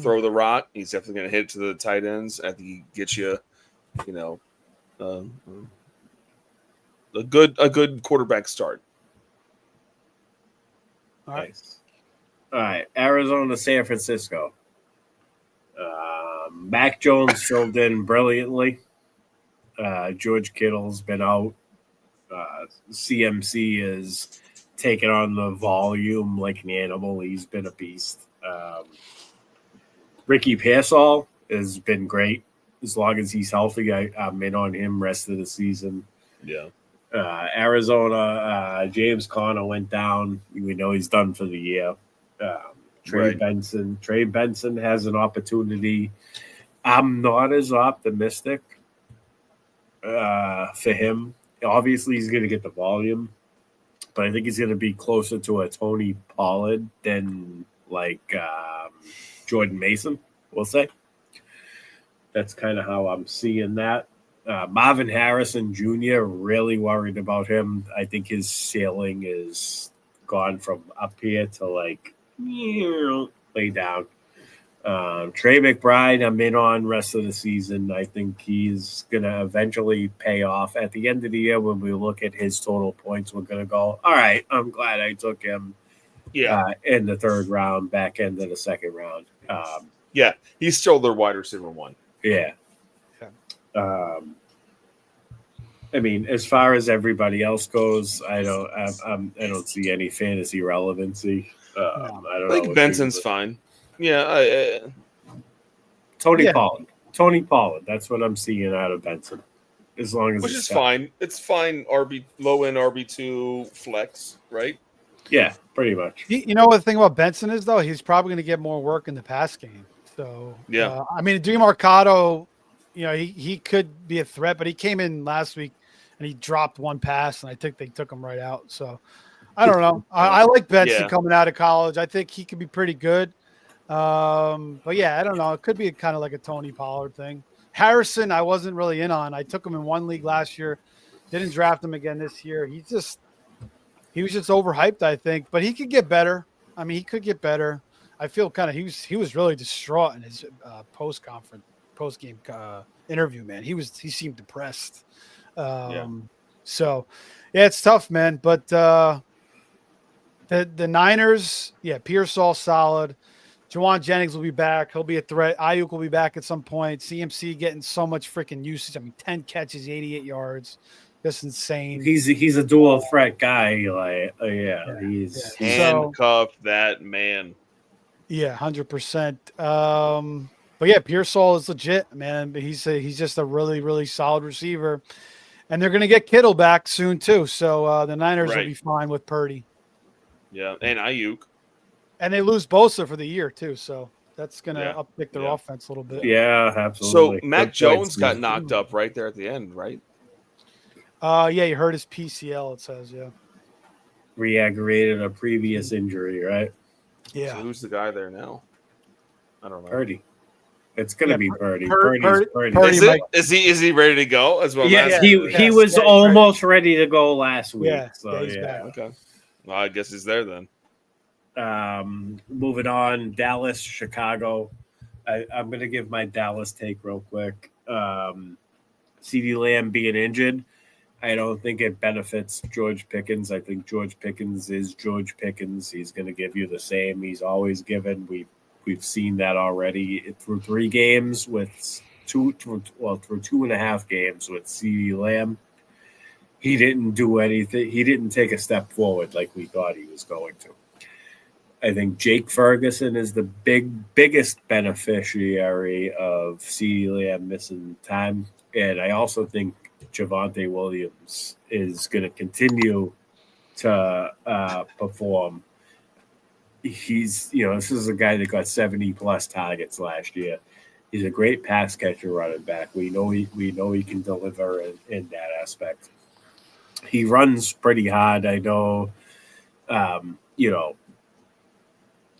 throw the rock. He's definitely gonna hit it to the tight ends. I think he gets you, a good quarterback start. All right. Nice. All right, Arizona, San Francisco. Mac Jones filled in brilliantly. George Kittle's been out. CMC is taking on the volume like an animal. He's been a beast. Ricky Pearsall has been great. As long as he's healthy, I'm in on him rest of the season. Yeah. Arizona, James Conner went down. We know he's done for the year. Trey Benson has an opportunity. I'm not as optimistic for him. Obviously, he's going to get the volume, but I think he's going to be closer to a Tony Pollard than like Jordan Mason, we'll say. That's kind of how I'm seeing that. Marvin Harrison Jr., really worried about him. I think his ceiling is gone from up here to like lay down. Trey McBride, I'm in on rest of the season. I think he's going to eventually pay off. At the end of the year, when we look at his total points, we're going to go, all right, I'm glad I took him in the third round, back end of the second round. He's still their wide receiver one. Yeah. I mean, as far as everybody else goes, I don't see any fantasy relevancy. I don't think Benson's fine. Yeah, Tony Pollard. That's what I'm seeing out of Benson. As long as which is fine. It's fine. Low end RB2 flex, right? Yeah, pretty much. You know what the thing about Benson is though? He's probably going to get more work in the pass game. So I mean, DeMarcado, he could be a threat, but he came in last week and he dropped one pass, and I think they took him right out. So I don't know. I like Benson coming out of college. I think he could be pretty good. But yeah, I don't know. It could be kind of like a Tony Pollard thing. Harrison, I wasn't really in on. I took him in one league last year, didn't draft him again this year. He was just overhyped, I think, but he could get better. I mean, he could get better. I feel kind of he was really distraught in his post game interview. Man, he seemed depressed. So yeah, it's tough, man. But the Niners, Pearsall solid. Jawan Jennings will be back. He'll be a threat. Ayuk will be back at some point. CMC getting so much freaking usage. I mean, 10 catches, 88 yards. Just insane. He's a dual threat guy. He's handcuff that man. Yeah, 100%. But yeah, Pearsall is legit, man. He's just a really, really solid receiver. And they're going to get Kittle back soon too. So the Niners will be fine with Purdy. Yeah, and Ayuk. And they lose Bosa for the year too, so that's going to uptick their offense a little bit. Yeah, absolutely. So Mac Jones got knocked up right there at the end, right? He hurt his PCL. It says, re-aggravated a previous injury, right? Yeah. So who's the guy there now? I don't know. Purdy. It's going to be Purdy. Purdy. Is he ready to go as well? Yeah, he was almost ready to go last week. So he's back. Okay. Well, I guess he's there then. Moving on, Dallas, Chicago. I'm going to give my Dallas take real quick. CeeDee Lamb being injured, I don't think it benefits George Pickens. I think George Pickens is George Pickens. He's going to give you the same he's always given. We've seen that already through 3 games with through 2.5 games with CeeDee Lamb. He didn't do anything. He didn't take a step forward like we thought he was going to. I think Jake Ferguson is the biggest beneficiary of CeeDee Lamb missing time. And I also think Javonte Williams is going to continue to perform. He's, this is a guy that got 70-plus targets last year. He's a great pass catcher running back. We know he can deliver in that aspect. He runs pretty hard. I know,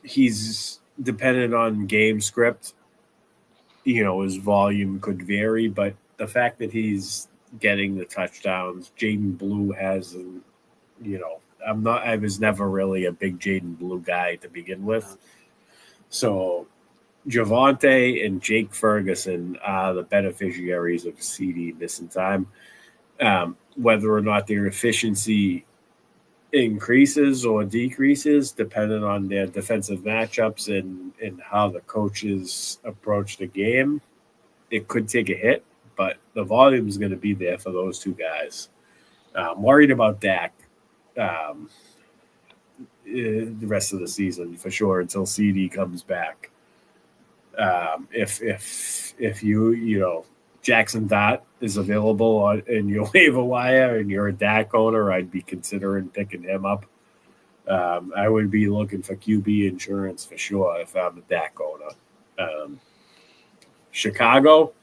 he's dependent on game script. His volume could vary, but the fact that he's getting the touchdowns, Jaden Blue hasn't I was never really a big Jaden Blue guy to begin with. So Javonte and Jake Ferguson are the beneficiaries of CD missing time. Whether or not their efficiency increases or decreases, depending on their defensive matchups and how the coaches approach the game, it could take a hit, but the volume is going to be there for those two guys. I'm worried about Dak the rest of the season for sure until CD comes back. If you Jackson Dot is available in your waiver wire and you're a Dak owner, I'd be considering picking him up. I would be looking for QB insurance for sure if I'm a Dak owner. Chicago,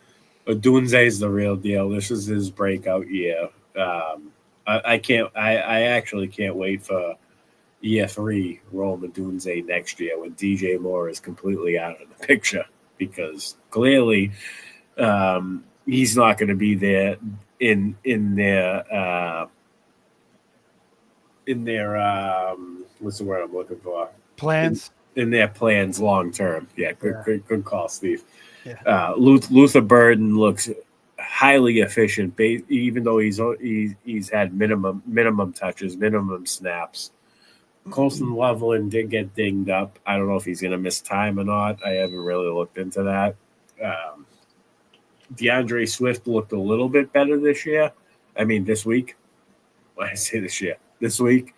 Odunze is the real deal. This is his breakout year. I actually can't wait for year 3 Rome Odunze next year when DJ Moore is completely out of the picture, because clearly he's not going to be there in their what's the word I'm looking for? Plans. In their plans long term. Yeah, good call, Steve. Yeah. Luther Burden looks highly efficient, even though he's had minimum touches, minimum snaps. Colston Loveland did get dinged up. I don't know if he's going to miss time or not. I haven't really looked into that. DeAndre Swift looked a little bit better this week. Why I say this week.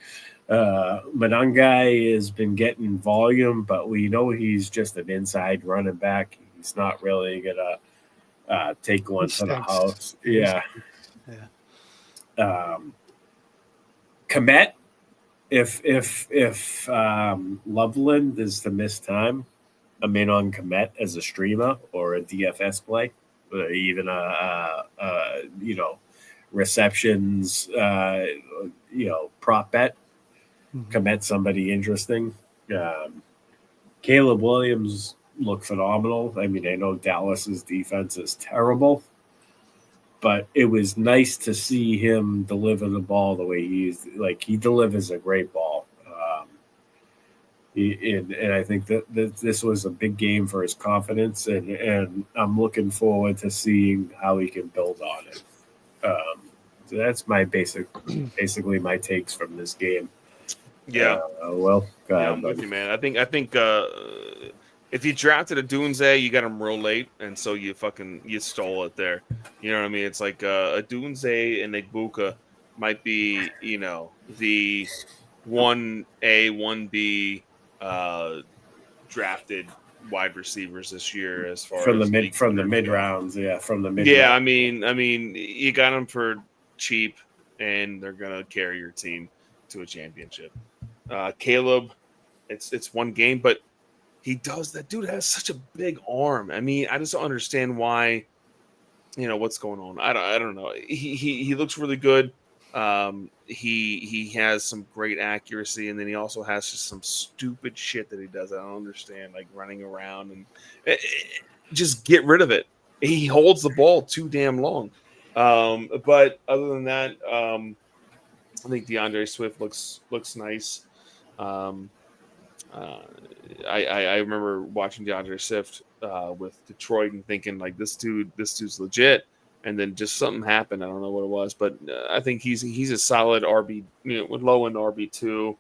Manungai has been getting volume, but we know he's just an inside running back. He's not really going to take one to the house. Yeah. Komet. If Loveland is to miss time, I'm in on Komet as a streamer or a DFS play, or even receptions, prop bet. Komet somebody interesting. Caleb Williams looked phenomenal. I mean, I know Dallas's defense is terrible, but it was nice to see him deliver the ball the way he delivers a great ball. And I think that this was a big game for his confidence, and I'm looking forward to seeing how he can build on it. So that's my basically my takes from this game. Yeah. Go ahead, I'm with you, man. I think if you drafted Odunze, you got him real late, and so you stole it there. You know what I mean? It's like Odunze and Egbuka might be, the 1A, 1B drafted wide receivers this year as far from as the mid rounds. Yeah, from the mid. Yeah, I mean, you got them for cheap, and they're gonna carry your team to a championship. Caleb, it's one game, but that dude has such a big arm. I mean, I just don't understand why, what's going on. I don't know. He looks really good. He has some great accuracy, and then he also has just some stupid shit that he does. I don't understand, like running around and just get rid of it. He holds the ball too damn long. But other than that, I think DeAndre Swift looks nice. I remember watching DeAndre Swift with Detroit and thinking like this dude's legit, and then just something happened. I don't know what it was, but I think he's a solid RB, with low end RB2,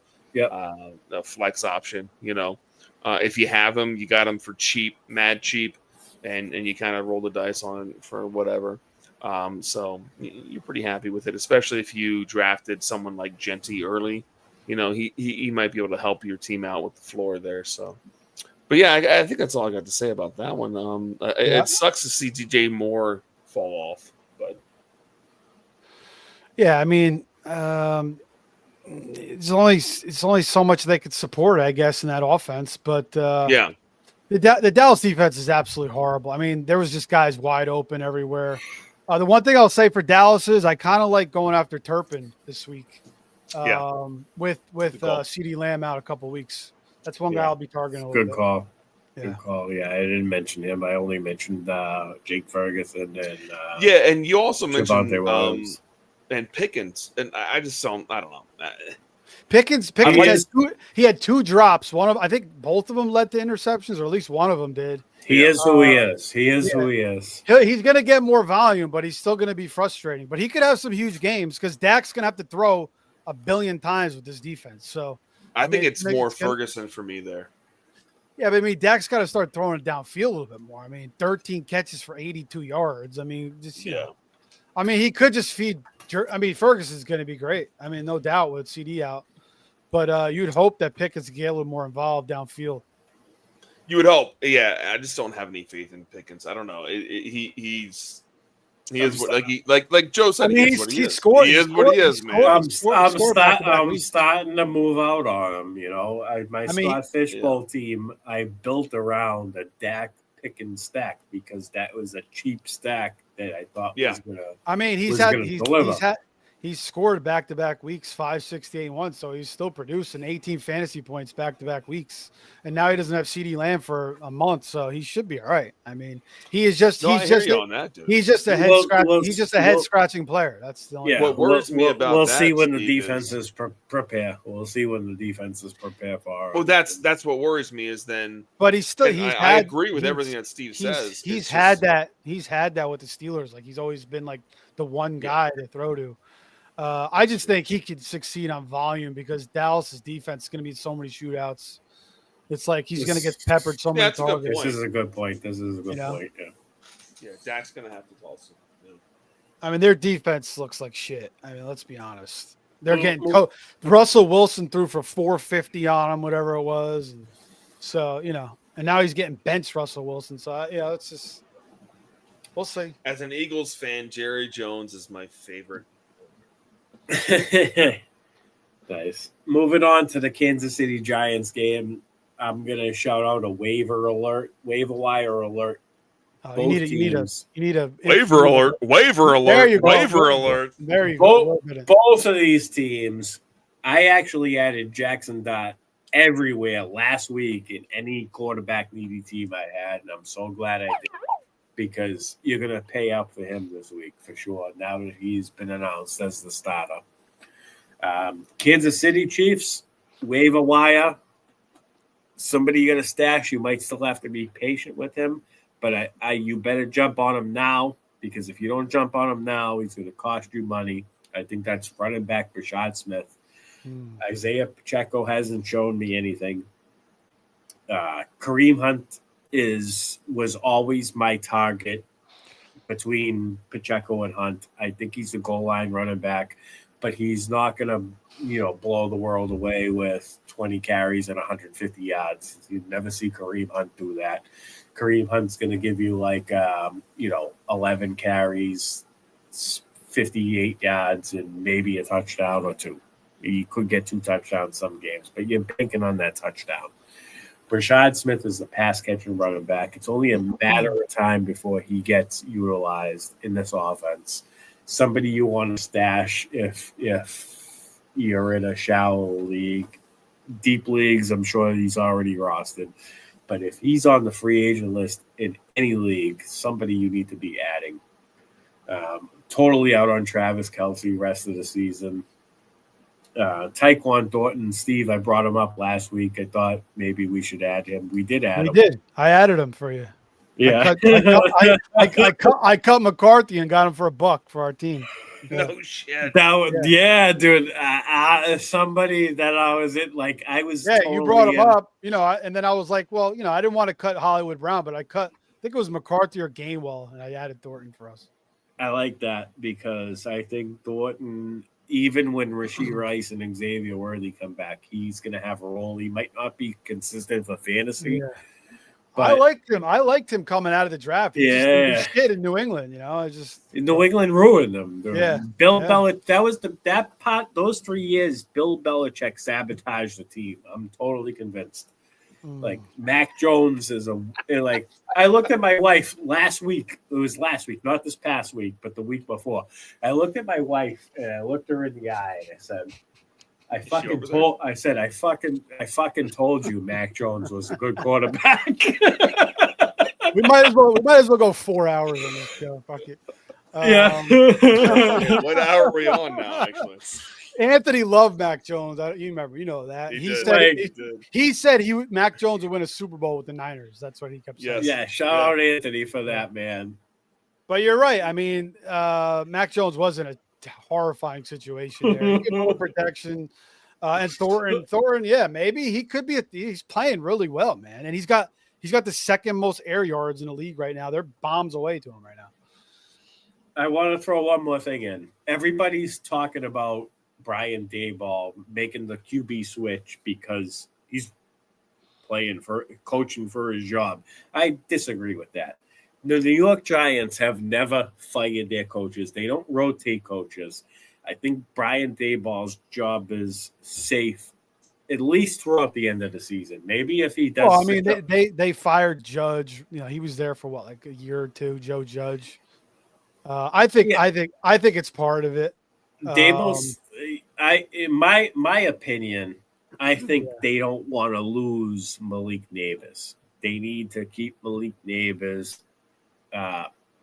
a flex option. If you have him, you got him for cheap, mad cheap, and you kind of roll the dice on for whatever. So you're pretty happy with it, especially if you drafted someone like Genty early. He might be able to help your team out with the floor there. So, but yeah, I think that's all I got to say about that one. It sucks to see DJ Moore fall off, but yeah, I mean, it's only so much they could support, I guess, in that offense. But the Dallas defense is absolutely horrible. I mean, there was just guys wide open everywhere. The one thing I'll say for Dallas is I kind of like going after Turpin this week. With CD Lamb out a couple weeks. That's one guy I'll be targeting a little bit. Good call. Yeah, I didn't mention him. I only mentioned Jake Ferguson and and you also mentioned and Pickens, and I just don't. I don't know. Pickens he had 2 drops. I think both of them led to interceptions, or at least one of them did. He is who he is. He is who he is. He's going to get more volume, but he's still going to be frustrating. But he could have some huge games because Dak's going to have to throw 1 billion times with this defense. So I think it's more Ferguson for me there. Yeah, but I mean, Dak's got to start throwing it downfield a little bit more. I mean, 13 catches for 82 yards. I mean, just you know, I mean, he could just feed. I mean, Ferguson's going to be great. I mean, no doubt with CD out, but you'd hope that Pickens get a little more involved downfield. You would hope. Yeah, I just don't have any faith in Pickens. I don't know. He is like Joe said. I mean, he is what he is. Scored, he is what he is, man. I'm starting to move out on him. You know, my Scott Fishbowl team I built around a Dak Pickens stack because that was a cheap stack that I thought was gonna. I mean, he's scored back-to-back weeks 568-1, so he's still producing 18 fantasy points back-to-back weeks, and now he doesn't have CD Lamb for a month, so he should be all right. I mean, he's just a head scratching player. That's the only what worries me about. We'll see when the defenses prepare. We'll see when the defenses prepare for. Well, that's what worries me is then. But I agree with everything that Steve says. He's had that with the Steelers. Like he's always been like the one guy to throw to. I just think he could succeed on volume because Dallas's defense is going to be so many shootouts. It's like he's going to get peppered so many targets. This is a good point. Point. Yeah, Dak's going to have to call some. Yeah. I mean, their defense looks like shit. I mean, let's be honest. They're getting Russell Wilson threw for 450 on him, whatever it was. And so, and now he's getting benched Russell Wilson. So, it's just we'll see. As an Eagles fan, Jerry Jones is my favorite. Nice. Moving on to the Kansas City Giants game, I'm gonna shout out a waiver wire alert. You need a waiver alert. There you go. Waiver alert. There you go. Both of these teams, I actually added Jackson Dart everywhere last week in any quarterback needy team I had, and I'm so glad I did. Because you're going to pay up for him this week for sure, now that he's been announced as the starter. Kansas City Chiefs, waiver wire. Somebody you're going to stash, you might still have to be patient with him, but you better jump on him now because if you don't jump on him now, he's going to cost you money. I think that's running back Rashad Smith. Isaiah Pacheco hasn't shown me anything. Kareem Hunt was always my target between Pacheco and Hunt. I think he's a goal line running back, but he's not going to, blow the world away with 20 carries and 150 yards. You'd never see Kareem Hunt do that. Kareem Hunt's going to give you 11 carries, 58 yards, and maybe a touchdown or 2. You could get 2 touchdowns some games, but you're banking on that touchdown. Rashad Smith is the pass-catching running back. It's only a matter of time before he gets utilized in this offense. Somebody you want to stash if you're in a shallow league. Deep leagues, I'm sure he's already rostered. But if he's on the free agent list in any league, somebody you need to be adding. Totally out on Travis Kelce rest of the season. Tyquan Thornton, Steve, I brought him up last week. I thought maybe we should add him. We did add him. We did. I added him for you. Yeah. I cut McCarthy and got him for $1 for our team. No shit. Dude. Somebody that I was I was. Yeah, totally you brought him up, and then I was like, well, I didn't want to cut Hollywood Brown, but I think it was McCarthy or Gainwell, and I added Thornton for us. I like that because I think Thornton, even when Rashee Rice and Xavier Worthy come back, he's going to have a role. He might not be consistent for fantasy. Yeah. But I liked him coming out of the draft. He just shit in New England, New England ruined them. Yeah. Bill Belichick, that was that part. Those 3 years, Bill Belichick sabotaged the team. I'm totally convinced. Mac Jones is I looked at my wife last week. It was last week, not this past week, but the week before. I looked at my wife and I looked her in the eye and I said, I fucking told you Mac Jones was a good quarterback. we might as well go 4 hours on this show. Fuck it. Yeah. What hour are we on now, actually? Anthony loved Mac Jones. You remember, you know that. He said Mac Jones would win a Super Bowl with the Niners. That's what he kept saying. Yeah, shout out Anthony for that, man. But you're right. I mean, Mac Jones was in a horrifying situation there. He had more protection. And Thornton, yeah, maybe he could be. He's playing really well, man. And he's got the second most air yards in the league right now. They're bombs away to him right now. I want to throw one more thing in. Everybody's talking about Brian Daboll making the QB switch because he's coaching for his job. I disagree with that. The New York Giants have never fired their coaches. They don't rotate coaches. I think Brian Daboll's job is safe, at least throughout the end of the season. Maybe if he does. Well, I mean, they fired Judge. You know, he was there for like a year or two. Joe Judge. I think it's part of it. Daboll's. In my opinion, I think they don't want to lose Malik Nabers. They need to keep Malik Nabers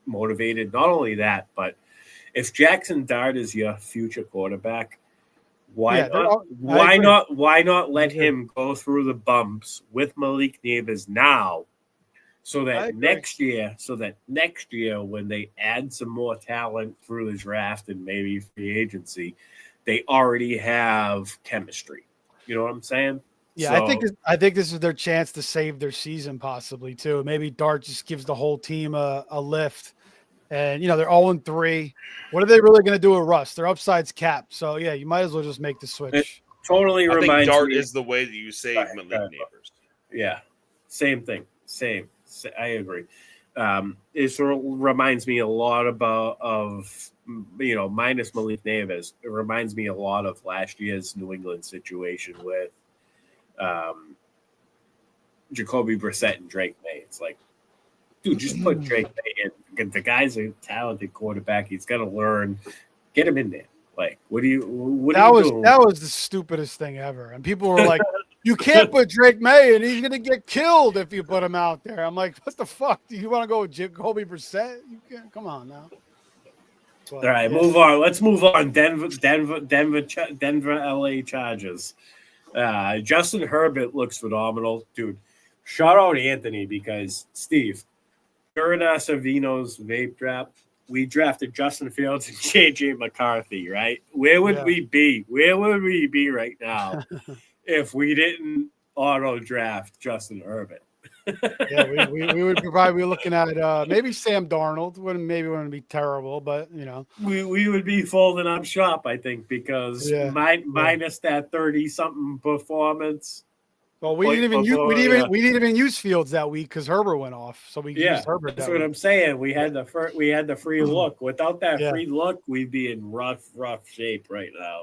motivated. Not only that, but if Jackson Dart is your future quarterback, why not let him go through the bumps with Malik Nabers now, so that next year when they add some more talent through the draft and maybe free agency, they already have chemistry. You know what I'm saying? Yeah, so, I think this is their chance to save their season possibly too. Maybe Dart just gives the whole team a lift. And, you know, they're 0-3. What are they really going to do with Russ? Their upside's capped. So, yeah, you might as well just make the switch. It totally reminds me. I think Dart is the way that you save Malik Nabers. Yeah, same thing. Same. I agree. It reminds me a lot of minus Malik Nabers. It reminds me a lot of last year's New England situation with Jacoby Brissett and Drake May. It's like, dude, just put Drake May in. The guy's a talented quarterback. He's got to learn. Get him in there. Like, what are you doing? That was the stupidest thing ever. And people were like, you can't put Drake May, and he's going to get killed if you put him out there. I'm like, what the fuck? Do you want to go with Jacoby Brissett? You can't. Come on now. But, all right, move on. Let's move on. Denver, LA Chargers. Justin Herbert looks phenomenal. Dude, shout out Anthony because, Steve, during Savino's vape draft, we drafted Justin Fields and JJ McCarthy, right? Where would we be? Where would we be right now if we didn't auto draft Justin Herbert? Yeah, we would probably be looking at maybe Sam Darnold. Wouldn't be terrible, but you know, we would be folding up shop, I think, because minus that 30-something performance. Well, we didn't even use Fields that week because Herbert went off, so we used Herbert. That's what I'm saying. We had the free look. Without that free look, we'd be in rough shape right now.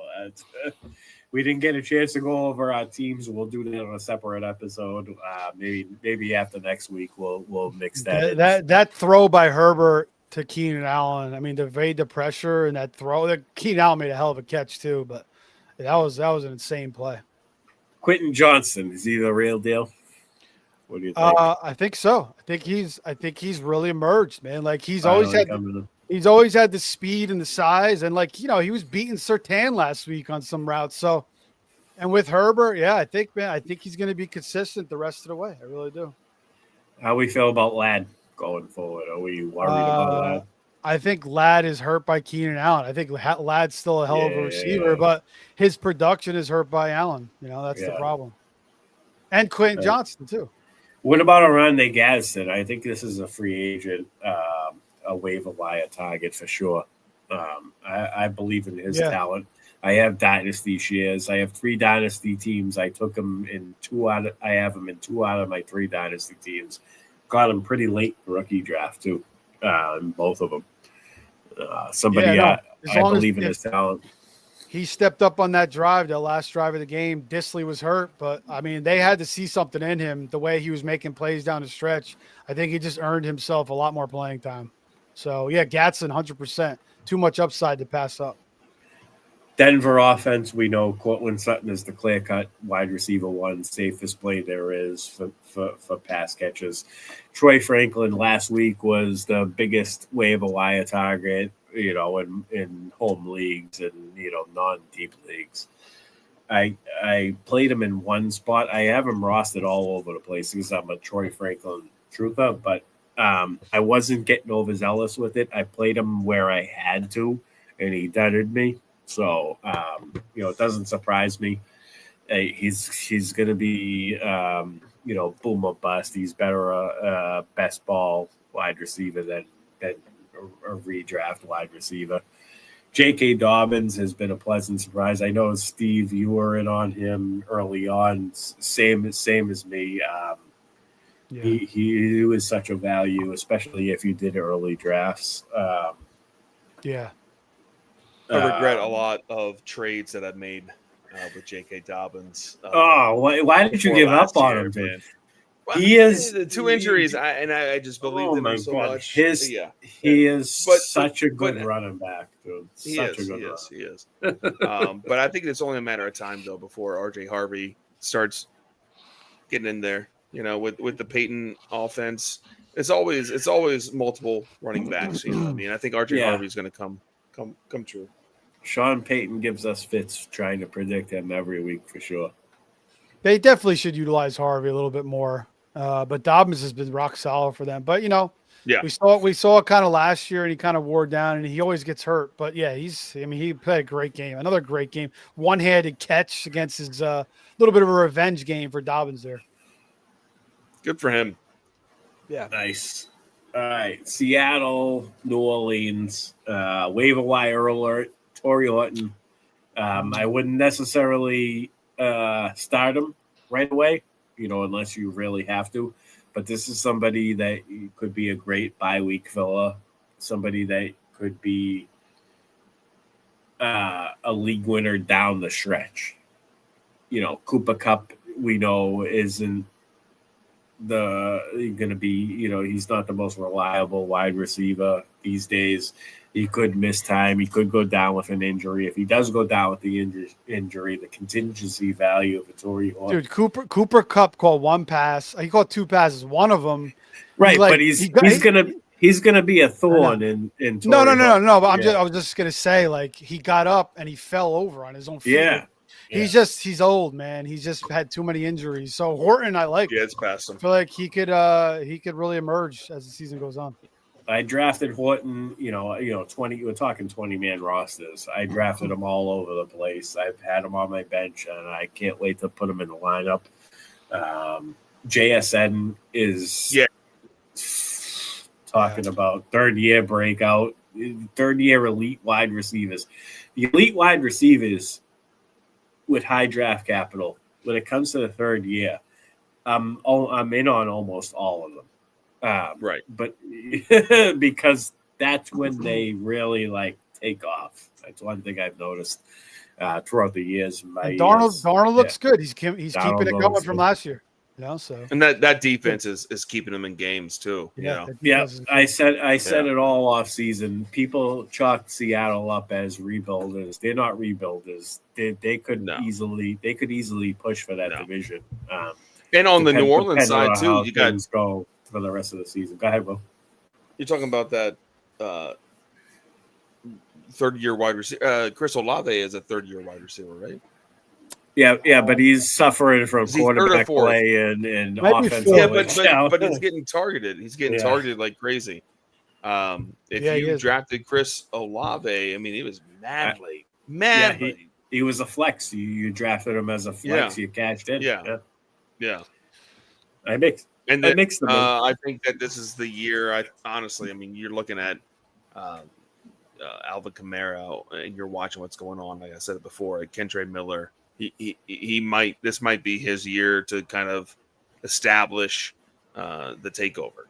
We didn't get a chance to go over our teams. We'll do that on a separate episode. Maybe after next week we'll mix that. That throw by Herbert to Keenan Allen. I mean, to evade the pressure and that throw. Keenan Allen made a hell of a catch too, but that was an insane play. Quentin Johnson, is he the real deal? What do you think? I think so. I think he's really emerged, man. Like he's always had the speed and the size, and like, you know, he was beating Surtain last week on some routes. So, and with Herbert, I think he's going to be consistent the rest of the way. I really do. How we feel about Ladd going forward? Are we worried about Ladd? I think Ladd is hurt by Keenan Allen. I think Ladd's still a hell of a receiver, but his production is hurt by Allen. You know, that's the problem. And Quentin Johnson, too. What about Aranda Gadsden? I think this is a free agent, a waiver wire target for sure. I believe in his talent. I have dynasty shares. I have 3 dynasty teams. I took him in 2 out of. I have him in 2 out of my 3 dynasty teams. Got him pretty late in the rookie draft too, in both of them. I believe in his talent. He stepped up on that last drive of the game. Disley was hurt, but I mean, they had to see something in him. The way he was making plays down the stretch, I think he just earned himself a lot more playing time. So yeah, Gadsden, 100%. Too much upside to pass up. Denver offense, we know Cortland Sutton is the clear-cut wide receiver 1, safest play there is for pass catches. Troy Franklin last week was the biggest waiver wire target. in home leagues and, non-deep leagues. I played him in one spot. I have him rostered all over the place because I'm a Troy Franklin truther, but I wasn't getting overzealous with it. I played him where I had to, and he dudded me. So, it doesn't surprise me. He's going to be, boom or bust. He's better best ball wide receiver than a redraft wide receiver. J.K. Dobbins has been a pleasant surprise. I know, Steve, you were in on him early on, same as me. He was such a value, especially if you did early drafts. I regret a lot of trades that I've made with J.K. Dobbins. Why did you give up on him, man? Well, he is the two injuries, I just believed in him so much. He is such a good running back, dude. He is. But I think it's only a matter of time though before RJ Harvey starts getting in there. With the Peyton offense, it's always multiple running backs. I think RJ Harvey is going to come true. Sean Payton gives us fits trying to predict him every week for sure. They definitely should utilize Harvey a little bit more. But Dobbins has been rock solid for them. But we saw it kind of last year, and he kind of wore down, and he always gets hurt. But he played a great game, another great game, one-handed catch against his little bit of a revenge game for Dobbins there. Good for him. Yeah, nice. All right, Seattle, New Orleans, waiver wire alert. Torrey Horton. I wouldn't necessarily start him right away. Unless you really have to. But this is somebody that could be a great bye-week filler, somebody that could be a league winner down the stretch. Cooper Kupp, we know, isn't going to be, he's not the most reliable wide receiver these days. He could miss time. He could go down with an injury. If he does go down with the injury, the contingency value of a Torrey Horton. Dude, Cooper Kupp called one pass. He called two passes. One of them, right? But he's gonna be a thorn in. No. But I was just gonna say, he got up and he fell over on his own feet. Yeah. He's old, man. He's just had too many injuries. So Horton, I like. Yeah, it's past him. I feel like he could really emerge as the season goes on. I drafted Horton, 20. We're talking 20-man rosters. I drafted him all over the place. I've had him on my bench, and I can't wait to put him in the lineup. JSN is talking about third-year breakout, third-year elite wide receivers. The elite wide receivers with high draft capital, when it comes to the third year, I'm in on almost all of them. Right. But because that's when they really take off. That's one thing I've noticed throughout the years. Darnold looks good. He's keeping it going from last year. So and that defense is keeping them in games too. I said it all off season. People chalk Seattle up as rebuilders. They're not rebuilders. They could easily push for that division. And on the New Orleans side too, you got go for the rest of the season. Go ahead, Will. You're talking about that third-year wide receiver. Chris Olave is a third-year wide receiver, right? Yeah, but he's suffering from quarterback play and offensive. Yeah, but he's getting targeted. He's getting targeted like crazy. If you drafted Chris Olave, he was madly. He was a flex. You drafted him as a flex. You cashed in. Yeah. I mixed. And then, I think that this is the year. You're looking at Alvin Kamara, and you're watching what's going on. Like I said it before, Kentre Miller. This might be his year to kind of establish the takeover.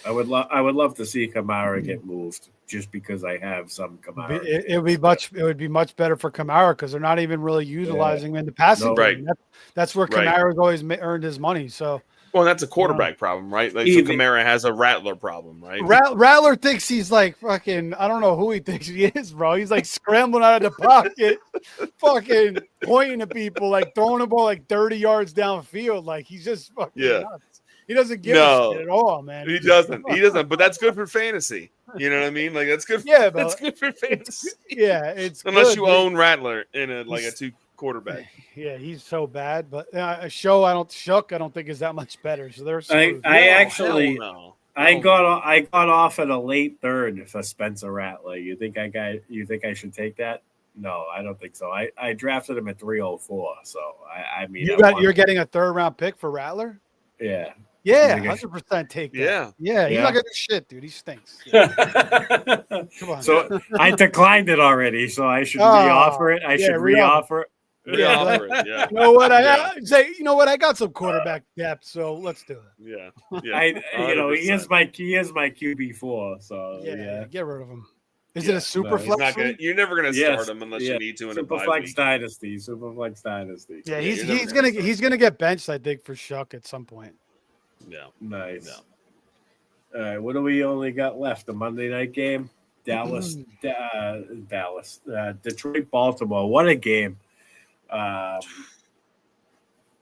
I would love to see Kamara get moved, just because I have some Kamara. It would be much better for Kamara because they're not even really utilizing him in the passing game. That's where Kamara's always earned his money. So. Well, that's a quarterback problem, right? So Kamara has a Rattler problem, right? Rattler thinks he's like fucking, I don't know who he thinks he is, bro. He's like scrambling out of the pocket, fucking pointing at people, throwing the ball 30 yards downfield. He's just fucking nuts. He doesn't give a shit at all, man. He doesn't. He doesn't. But that's good for fantasy. You know what I mean? Like that's good. Yeah, that's good for fantasy. It's unless good, you own Rattler in a 2 quarterback. Yeah, he's so bad. But a show I don't think is that much better. So they're screwed. I got off at a late third for Spencer Rattler. You think I should take that? No, I don't think so. I drafted him at 304. So I mean, you're getting a 3rd round pick for Rattler? Yeah. Yeah, 100% take that. Yeah, he's not gonna do shit, dude. He stinks. Come on. So I declined it already, so I should reoffer it. I should reoffer it. Reoffer it. Yeah. You know what? I got some quarterback depth, so let's do it. Yeah. He is my QB4. So yeah, get rid of him. Is it a super flex? You're never gonna start him unless you need to in a bye week. Superflex dynasty. Yeah, he's gonna get benched, I think, for Shuck at some point. Yeah. Nice. Yeah. All right. What do we only got left? The Monday night game? Dallas, Detroit, Baltimore. What a game. I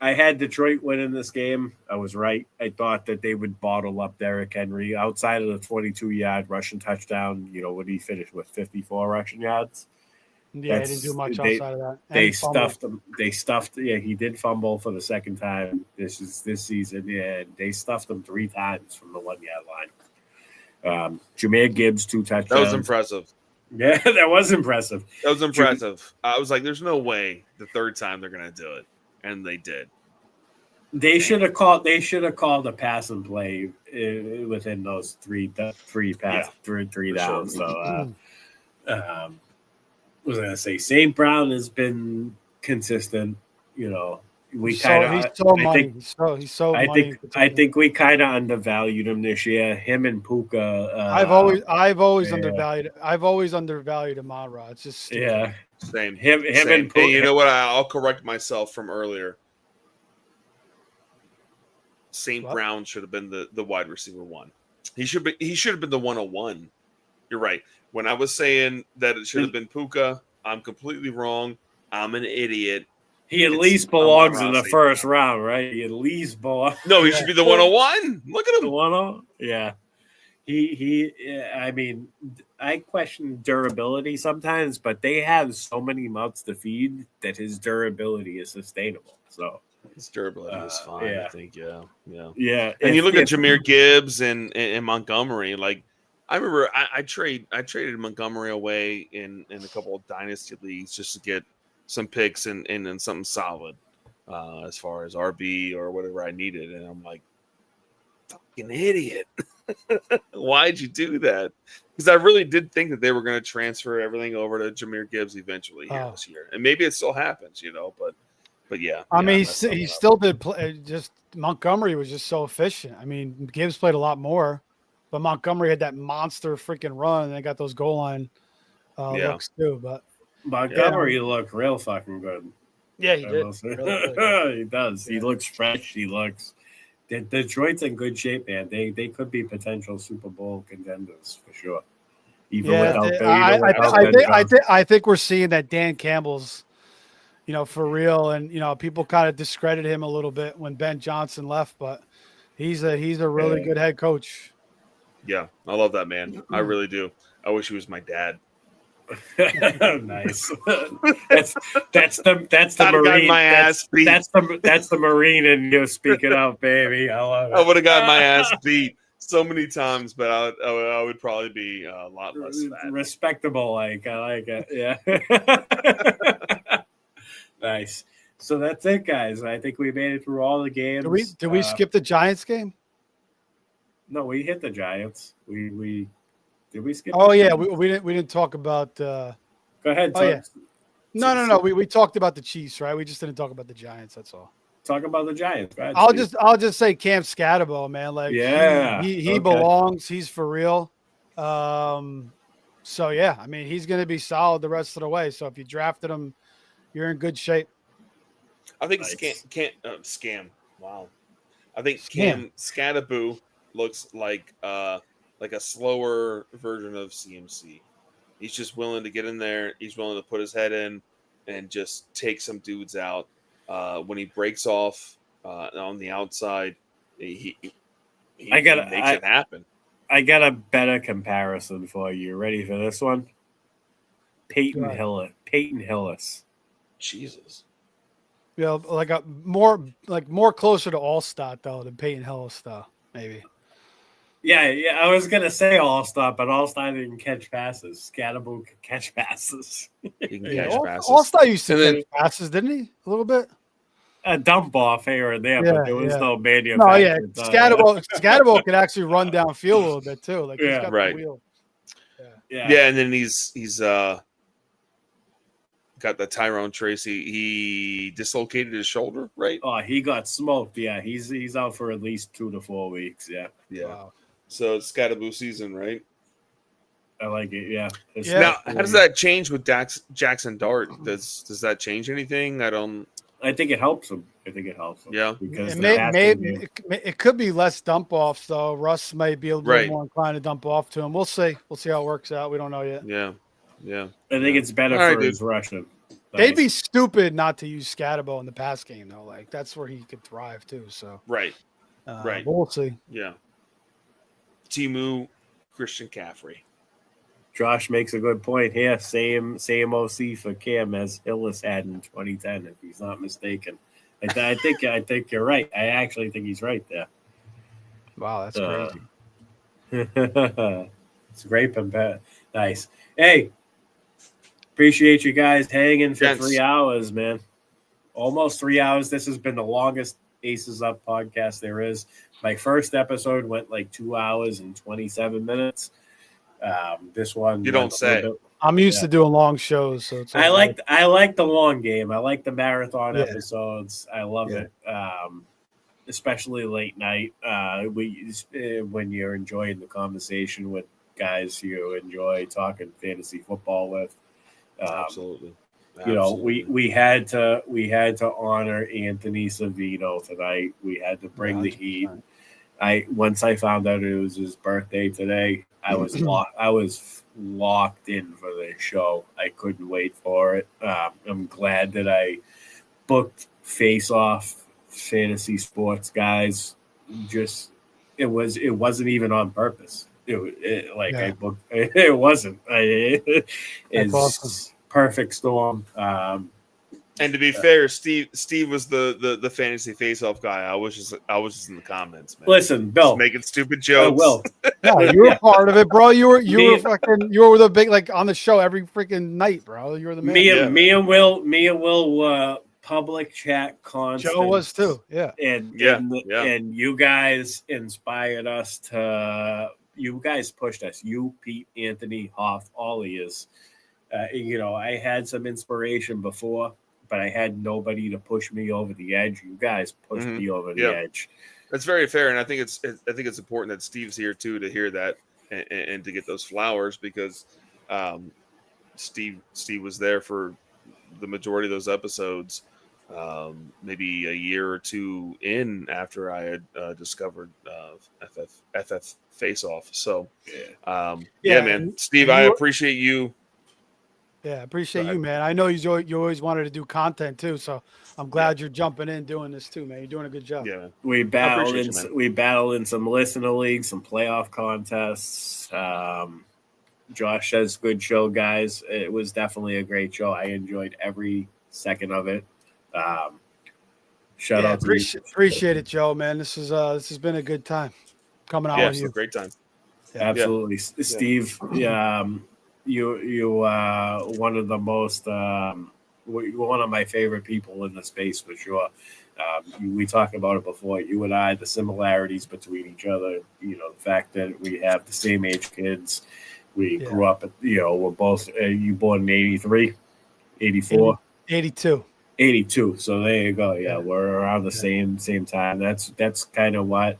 had Detroit winning this game. I was right. I thought that they would bottle up Derrick Henry outside of the 22-yard rushing touchdown. What did he finish with? 54 rushing yards? Yeah, he didn't do much outside of that. They stuffed him. He did fumble for the second time this season. Yeah, they stuffed him 3 times from the 1-yard line. Jahmyr Gibbs 2 touchdowns. That was impressive. Yeah, that was impressive. I was like, "There's no way the 3rd time they're gonna do it," and they did. They should have called a pass and play within those three downs. Sure. So. Was I going to say St. Brown has been consistent. I think we kind of undervalued him this year. Him and Puka. I've always undervalued. I've always undervalued Amon-Ra. It's just stupid. Same. Him and Puka. Hey, you know what? I'll correct myself from earlier. St. Brown should have been the wide receiver 1. He should have been the 101. You're right. When I was saying that it should have been Puka, I'm completely wrong. I'm an idiot. He at least belongs in the first round, right? He at least belongs. No, he should be the 101. Look at him. The 101. Yeah. I mean, I question durability sometimes, but they have so many mouths to feed that his durability is sustainable. So his durability is fine. Yeah. I think. Yeah. And you look at Jahmyr Gibbs and Montgomery, like. I remember I traded Montgomery away in a couple of dynasty leagues just to get some picks and something solid as far as RB or whatever I needed. And I'm like, fucking idiot. Why'd you do that? Because I really did think that they were going to transfer everything over to Jahmyr Gibbs eventually this year. And maybe it still happens, but yeah. I mean, he still did play. Just Montgomery was just so efficient. I mean, Gibbs played a lot more. But Montgomery had that monster freaking run, and they got those goal line looks too. But Montgomery looked real fucking good. Yeah, he did. Really he does. Yeah. He looks fresh. Detroit's in good shape, man. They could be potential Super Bowl contenders for sure. I think we're seeing that Dan Campbell's, for real, and people kind of discredit him a little bit when Ben Johnson left, but he's a really good head coach. Yeah, I love that man. I really do. I wish he was my dad. Nice. That's the Marine. My ass beat. That's the Marine in you speaking out, baby. I love it. I would have gotten my ass beat so many times, but I would probably be a lot less fat. Respectable, I like it. Yeah. Nice. So that's it, guys. I think we made it through all the games. Did we skip the Giants game? No, we hit the Giants. We did we skip? Oh yeah, we didn't talk about. Go ahead. No. We talked about the Chiefs, right? We just didn't talk about the Giants. That's all. Talk about the Giants. Right? I'll just say Cam Scatterbo, man. Like he belongs. He's for real. So yeah, I mean he's going to be solid the rest of the way. So if you drafted him, you're in good shape. I think Scam. Wow. I think Cam Scatterbo looks like a slower version of CMC. He's just willing to get in there. He's willing to put his head in and just take some dudes out. When he breaks off on the outside, he makes it happen. I got a better comparison for you. Ready for this one? Peyton Hillis. Jesus. Yeah, like more closer to Allstott though than Peyton Hillis though, maybe. Yeah. I was gonna say Allstott, but Allstott didn't catch passes. Scatterbo could catch passes. He can catch passes. Allstott used to catch passes, didn't he? A little bit. A dump off here and there, but there was no manufactured. No, yeah. Scatterbo could actually run downfield a little bit too. Like he's got the wheel. Yeah, and then he's got the Tyrone Tracy. He dislocated his shoulder, right? Oh, he got smoked. Yeah, he's out for at least 2 to 4 weeks. Yeah. Wow. So it's Scatterbo season, right? I like it. Yeah. Now, how does that change with Jackson Dart? Does that change anything? I think it helps him. Yeah, because it could be less dump offs though. Russ might be a little more inclined to dump off to him. We'll see. We'll see how it works out. We don't know yet. Yeah. I think it's better for his rushing. They'd be stupid not to use Scatterbo in the pass game though. Like that's where he could thrive too. So right. But we'll see. Yeah. Timu, Christian Caffrey. Josh makes a good point here. Same OC for Cam as Hillis had in 2010, if he's not mistaken. I think you're right. I actually think he's right there. Wow, that's crazy. It's great, nice. Hey, appreciate you guys hanging for 3 hours, man. Almost 3 hours. This has been the longest Aces Up podcast there is. My first episode went like 2 hours and 27 minutes. This one, you don't say. I'm used to doing long shows, so it's I like the long game. I like the marathon episodes. I love it, especially late night. When you're enjoying the conversation with guys you enjoy talking fantasy football with. Absolutely. You know, we had to honor Anthony Savino tonight. We had to bring the heat. Once I found out it was his birthday today, I was locked in for this show. I couldn't wait for it. I'm glad that I booked Face Off Fantasy Sports guys. Just it wasn't even on purpose. I booked. It wasn't. It's awesome. Perfect storm. And to be fair, Steve was the fantasy face-off guy. I was just in the comments, man. Listen, Bill, just making stupid jokes. Will. Yeah, you were part of it, bro. You were the big on the show every freaking night, bro. You were the man. Me and Will public chat constant. Joe was too. Yeah. And you guys inspired us to. You guys pushed us. You, Pete, Anthony, Hoff, all of yous. I had some inspiration before, but I had nobody to push me over the edge. You guys pushed me over the edge. That's very fair, and I think it's important that Steve's here too to hear that and to get those flowers because Steve was there for the majority of those episodes. Maybe a year or two in after I had discovered FF Face Off. So man, Steve, I appreciate you. Yeah, appreciate you, man. I know you always wanted to do content too, so I'm glad you're jumping in doing this too, man. You're doing a good job. Yeah, man. We battled in some listener leagues, some playoff contests. Josh says good show, guys. It was definitely a great show. I enjoyed every second of it. Shout out to appreciate it, Joe, man. This has been a good time coming out with you. It's a great time. Yeah. Absolutely. Yeah. Steve, you one of the most one of my favorite people in the space for sure. We talked about it before. You and I, the similarities between each other. The fact that we have the same age kids. We grew up at. We're both. You born in 83, 84, 82. 82. So there you go. Yeah, we're around the same time. That's kind of what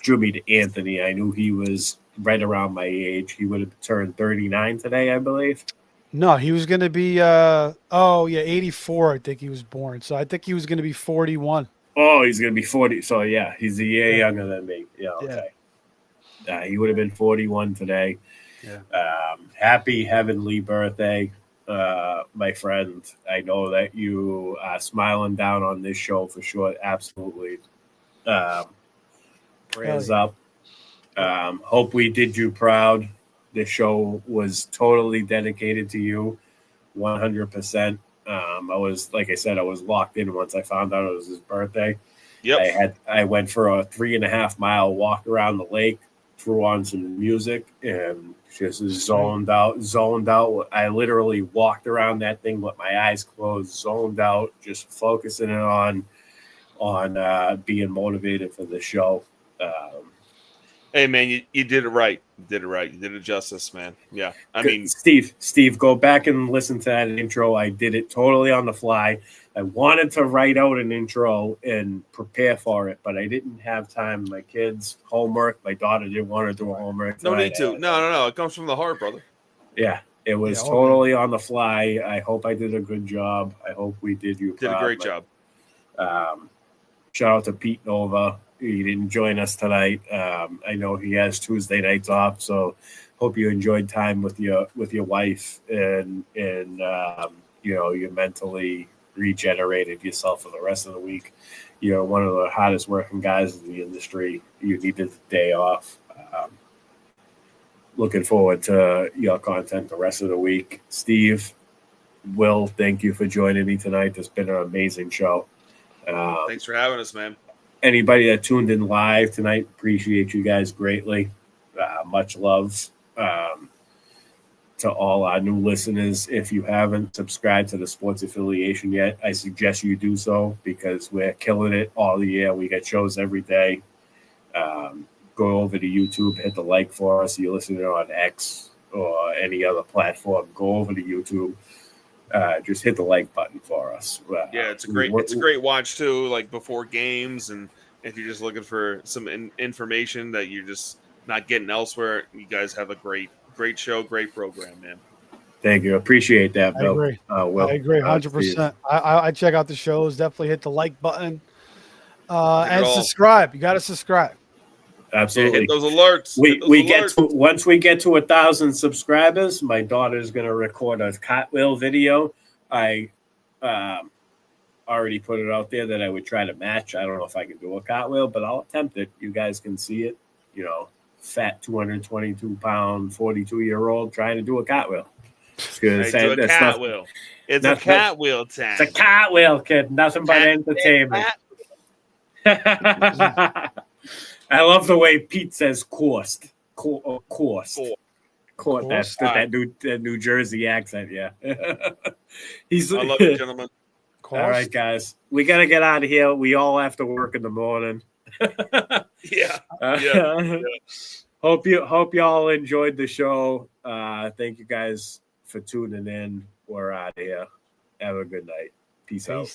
drew me to Anthony. I knew he was right around my age. He would have turned 39 today, I believe. No, he was going to be 84. I think he was born. So I think he was going to be 41. Oh, he's going to be 40. So yeah, he's a year younger than me. Yeah, okay. He would have been 41 today. Yeah. Happy heavenly birthday, my friend. I know that you are smiling down on this show for sure. Absolutely. Prayers up. Hope we did you proud. The show was totally dedicated to you, 100%. I was, like I said, I was locked in once I found out it was his birthday. Yep. I went for a 3.5 mile walk around the lake, threw on some music, and just zoned out. I literally walked around that thing with my eyes closed, zoned out, just focusing on being motivated for the show. Hey man, you did it right. You did it right. You did it justice, man. Yeah. I mean, Steve, go back and listen to that intro. I did it totally on the fly. I wanted to write out an intro and prepare for it, but I didn't have time. My kids' homework. My daughter didn't want to do homework. No need to. No. It comes from the heart, brother. Yeah, it was totally on the fly. I hope I did a good job. I hope we did you proud. Did a great job. Shout out to Pete Nova. He didn't join us tonight. I know he has Tuesday nights off, so hope you enjoyed time with your wife and you mentally regenerated yourself for the rest of the week. You're one of the hardest working guys in the industry. You needed the day off. Looking forward to your content the rest of the week. Steve, Will, thank you for joining me tonight. It's been an amazing show. Thanks for having us, man. Anybody that tuned in live tonight, appreciate you guys greatly. Much love to all our new listeners. If you haven't subscribed to the Sports Affiliation yet, I suggest you do so because we're killing it all year. We get shows every day. Go over to YouTube, hit the like for us. You're listening on X or any other platform. Go over to YouTube. Just hit the like button for us. Yeah, it's a great watch too. Like before games, and if you're just looking for some information that you're just not getting elsewhere, you guys have a great show, great program, man. Thank you, appreciate that, Bill. I agree, 100%. I check out the shows. Definitely hit the like button and subscribe. You got to subscribe. Absolutely. Hit those alerts. Once we get to 1,000 subscribers, my daughter's going to record a cartwheel video. I already put it out there that I would try to match. I don't know if I can do a cartwheel, but I'll attempt it. You guys can see it. Fat 222-pound 42-year-old trying to do a cartwheel. It's a cartwheel. It's a cartwheel time. It's a cartwheel, kid. Nothing but entertainment. I love the way Pete says coursed. Coursed. That New Jersey accent, yeah. I love it, gentlemen. All right, guys. We got to get out of here. We all have to work in the morning. Yeah. Hope y'all enjoyed the show. Thank you guys for tuning in. We're out of here. Have a good night. Peace out.